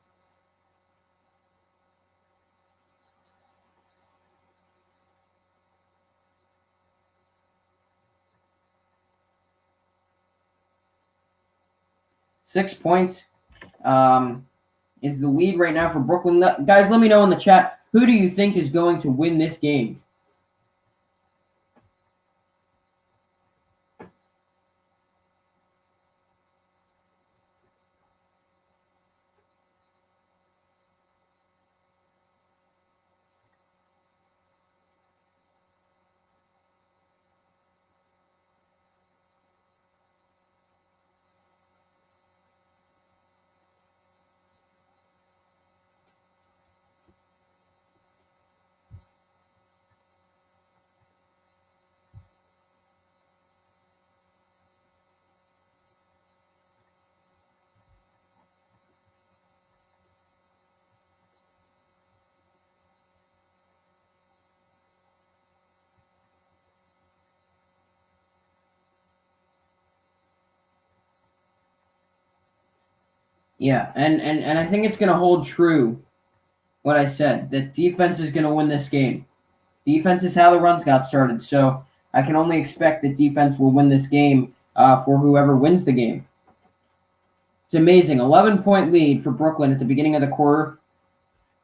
Six points is the lead right now for Brooklyn. Guys, let me know in the chat, who do you think is going to win this game? Yeah, and I think it's going to hold true what I said, that defense is going to win this game. Defense is how the runs got started, so I can only expect that defense will win this game for whoever wins the game. It's amazing. 11-point lead for Brooklyn at the beginning of the quarter.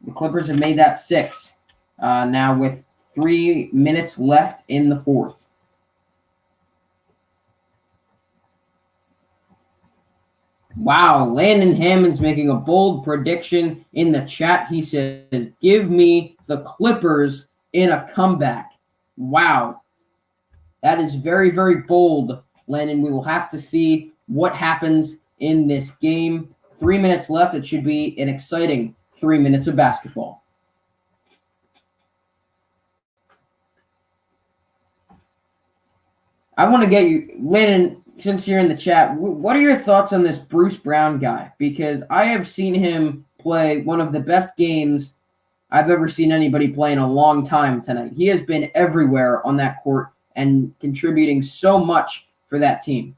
The Clippers have made that 6 now with 3 minutes left in the fourth. Wow, Landon Hammond's making a bold prediction in the chat. He says, give me the Clippers in a comeback. Wow. That is very, very bold, Landon. We will have to see what happens in this game. 3 minutes left. It should be an exciting 3 minutes of basketball. I want to get you, Landon, since you're in the chat, what are your thoughts on this Bruce Brown guy? Because I have seen him play one of the best games I've ever seen anybody play in a long time tonight. He has been everywhere on that court and contributing so much for that team.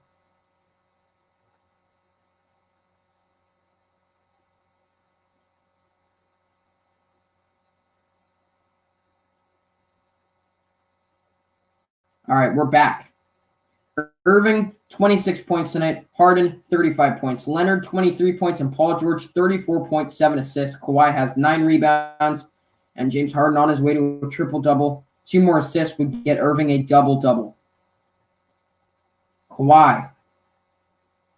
All right, we're back. Irving, 26 points tonight. Harden, 35 points. Leonard, 23 points. And Paul George, 34 points, 7 assists. Kawhi has 9 rebounds. And James Harden on his way to a triple-double. 2 more assists would get Irving a double-double. Kawhi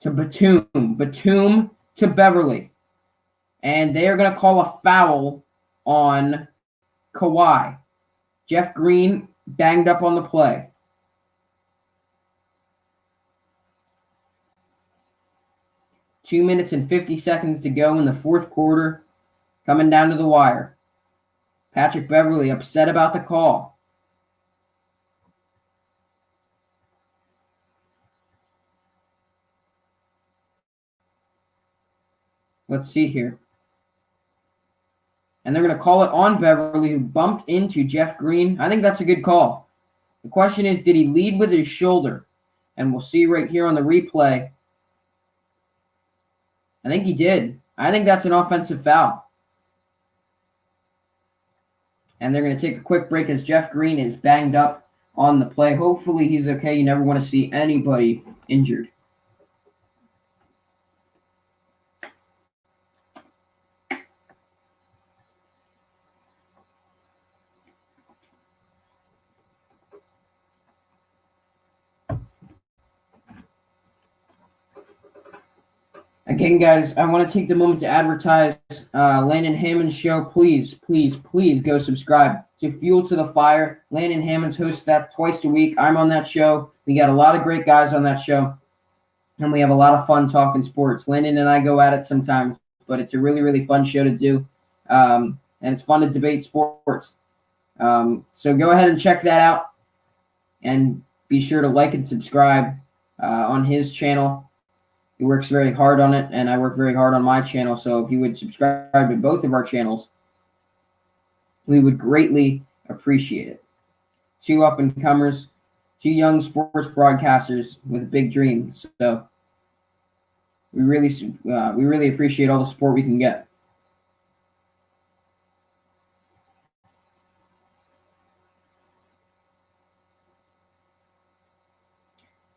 to Batum. Batum to Beverly. And they are going to call a foul on Kawhi. Jeff Green banged up on the play. Two minutes and 50 seconds to go in the fourth quarter. Coming down to the wire. Patrick Beverly upset about the call. Let's see here. And they're going to call it on Beverly, who bumped into Jeff Green. I think that's a good call. The question is, did he lead with his shoulder? And we'll see right here on the replay. I think he did. I think that's an offensive foul. And they're going to take a quick break as Jeff Green is banged up on the play. Hopefully he's okay. You never want to see anybody injured. Again, guys, I want to take the moment to advertise Landon Hammond's show. Please, please, please go subscribe to Fuel to the Fire. Landon Hammond's hosts that twice a week. I'm on that show. We got a lot of great guys on that show, and we have a lot of fun talking sports. Landon and I go at it sometimes, but it's a really, really fun show to do, and it's fun to debate sports. So go ahead and check that out, and be sure to like and subscribe on his channel. He works very hard on it, and I work very hard on my channel. So if you would subscribe to both of our channels, we would greatly appreciate it. 2 up-and-comers, 2 young sports broadcasters with big dreams. So we really appreciate all the support we can get.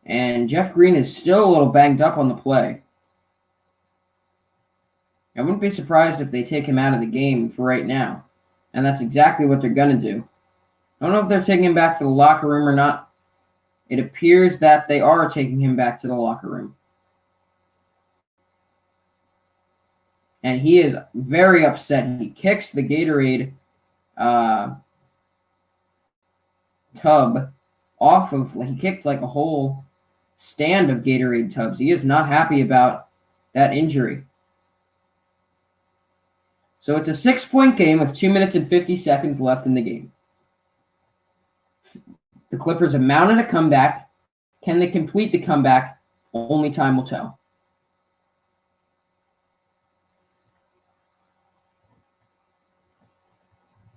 And Jeff Green is still a little banged up on the play. I wouldn't be surprised if they take him out of the game for right now. And that's exactly what they're going to do. I don't know if they're taking him back to the locker room or not. It appears that they are taking him back to the locker room. And he is very upset. He kicks the Gatorade tub off of, he kicked like a whole stand of Gatorade tubs. He is not happy about that injury. So it's a 6-point game with 2 minutes and 50 seconds left in the game. The Clippers have mounted a comeback. Can they complete the comeback? Only time will tell.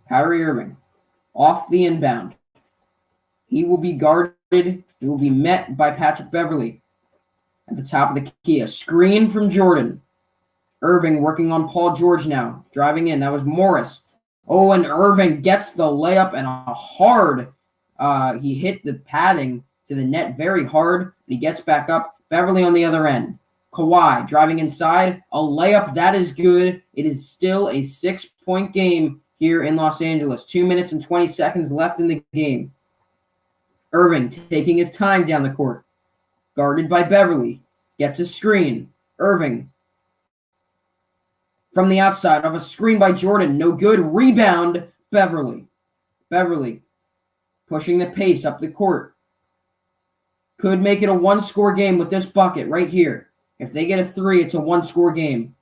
Kyrie Irving off the inbound. He will be guarded. He will be met by Patrick Beverly at the top of the key. A screen from Jordan. Irving working on Paul George now. Driving in. That was Morris. Oh, and Irving gets the layup and a hard. He hit the padding to the net very hard. He gets back up. Beverly on the other end. Kawhi driving inside. A layup. That is good. It is still a 6-point game here in Los Angeles. 2 minutes and 20 seconds left in the game. Irving taking his time down the court. Guarded by Beverly. Gets a screen. Irving from the outside off a screen by Jordan. No good. Rebound, Beverly. Beverly pushing the pace up the court. Could make it a one-score game with this bucket right here. If they get a three, it's a one-score game.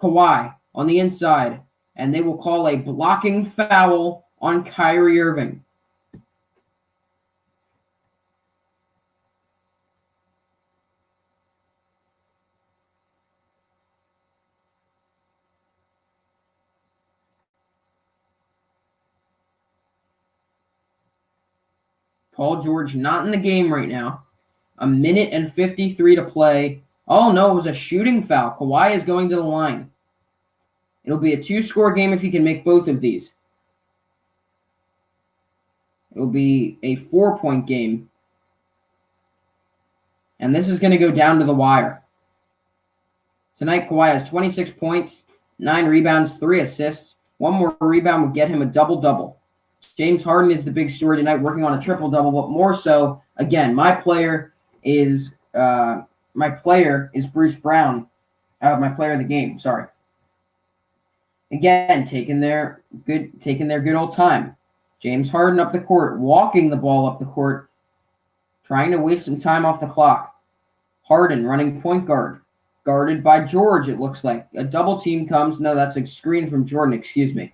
Kawhi on the inside, and they will call a blocking foul on Kyrie Irving. Paul George not in the game right now. 1 minute and 53 to play. Oh, no, it was a shooting foul. Kawhi is going to the line. It'll be a 2-score game if he can make both of these. It'll be a 4-point game. And this is going to go down to the wire. Tonight, Kawhi has 26 points, 9 rebounds, 3 assists. One more rebound will get him a double-double. James Harden is the big story tonight, working on a triple-double, but more so, again, my player is Bruce Brown. My player of the game, sorry. Again, taking their good old time. James Harden up the court, walking the ball up the court, trying to waste some time off the clock. Harden running point guard, guarded by George, it looks like. A double team comes. No, that's a screen from Jordan, excuse me.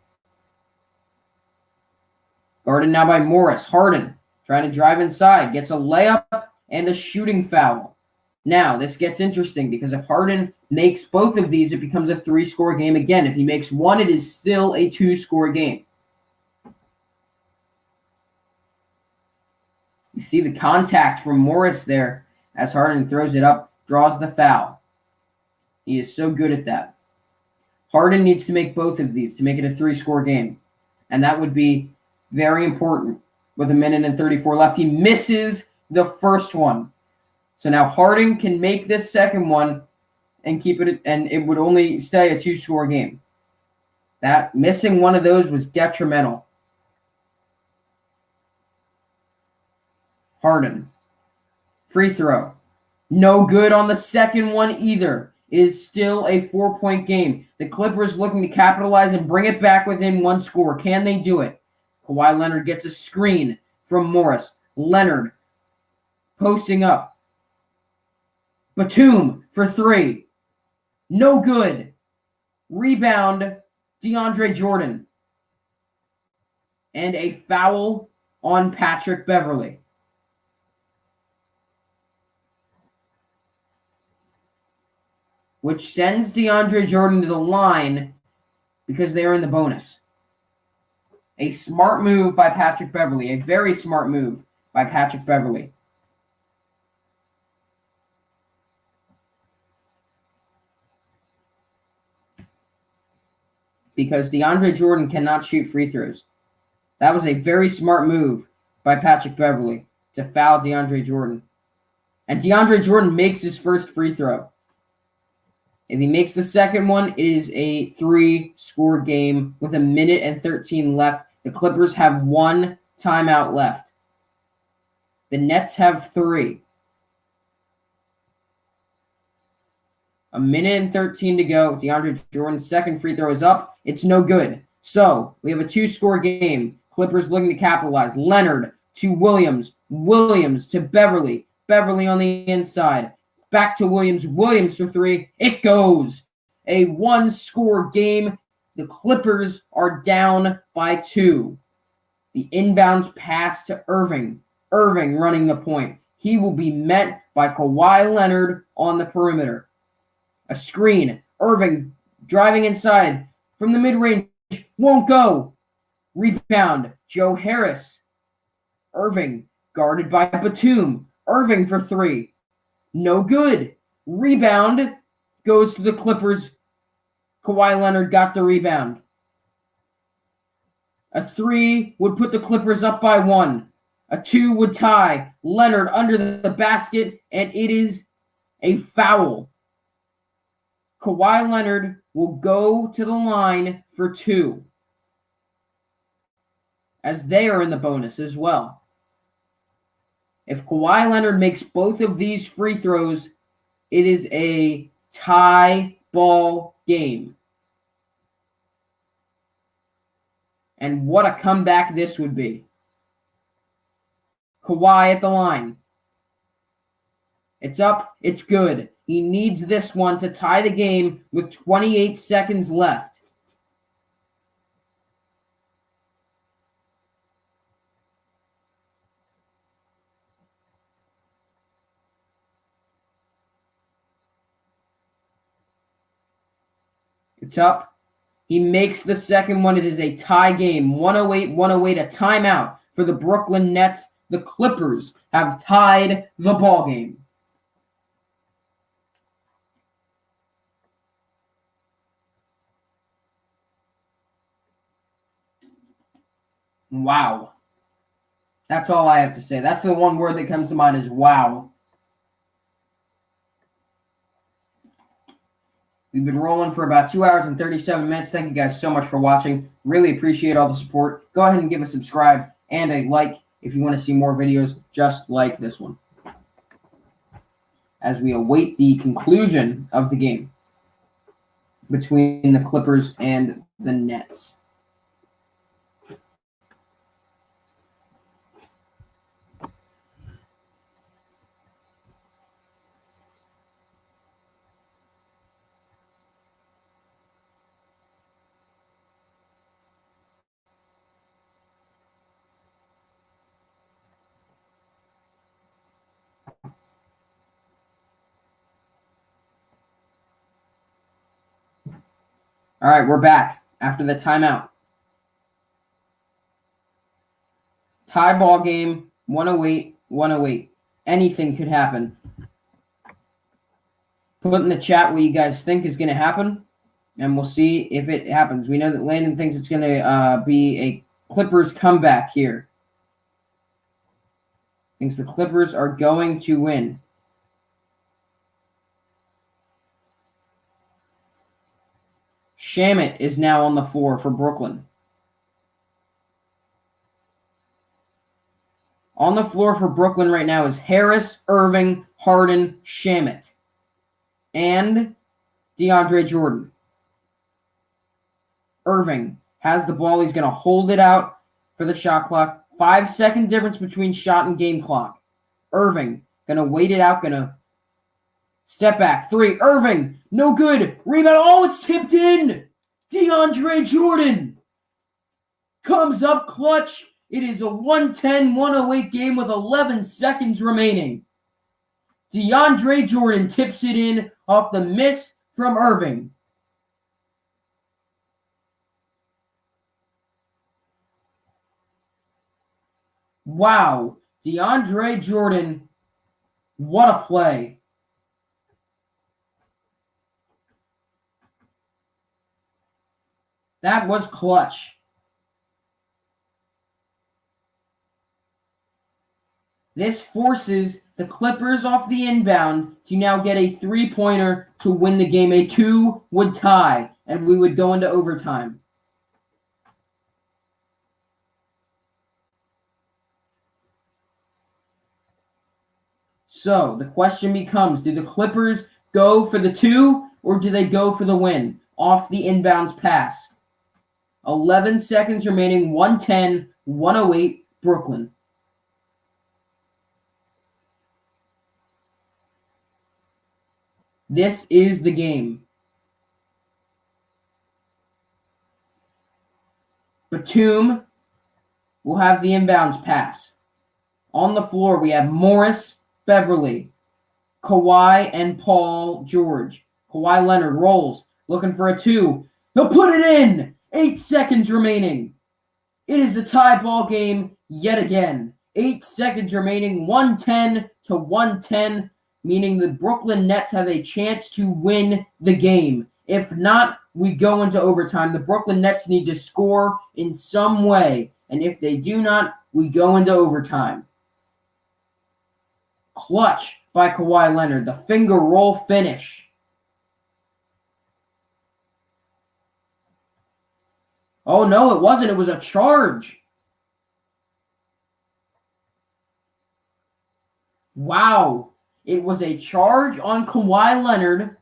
Guarded now by Morris. Harden trying to drive inside. Gets a layup and a shooting foul. Now, this gets interesting because if Harden makes both of these, it becomes a 3-score game again. If he makes one, it is still a 2-score game. You see the contact from Morris there as Harden throws it up, draws the foul. He is so good at that. Harden needs to make both of these to make it a 3-score game. And that would be very important with 1 minute and 34 left. He misses the first one. So now Harden can make this second one and keep it, and it would only stay a 2-score game. That missing one of those was detrimental. Harden. Free throw. No good on the second one either. It is still a 4-point game. The Clippers looking to capitalize and bring it back within 1 score. Can they do it? Kawhi Leonard gets a screen from Morris. Leonard posting up. Batum for 3. No good. Rebound, DeAndre Jordan. And a foul on Patrick Beverly. Which sends DeAndre Jordan to the line because they are in the bonus. A smart move by Patrick Beverly. A very smart move by Patrick Beverly. Because DeAndre Jordan cannot shoot free throws. That was a very smart move by Patrick Beverly to foul DeAndre Jordan. And DeAndre Jordan makes his first free throw. If he makes the second one, it is a 3-score game with 1 minute and 13 left. The Clippers have 1 timeout left. The Nets have 3. 1 minute and 13 to go. DeAndre Jordan's second free throw is up. It's no good. So we have a 2-score game. Clippers looking to capitalize. Leonard to Williams. Williams to Beverly. Beverly on the inside. Back to Williams. Williams for 3. It goes. A 1-score game. The Clippers are down by 2. The inbounds pass to Irving. Irving running the point. He will be met by Kawhi Leonard on the perimeter. A screen. Irving driving inside from the mid-range. Won't go. Rebound. Joe Harris. Irving guarded by Batum. Irving for 3. No good. Rebound. goes to the Clippers. Kawhi Leonard got the rebound. A 3 would put the Clippers up by 1. A 2 would tie. Leonard under the basket, and it is a foul. Kawhi Leonard will go to the line for 2, as they are in the bonus as well. If Kawhi Leonard makes both of these free throws, it is a tie ball game. And what a comeback this would be. Kawhi at the line. It's up. It's good. He needs this one to tie the game with 28 seconds left. It's up. He makes the second one. It is a tie game. 108, a timeout for the Brooklyn Nets. The Clippers have tied the ball game. Wow. That's all I have to say. That's the one word that comes to mind is wow. We've been rolling for about 2 hours and 37 minutes. Thank you guys so much for watching. Really appreciate all the support. Go ahead and give a subscribe and a like if you want to see more videos just like this one, as we await the conclusion of the game between the Clippers and the Nets. All right, we're back after the timeout. Tie ball game, 108. Anything could happen. Put in the chat what you guys think is going to happen, and we'll see if it happens. We know that Landon thinks it's going to be a Clippers comeback here. Thinks the Clippers are going to win. Shamet is now on the floor for Brooklyn. On the floor for Brooklyn right now is Harris, Irving, Harden, Shamet, and DeAndre Jordan. Irving has the ball. He's going to hold it out for the shot clock. 5-second difference between shot and game clock. Irving going to wait it out, going to step back. 3. Irving, no good. Rebound. Oh, it's tipped in. DeAndre Jordan comes up clutch. It is a 110-108 game with 11 seconds remaining. DeAndre Jordan tips it in off the miss from Irving. Wow. DeAndre Jordan, what a play. That was clutch. This forces the Clippers off the inbound to now get a 3-pointer to win the game. A 2 would tie, and we would go into overtime. So the question becomes, do the Clippers go for the 2 or do they go for the win off the inbounds pass? 11 seconds remaining, 110-108, Brooklyn. This is the game. Batum will have the inbounds pass. On the floor, we have Morris, Beverly, Kawhi, and Paul George. Kawhi Leonard rolls, looking for a 2. He'll put it in! 8 seconds remaining. It is a tie ball game yet again. 8 seconds remaining, 110-110. meaning the Brooklyn Nets have a chance to win the game. If not, we go into overtime. The Brooklyn Nets need to score in some way, and if they do not, we go into overtime. Clutch by Kawhi Leonard, the finger roll finish. Oh, no, it wasn't. It was a charge. Wow. It was a charge on Kawhi Leonard.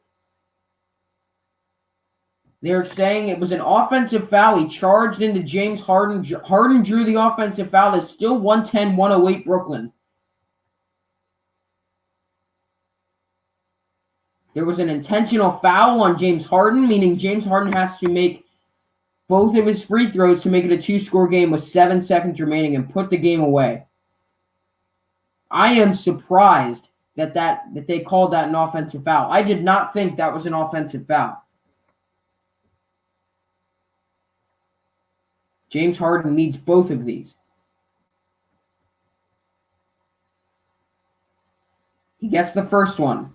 They're saying it was an offensive foul. He charged into James Harden. Harden drew the offensive foul. It's still 110-108 Brooklyn. There was an intentional foul on James Harden, meaning James Harden has to make both of his free throws to make it a 2-score game with 7 seconds remaining and put the game away. I am surprised that they called that an offensive foul. I did not think that was an offensive foul. James Harden needs both of these. He gets the first one.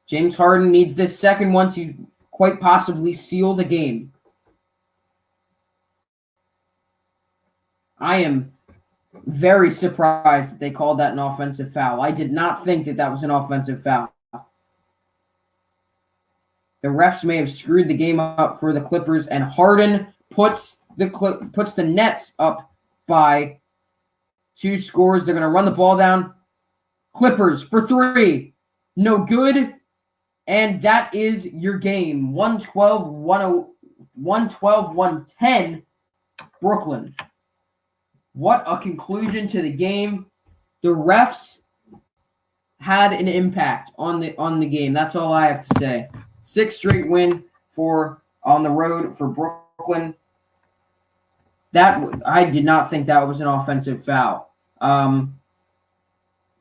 James Harden needs this second one to quite possibly seal the game. I am very surprised that they called that an offensive foul. I did not think that was an offensive foul. The refs may have screwed the game up for the Clippers, and Harden puts the Nets up by 2 scores. They're going to run the ball down. Clippers for 3. No good. And that is your game. 112-110 Brooklyn. What a conclusion to the game. The refs had an impact on the game. That's all I have to say. 6th straight win on the road for Brooklyn. I did not think that was an offensive foul.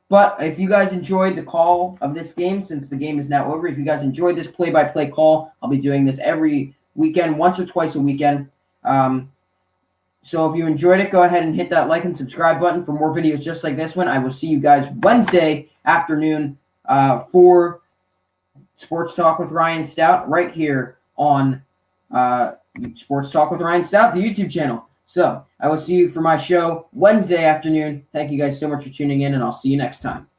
But if you guys enjoyed the call of this game, since the game is now over, if you guys enjoyed this play-by-play call, I'll be doing this every weekend, once or twice a weekend. So if you enjoyed it, go ahead and hit that like and subscribe button for more videos just like this one. I will see you guys Wednesday afternoon for Sports Talk with Ryan Stout right here on Sports Talk with Ryan Stout, the YouTube channel. So I will see you for my show Wednesday afternoon. Thank you guys so much for tuning in, and I'll see you next time.